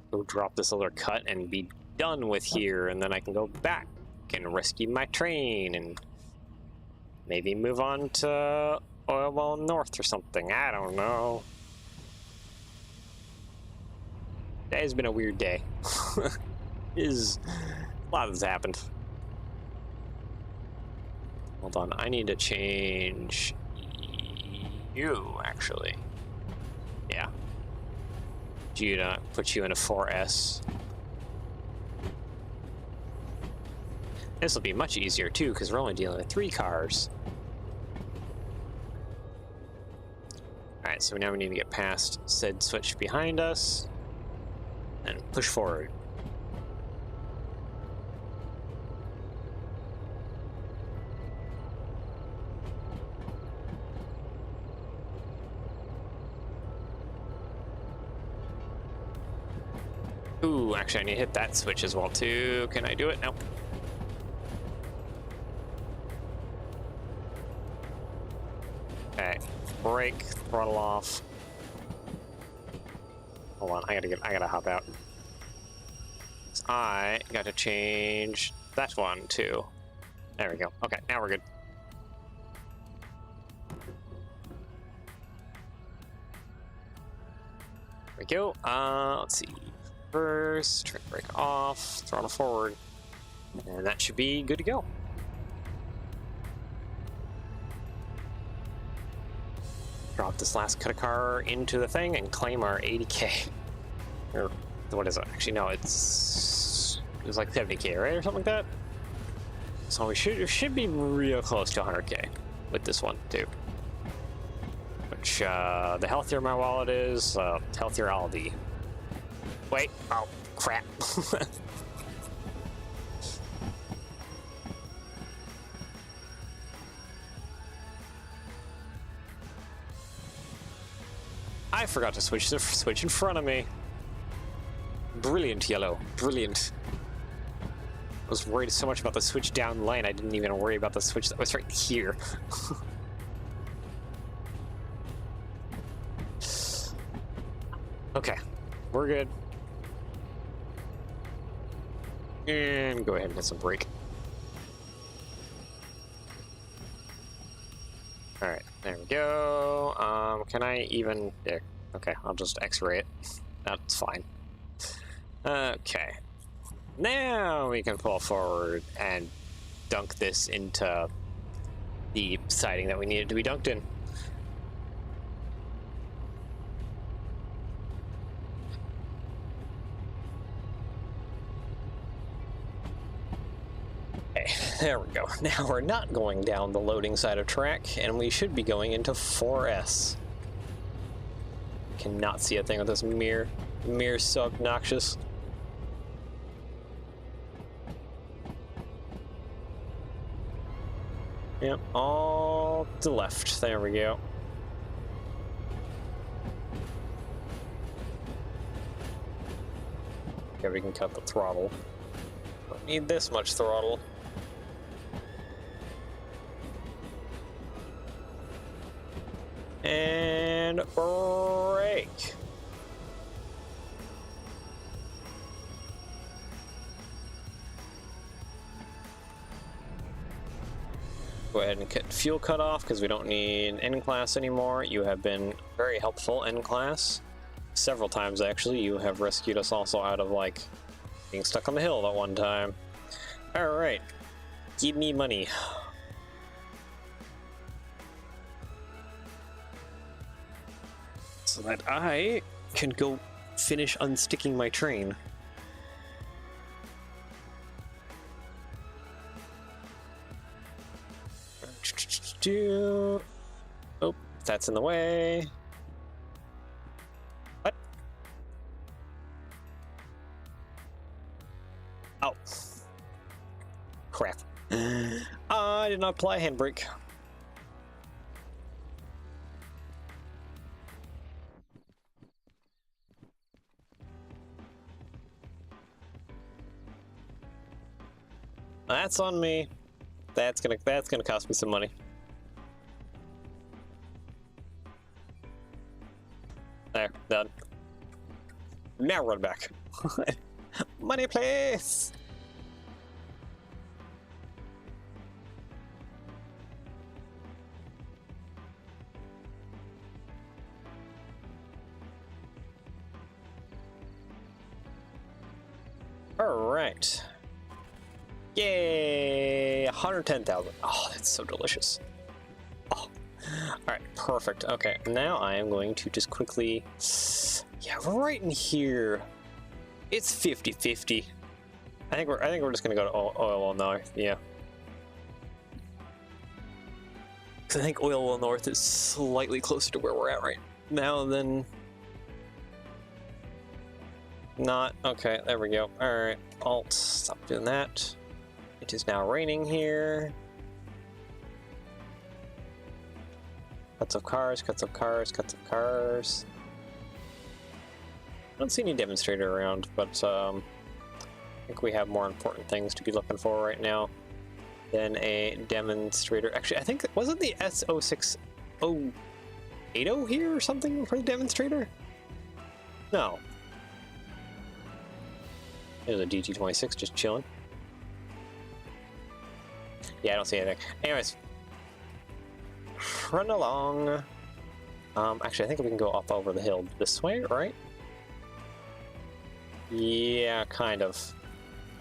go drop this other cut and be done with here, and then I can go back and rescue my train and maybe move on to Oil Well North or something. I don't know. Today's been a weird day. A lot has happened. Hold on, I need to change you, actually. Yeah. You to put you in a 4S. This will be much easier too, because we're only dealing with 3 cars. Alright, so now we need to get past said switch behind us and push forward. Ooh, actually I need to hit that switch as well too. Can I do it? Nope. Okay, brake, throttle off. Hold on, I gotta hop out. I got to change that one too. There we go. Okay, now we're good. There we go. Let's see. First, trim brake off, throttle forward, and that should be good to go. Drop this last cut of car into the thing and claim our 80K. Or what is it? Actually, no, it was like 70K, right, or something like that. So we should be real close to 100K with this one too. Which the healthier my wallet is, the healthier I'll be. Wait, oh crap. I forgot to switch the switch in front of me. Brilliant, yellow. Brilliant. I was worried so much about the switch down lane, I didn't even worry about the switch that was right here. Okay, we're good. And go ahead and hit some brake. Alright, there we go. Can I even... There. Okay, I'll just X-ray it. That's fine. Okay. Now we can pull forward and dunk this into the siding that we needed to be dunked in. Okay, there we go. Now we're not going down the loading side of track, and we should be going into 4S. Cannot see a thing with this mirror. The mirror's so obnoxious. Yep, all to the left. There we go. Okay, we can cut the throttle. Don't need this much throttle. And brake. Go ahead and cut fuel cut off because we don't need N-Class anymore. You have been very helpful, N-Class. Several times, actually. You have rescued us also out of, like, being stuck on the hill that one time. Alright. Give me money. So that I can go finish unsticking my train. Oh, that's in the way. What? Oh. Crap. I did not apply handbrake. That's on me. That's gonna cost me some money. There, done. Now run back. Money, please. All right. Yay! 110,000. Oh, that's so delicious. Oh. All right, perfect. Okay, now I am going to just quickly. Yeah, right in here. It's 50-50. I think we're just gonna go to oil well north. Yeah. Because I think oil well north is slightly closer to where we're at right now than. Not okay. There we go. All right. Alt. Stop doing that. It is now raining here. Cuts of cars. Cuts of cars. Cuts of cars. I don't see any demonstrator around, but I think we have more important things to be looking for right now than a demonstrator. Actually, I think, wasn't the S06080 here or something for the demonstrator? No. There's a DT26 just chilling. Yeah, I don't see anything. Anyways, run along. Actually, I think we can go up over the hill this way, right? Yeah, kind of.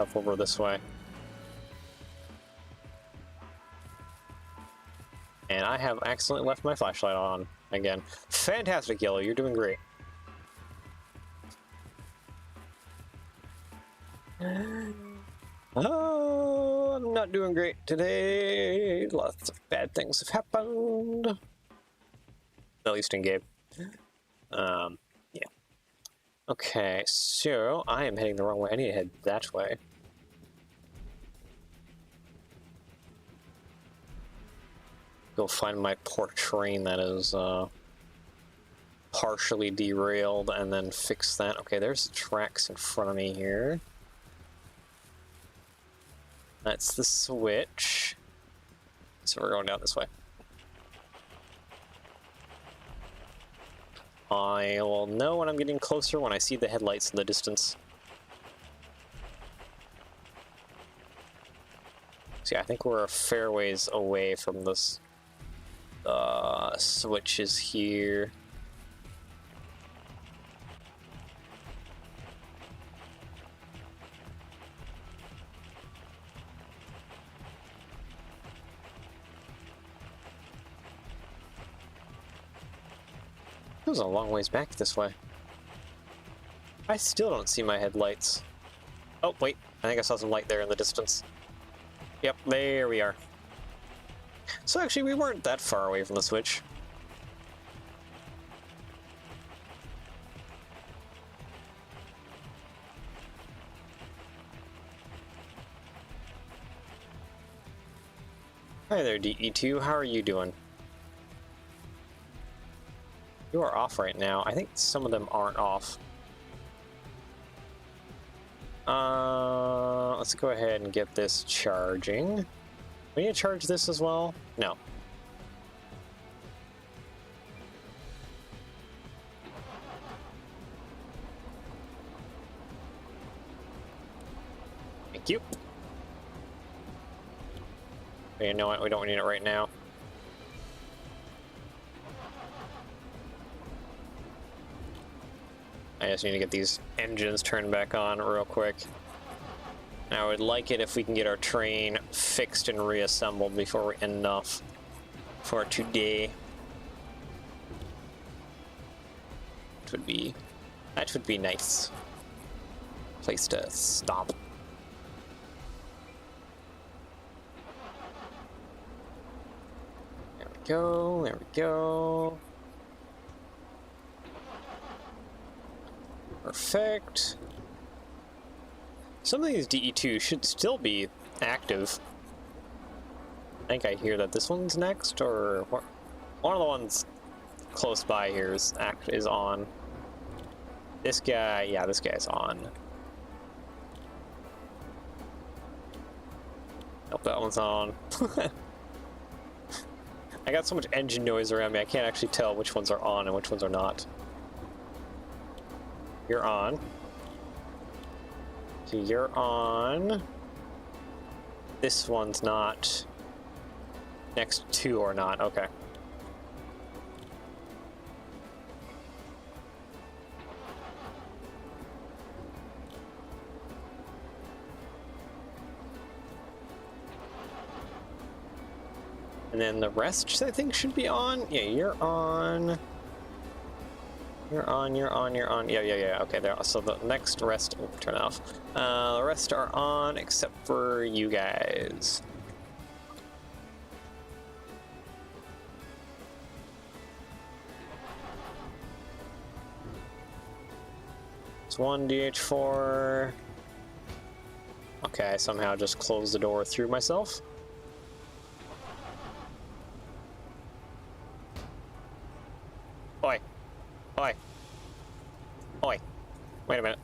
Up over this way. And I have accidentally left my flashlight on again. Fantastic, Yellow. You're doing great. Oh, I'm not doing great today. Lots of bad things have happened. At least in game. Yeah. Okay, so I am heading the wrong way. I need to head that way. Go find my poor train that is partially derailed and then fix that. Okay, there's the tracks in front of me here. That's the switch. So we're going down this way. I will know when I'm getting closer when I see the headlights in the distance. See, I think we're a fair ways away from this switches here. It was a long ways back this way. I still don't see my headlights. Oh, wait. I think I saw some light there in the distance. Yep, there we are. So actually, we weren't that far away from the switch. Hi there, DE2. How are you doing? You are off right now. I think some of them aren't off. Let's go ahead and get this charging. We need to charge this as well? No. Thank you. You know what? We don't need it right now. I just need to get these engines turned back on real quick. And I would like it if we can get our train fixed and reassembled before we end off for today. That would be nice. Place to stop. There we go, there we go. Perfect. Some of these DE2 should still be active. I think I hear that this one's next, or what? One of the ones close by here is on. This guy, yeah, this guy's on. Nope, that one's on. I got so much engine noise around me, I can't actually tell which ones are on and which ones are not. You're on. Okay, you're on. This one's not. Next two are not, okay. And then the rest, I think, should be on. Yeah, you're on. You're on. Yeah. Okay, there. So the next rest, oh, turn it off. The rest are on except for you guys. It's 1 DH4. Okay, I somehow just closed the door through myself. Oi. Oi. Oi. Wait a minute.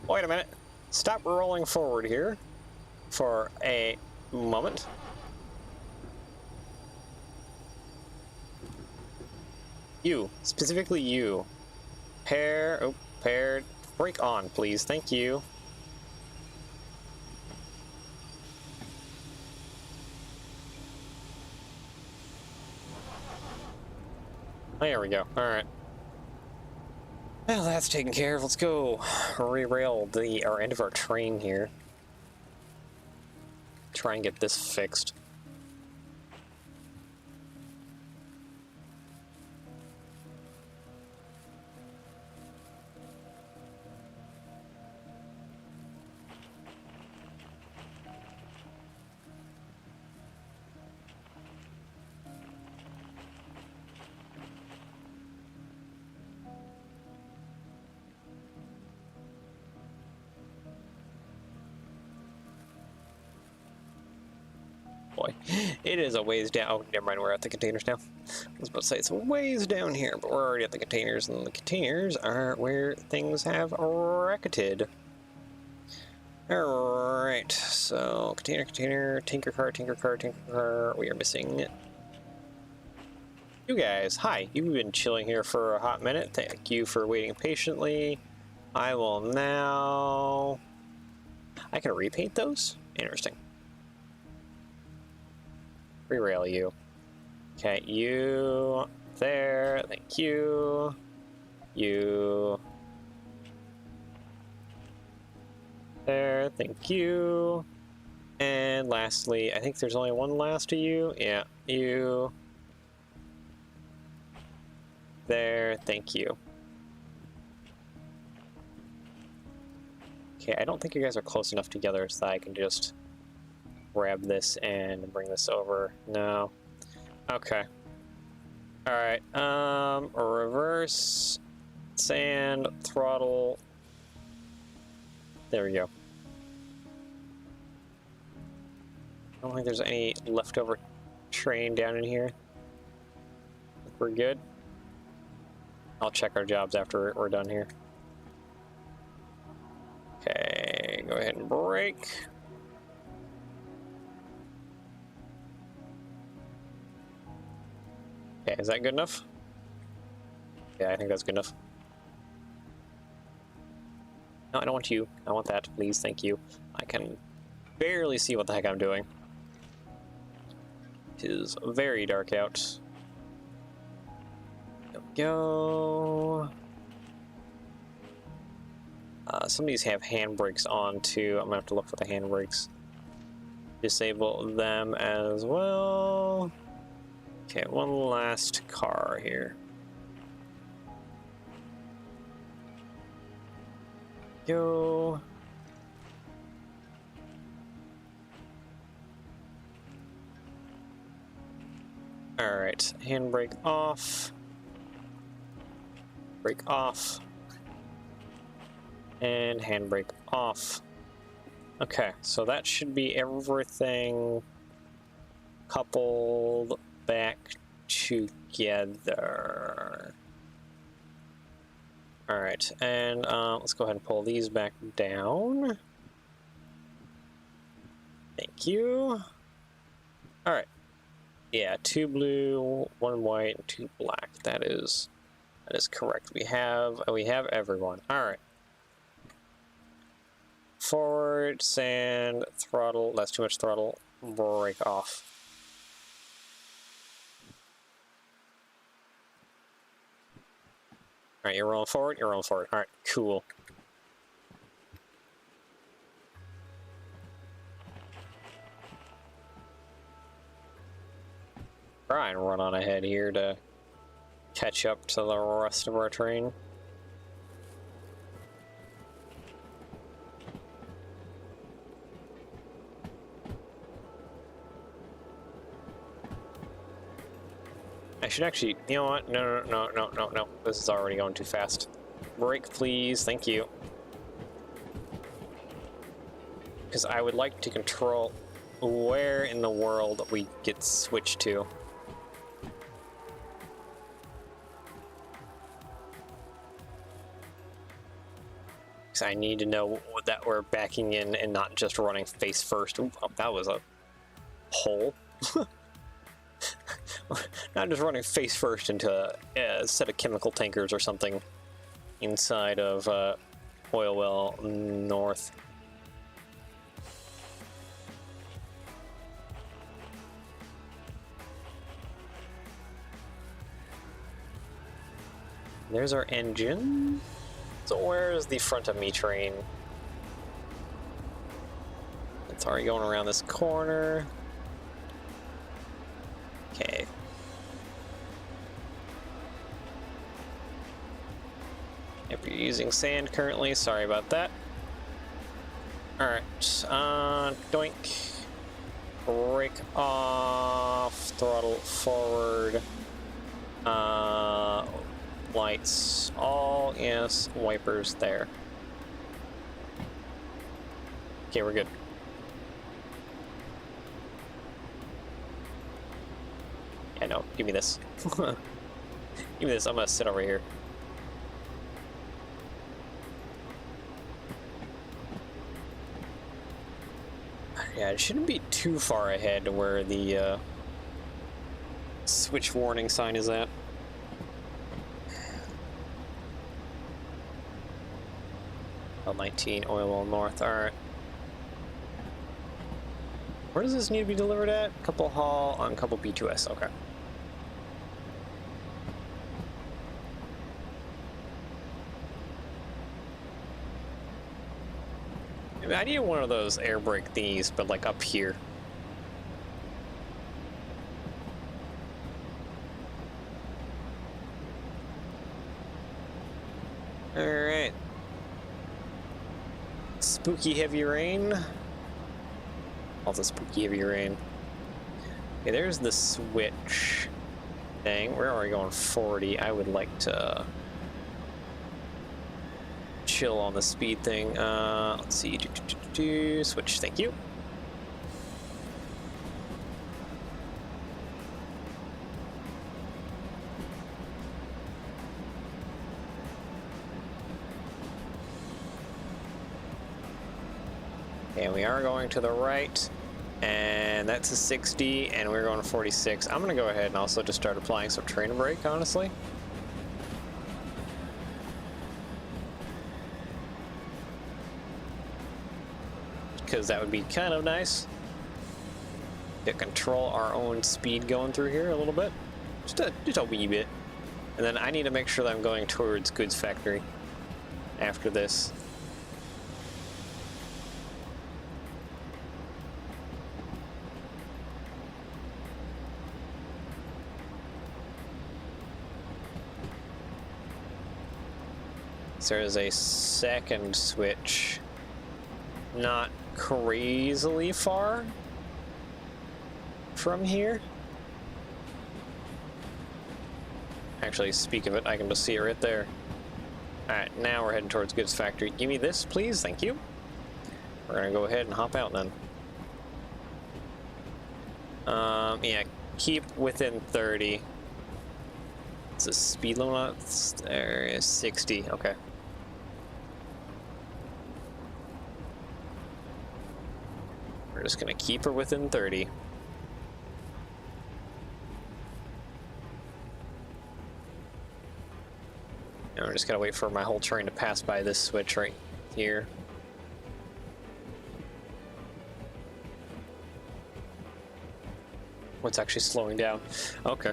Wait a minute. Stop rolling forward here for a moment. You. Specifically you. Paired. Brake on, please. Thank you. There we go. Alright. Well, that's taken care of. Let's go re-rail our end of our train here. Try and get this fixed. Boy, it is a ways down. Oh, never mind, we're at the containers now. I was about to say it's a ways down here, but we're already at the containers, and the containers are where things have racketed. Alright, so container, tinker car. We are missing you guys. Hi, you've been chilling here for a hot minute. Thank you for waiting patiently. I will now... I can repaint those? Interesting. Re-rail you. Okay, you there, thank you. You there, thank you. And lastly, I think there's only one last of you. Yeah, you there, thank you. Okay, I don't think you guys are close enough together so that I can just grab this and bring this over. No. Okay. Alright, reverse, sand, throttle. There we go. I don't think there's any leftover train down in here. We're good. I'll check our jobs after we're done here. Okay, go ahead and brake. Okay, is that good enough? Yeah, I think that's good enough. No, I don't want you. I want that, please. Thank you. I can barely see what the heck I'm doing. It is very dark out. There we go. Some of these have handbrakes on too. I'm gonna have to look for the handbrakes. Disable them as well. Okay, one last car here. Go. Alright, handbrake off. Brake off. And handbrake off. Okay, so that should be everything coupled back together. All right, and let's go ahead and pull these back down. Thank you. All right. Yeah, 2 blue, 1 white, and 2 black. That is correct. We have everyone. All right. Forward, sand, throttle. That's too much throttle. Break off. All right, you're rolling forward. You're rolling forward. All right, cool. Try and run on ahead here to catch up to the rest of our train. I should actually, you know what? No. This is already going too fast. Brake, please. Thank you. Because I would like to control where in the world we get switched to. Because I need to know that we're backing in and not just running face first. Ooh, that was a hole. Not just running face first into a set of chemical tankers or something inside of Oil Well North. There's our engine. So where's the front of me train? It's already going around this corner. Okay. If you're using sand currently, sorry about that. Alright, doink. Brake off, throttle forward. Lights all, yes, wipers there. Okay, we're good. Yeah, no, give me this. Give me this, I'm gonna sit over here. Yeah, it shouldn't be too far ahead to where the switch warning sign is at. L19, Oil Well North, alright. Where does this need to be delivered at? Couple Hall on couple B2S, okay. I need one of those air brake thingies, but like up here. Alright. Spooky heavy rain. Also spooky heavy rain. Okay, there's the switch thing. We're already going 40. I would like to chill on the speed thing. Let's see. Switch, thank you. And we are going to the right, and that's a 60, and we're going to 46. I'm gonna go ahead and also just start applying some train brake, honestly. Because that would be kind of nice to control our own speed going through here a little bit, just a wee bit. And then I need to make sure that I'm going towards Goods Factory after this. There is a second switch, not crazily far from here. Actually, speak of it, I can just see it right there. Alright, now we're heading towards Goods Factory. Give me this, please, thank you. We're gonna go ahead and hop out then. Yeah, keep within 30. It's a speed limit. There is 60. Okay. We're just gonna keep her within 30. And we're just gotta wait for my whole train to pass by this switch right here. What's actually slowing down? Okay.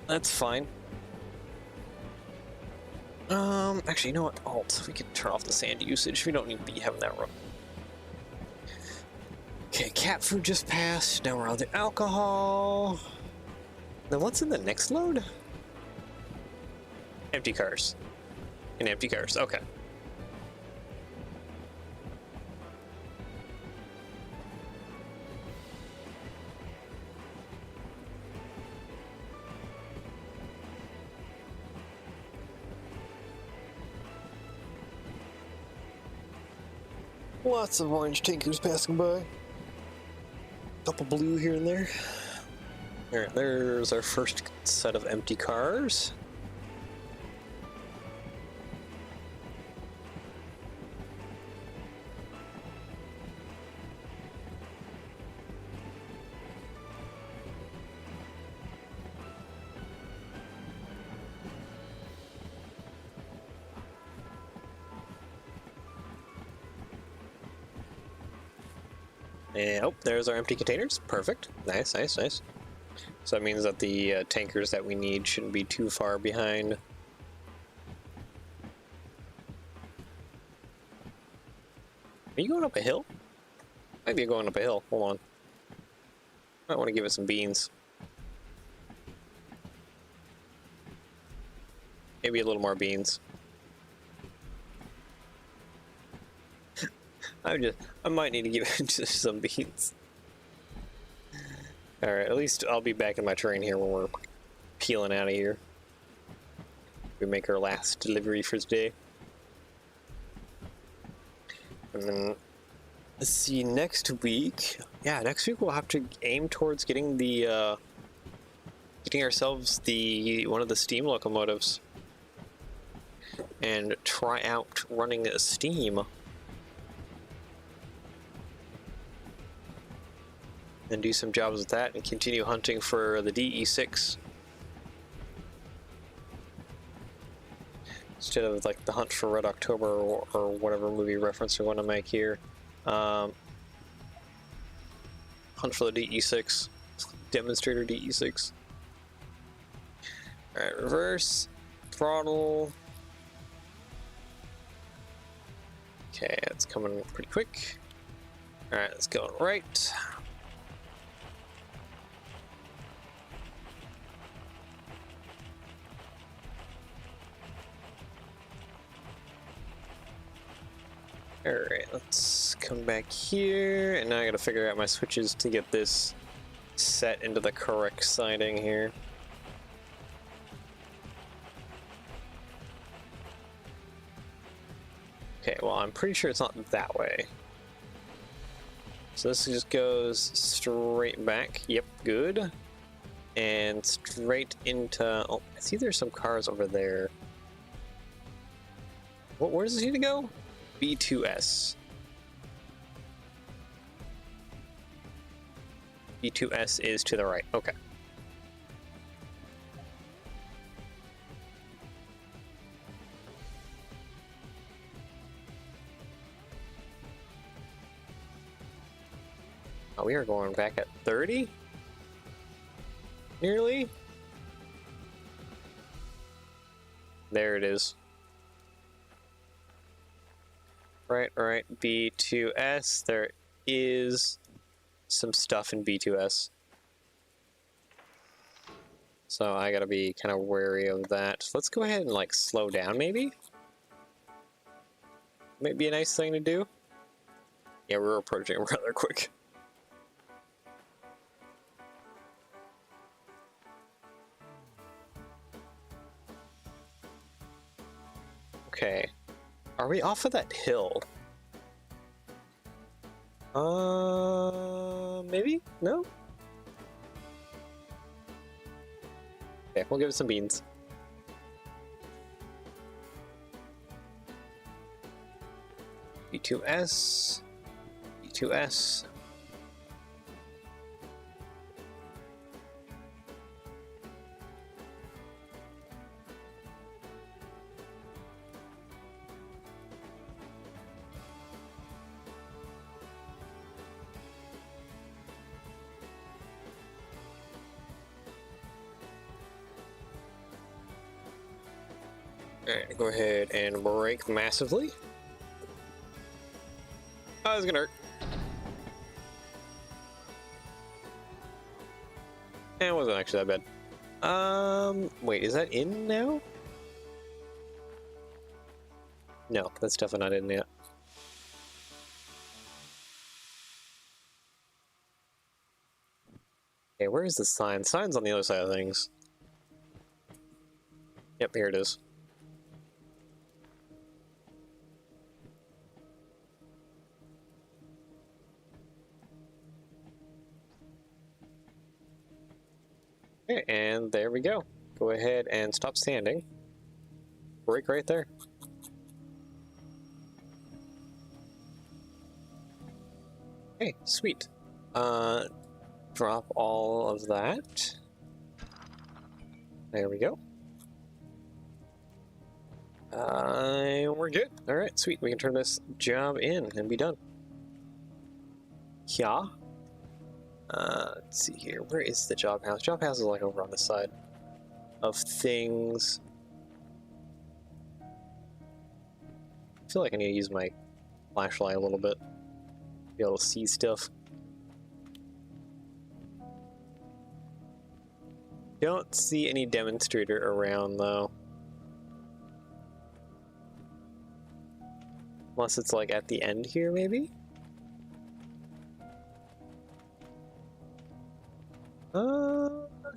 That's fine. Actually, you know what? Alt. We can turn off the sand usage. We don't need to be having that run. Okay, cat food just passed. Now we're on the alcohol. Then what's in the next load? Empty cars. And empty cars. Okay. Lots of orange tankers passing by. Couple blue here and there. Alright, there's our first set of empty cars. And, oh, there's our empty containers. Perfect. Nice, nice, nice. So that means that the tankers that we need shouldn't be too far behind. Are you going up a hill? Might be going up a hill. Hold on. Might want to give it some beans. Maybe a little more beans. I might need to give it just some beans. Alright, at least I'll be back in my train here when we're peeling out of here. We make our last delivery for today. And then, let's see, next week... Yeah, next week we'll have to aim towards getting the, getting ourselves one of the steam locomotives. And try out running steam. And do some jobs with that and continue hunting for the DE6 instead of like the hunt for Red October or whatever movie reference we want to make here. Hunt for the DE6, demonstrator DE6. All right, reverse throttle. Okay, it's coming pretty quick. All right, let's go right. Alright, let's come back here, and now I gotta figure out my switches to get this set into the correct siding here. Okay, well, I'm pretty sure it's not that way. So this just goes straight back. Yep, good. And straight into... Oh, I see there's some cars over there. Where does this need to go? B2S. B2S is to the right. Okay. Oh, we are going back at 30? Nearly? There it is. Right, B2S. There is some stuff in B2S. So I gotta be kind of wary of that. Let's go ahead and like slow down maybe? Might be a nice thing to do. Yeah, we're approaching rather quick. Okay. Are we off of that hill? Maybe? No? Okay, we'll give it some beans. B2S. B2S. Alright, go ahead and break massively. Oh, it's gonna hurt. It wasn't actually that bad. Wait, is that in now? No, that's definitely not in yet. Okay, where is the sign? The sign's on the other side of things. Yep, here it is. Okay, and there we go. Go ahead and stop standing. Break right there. Okay, sweet. Drop all of that. There we go. We're good. Alright, sweet. We can turn this job in and be done. Yeah. Let's see here. Where is the job house? Job house is like over on the side of things. I feel like I need to use my flashlight a little bit. Be able to see stuff. Don't see any demonstrator around though. Unless it's like at the end here, maybe?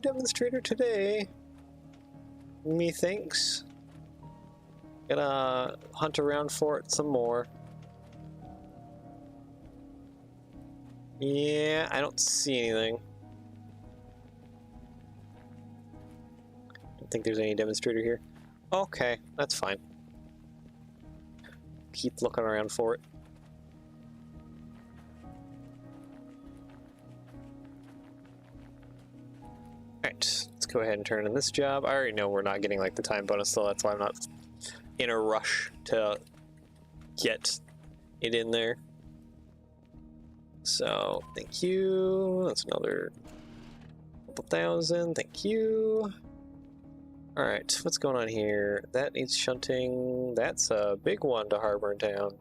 Demonstrator today. Methinks. Gonna hunt around for it some more. Yeah, I don't see anything. Don't think there's any demonstrator here. Okay, that's fine. Keep looking around for it. Alright, let's go ahead and turn in this job. I already know we're not getting like the time bonus, so that's why I'm not in a rush to get it in there. So, thank you. That's another couple thousand. Thank you. Alright, what's going on here? That needs shunting. That's a big one to Harbor Town.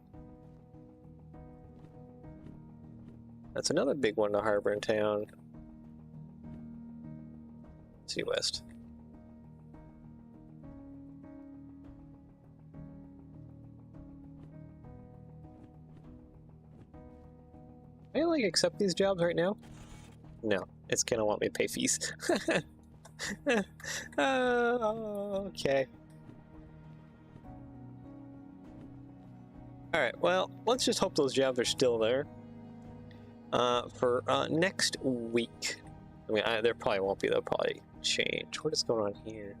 That's another big one to Harbor Town. City West. Can I like accept these jobs right now? No, it's gonna want me to pay fees. Okay. Alright, well, let's just hope those jobs are still there. For next week. I mean, there probably won't be, they'll probably change. What is going on here?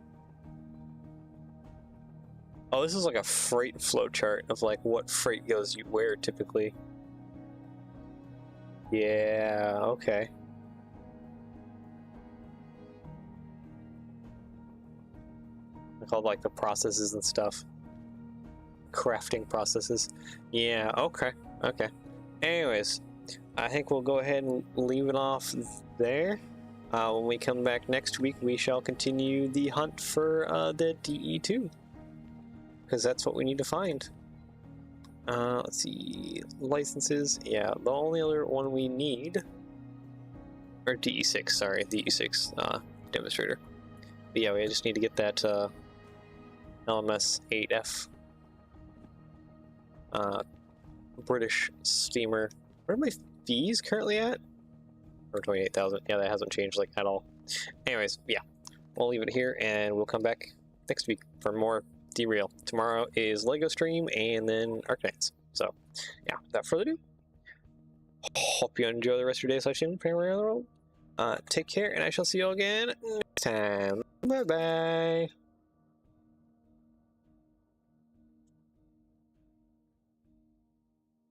Oh, this is like a freight flow chart of like what freight goes you where typically. Yeah, okay. They're called like the processes and stuff. Crafting processes. Yeah, okay, okay. Anyways, I think we'll go ahead and leave it off there. When we come back next week, we shall continue the hunt for the DE2. Because that's what we need to find. Let's see, licenses. Yeah, the only other one we need, or DE6. Sorry, DE6 demonstrator. But yeah, we just need to get that LMS 8F British steamer. Where are my fees currently at? Or 28,000. Yeah, that hasn't changed like at all. Anyways, yeah, we'll leave it here, and we'll come back next week for more Derail. Tomorrow is LEGO stream, and then Arknights. So, yeah, without further ado, Hope you enjoy the rest of your day slash evening, depending on where you're in the world. Take care, and I shall see you all again next time. Bye bye.